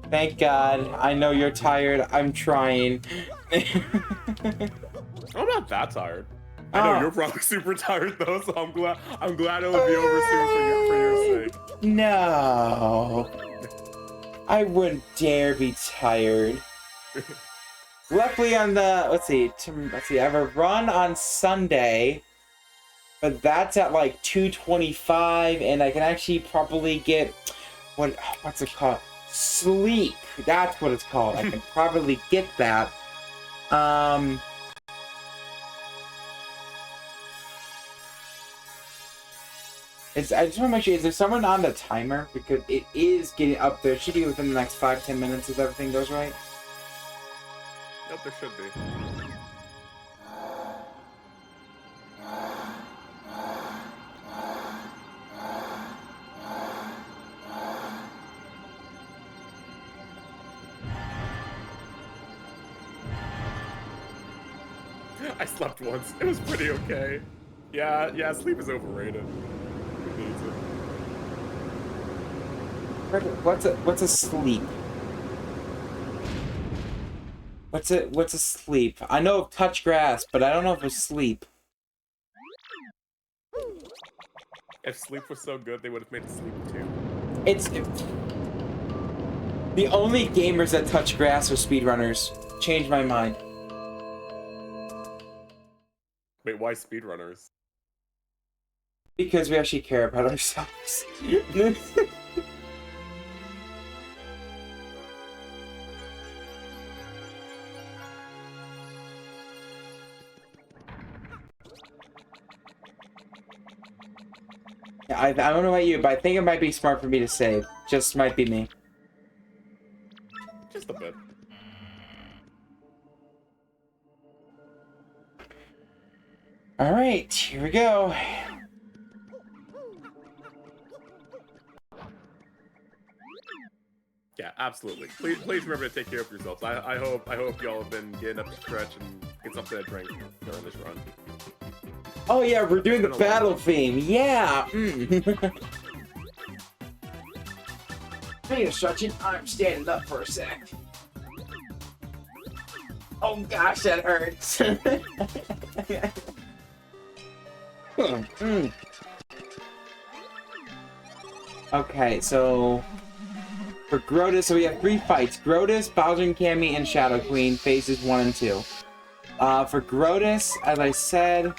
Thank God. I know you're tired. I'm trying. I'm not that tired. I know you're probably super tired though, so I'm glad it will be over soon for your sake. No. I wouldn't dare be tired. Luckily on the let's see, I have a run on Sunday, but that's at like 2:25, and I can actually probably get what's it called? Sleep. That's what it's called. I can probably get that. I just want to make sure, is there someone on the timer? Because it is getting up there. It should be within the next 5-10 minutes if everything goes right. Yep, there should be. I slept once. It was pretty okay. Yeah, sleep is overrated. Who needs it? What's a sleep? What's a sleep? I know of touch grass, but I don't know if it's sleep. If sleep was so good, they would have made it sleep too. It's the only gamers that touch grass are speedrunners. Changed my mind. Wait, why speedrunners? Because we actually care about ourselves. I don't know about you, but I think it might be smart for me to save. Just might be me. Just a bit. Alright, here we go. Yeah, absolutely. Please remember to take care of yourselves. I hope y'all have been getting up to stretch and get something to drink during this run. Oh yeah, we're doing the battle theme. Yeah. Hey, stretching. I'm standing up for a sec. Oh gosh, that hurts. Okay, so for Grotus, so we have 3 fights: Grotus, Bowser and Cammy, and Shadow Queen, phases 1 and 2. For Grotus, as I said,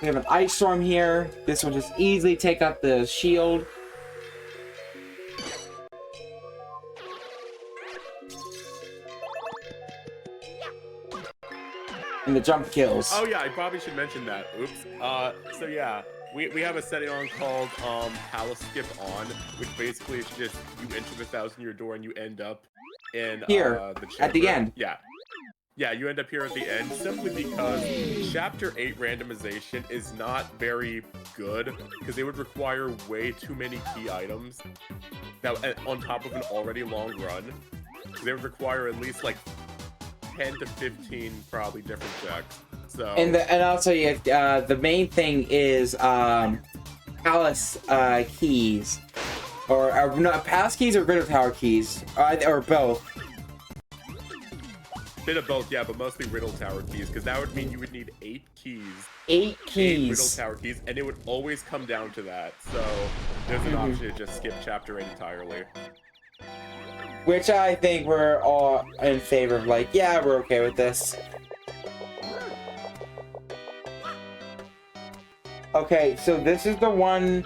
we have an Ice Storm here. This will just easily take out the shield. And the jump kills. Oh yeah, I probably should mention that. Oops. So yeah, we have a setting on called Palace Skip On, which basically is just you enter the 1,000-year door and you end up in Here, the chamber. at the end. Yeah, you end up here at the end simply because Chapter 8 randomization is not very good because it would require way too many key items that on top of an already long run. They would require at least like 10 to 15 probably different checks. So And also yeah, the main thing is palace keys, or no, palace keys or Griddle Tower keys, or both. bit of both, yeah, but mostly Riddle Tower keys, because that would mean you would need 8 keys. 8 8 keys. Riddle Tower keys, and it would always come down to that. So there's an option to just skip Chapter 8 entirely. Which I think we're all in favor of, like, yeah, we're okay with this. Okay, so this is the one...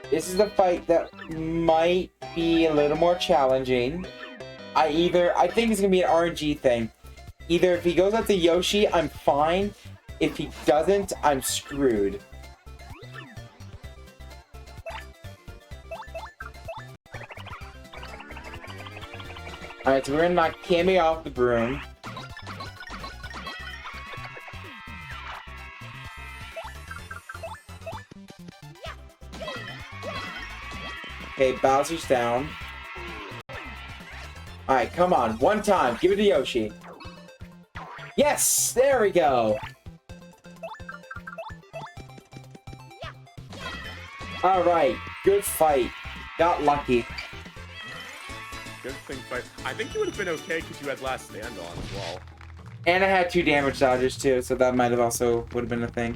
This is the fight that might be a little more challenging. I think it's gonna be an RNG thing. Either if he goes up to Yoshi, I'm fine. If he doesn't, I'm screwed. Alright, so we're gonna knock Cammy off the broom. Okay, Bowser's down. Alright, come on. One time. Give it to Yoshi. Yes! There we go! Alright. Good fight. Got lucky. Good thing fight. I think you would have been okay because you had Last Stand on as well. And I had 2 damage dodgers too, so that might have also would have been a thing.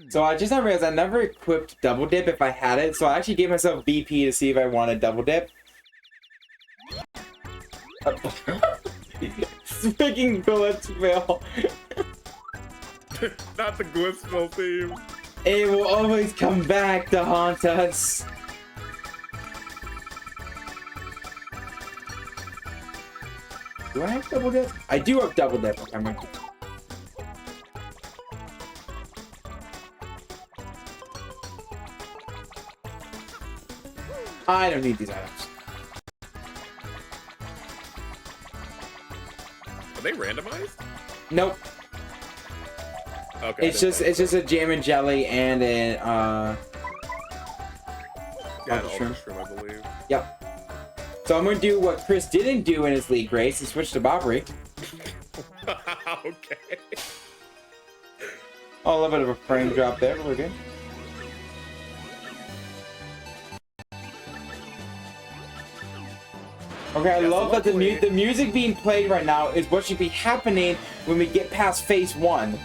So I just now realized I never equipped Double Dip if I had it, so I actually gave myself BP to see if I wanted Double Dip. Speaking Glitzville. Not the Glitzville theme. It will always come back to haunt us. Do I have Double Dip? I do have Double Dip. I don't need these items. Are they randomized? Nope. Okay. It's just a jam and jelly and an yeah, an shroom. shroom, I believe. Yep. So I'm gonna do what Chris didn't do in his league race and switch to Bobbery. Okay. Oh, a little bit of a frame drop there, but we're good. Okay, I love that the music being played right now is what should be happening when we get past phase 1.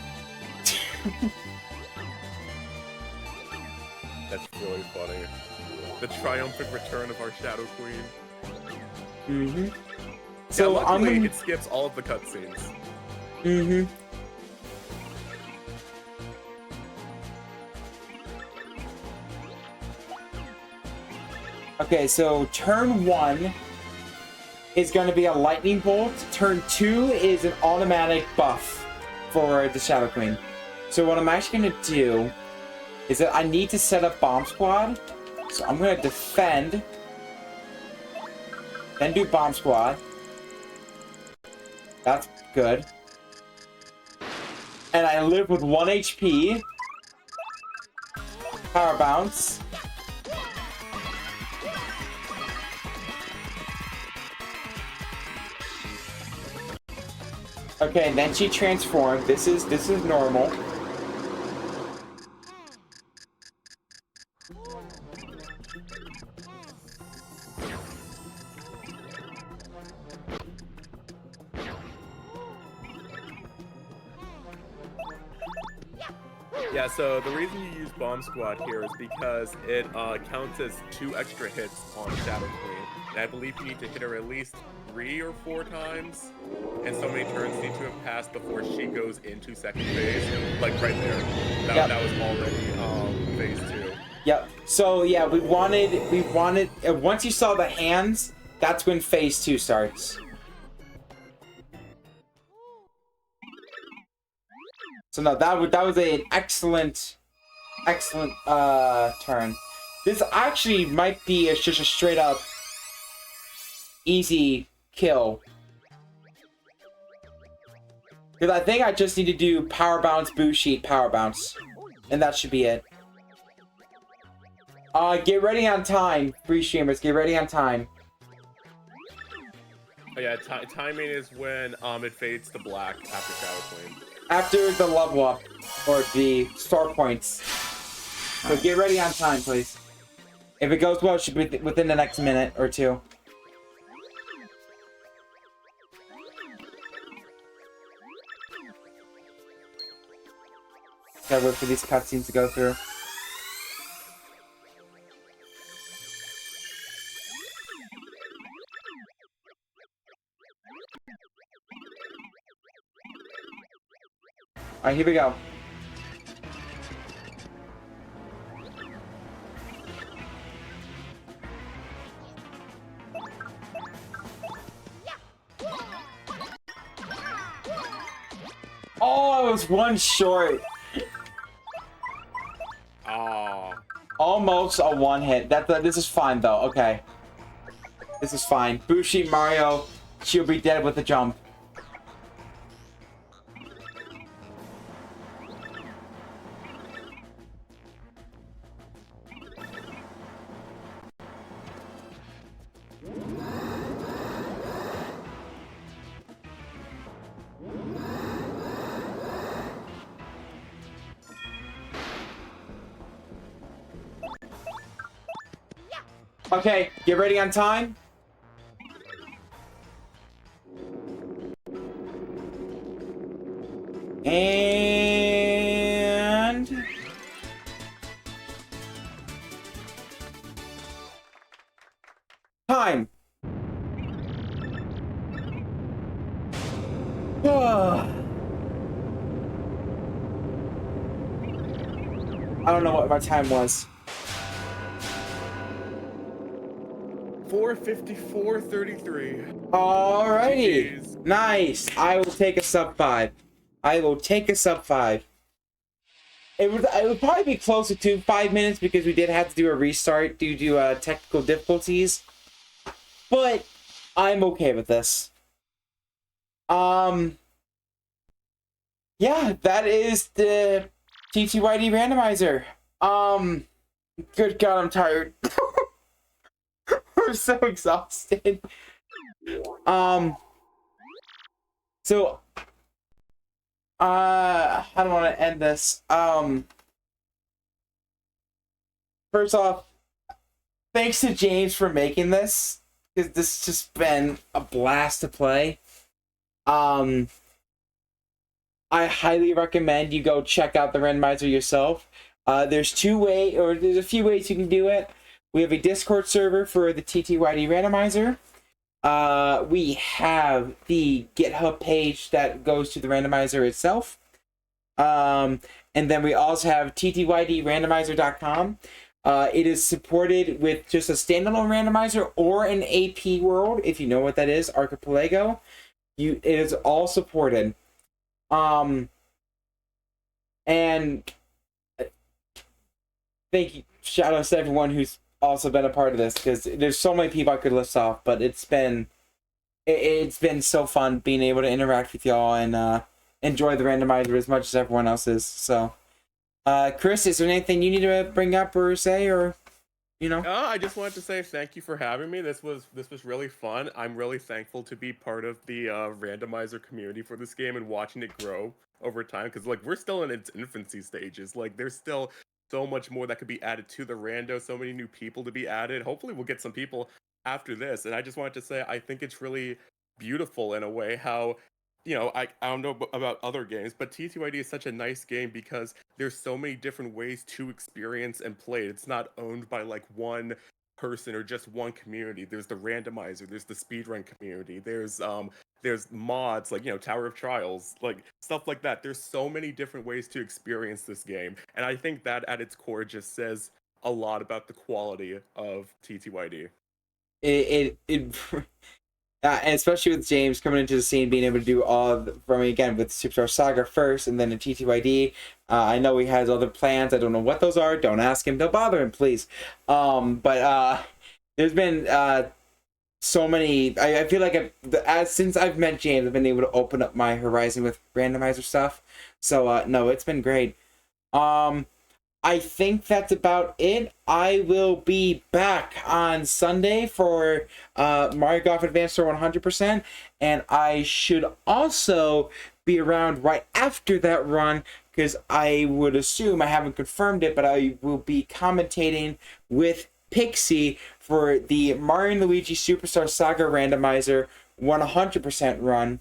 That's really funny. The triumphant return of our Shadow Queen. Mm-hmm. So yeah, luckily it skips all of the cutscenes. Mm-hmm. Okay, so turn 1 is going to be a lightning bolt. Turn 2 is an automatic buff for the Shadow Queen. So what I'm actually going to do is that I need to set up Bomb Squad. So I'm going to defend, then do Bomb Squad. That's good. And I live with 1 HP. Power Bounce. Okay, and then she transformed. This is normal. Yeah, so the reason you use Bomb Squad here is because it counts as 2 extra hits on Shadow Queen. And I believe you need to hit her at least 3 or 4 times. And so many turns need to have passed before she goes into second phase. Like right there. That was already phase 2. Yep. So yeah, we wanted once you saw the hands, that's when phase 2 starts. So no, that was an excellent turn. This actually might be just a straight up easy kill. Because I think I just need to do Power Bounce, Boost Sheet, Power Bounce. And that should be it. Get ready on time, free streamers. Get ready on time. Oh, yeah, timing is when it fades to black after Shadow Queen. After the level up, or the star points. So get ready on time, please. If it goes well, it should be within the next minute or two. Gotta wait for these cutscenes to go through. Alright, here we go. Oh, I was one short. Oh. Almost a one hit. This is fine though. Okay. This is fine. Bushi Mario, she'll be dead with a jump. Okay, get ready on time. And time. I don't know what my time was. 4:54:33. Alrighty. Jeez. Nice. I will take a sub 5. I will take a sub 5. It would probably be closer to 5 minutes because we did have to do a restart due to technical difficulties. But I'm okay with this. Yeah, that is the TTYD randomizer. Good God, I'm tired. I'm so exhausted. So I don't want to end this. First off, thanks to James for making this, because this has just been a blast to play. I highly recommend you go check out the randomizer yourself. There's a few ways you can do it. We have a Discord server for the TTYD randomizer. We have the GitHub page that goes to the randomizer itself. And then we also have TTYDrandomizer.com. It is supported with just a standalone randomizer or an AP world, if you know what that is, Archipelago. It is all supported. And thank you, shout out to everyone who's also been a part of this, because there's so many people I could list off, but it's been so fun being able to interact with y'all and enjoy the randomizer as much as everyone else is. So Chris, is there anything you need to bring up or say, or you know? I just wanted to say thank you for having me. This was really fun. I'm really thankful to be part of the randomizer community for this game and watching it grow over time, because like we're still in its infancy stages. Like there's still so much more that could be added to the rando, so many new people to be added. Hopefully we'll get some people after this. And I just wanted to say I think it's really beautiful in a way how, you know, I don't know about other games, but TTYD is such a nice game because there's so many different ways to experience and play it. It's not owned by like one person or just one community. There's the randomizer, there's the speedrun community, there's mods like, you know, Tower of Trials, like stuff like that. There's so many different ways to experience this game, and I think that at its core just says a lot about the quality of TTYD. And especially with James coming into the scene, being able to do all from again with Superstar Saga first, and then the TTYD. I know he has other plans. I don't know what those are. Don't ask him. Don't bother him, please. But there's been so many. I feel like since I've met James, I've been able to open up my horizon with randomizer stuff. So no, it's been great. I think that's about it. I will be back on Sunday for Mario Golf Advanced Tour 100%, and I should also be around right after that run, because I would assume, I haven't confirmed it, but I will be commentating with Pixie for the Mario and Luigi Superstar Saga Randomizer 100% run.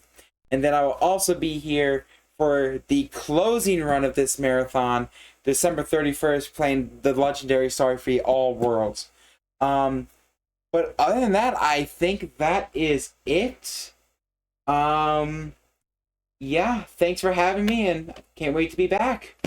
And then I will also be here for the closing run of this marathon, December 31st, playing the legendary Sorry Free All Worlds. But other than that, I think that is it. Yeah, thanks for having me, and can't wait to be back.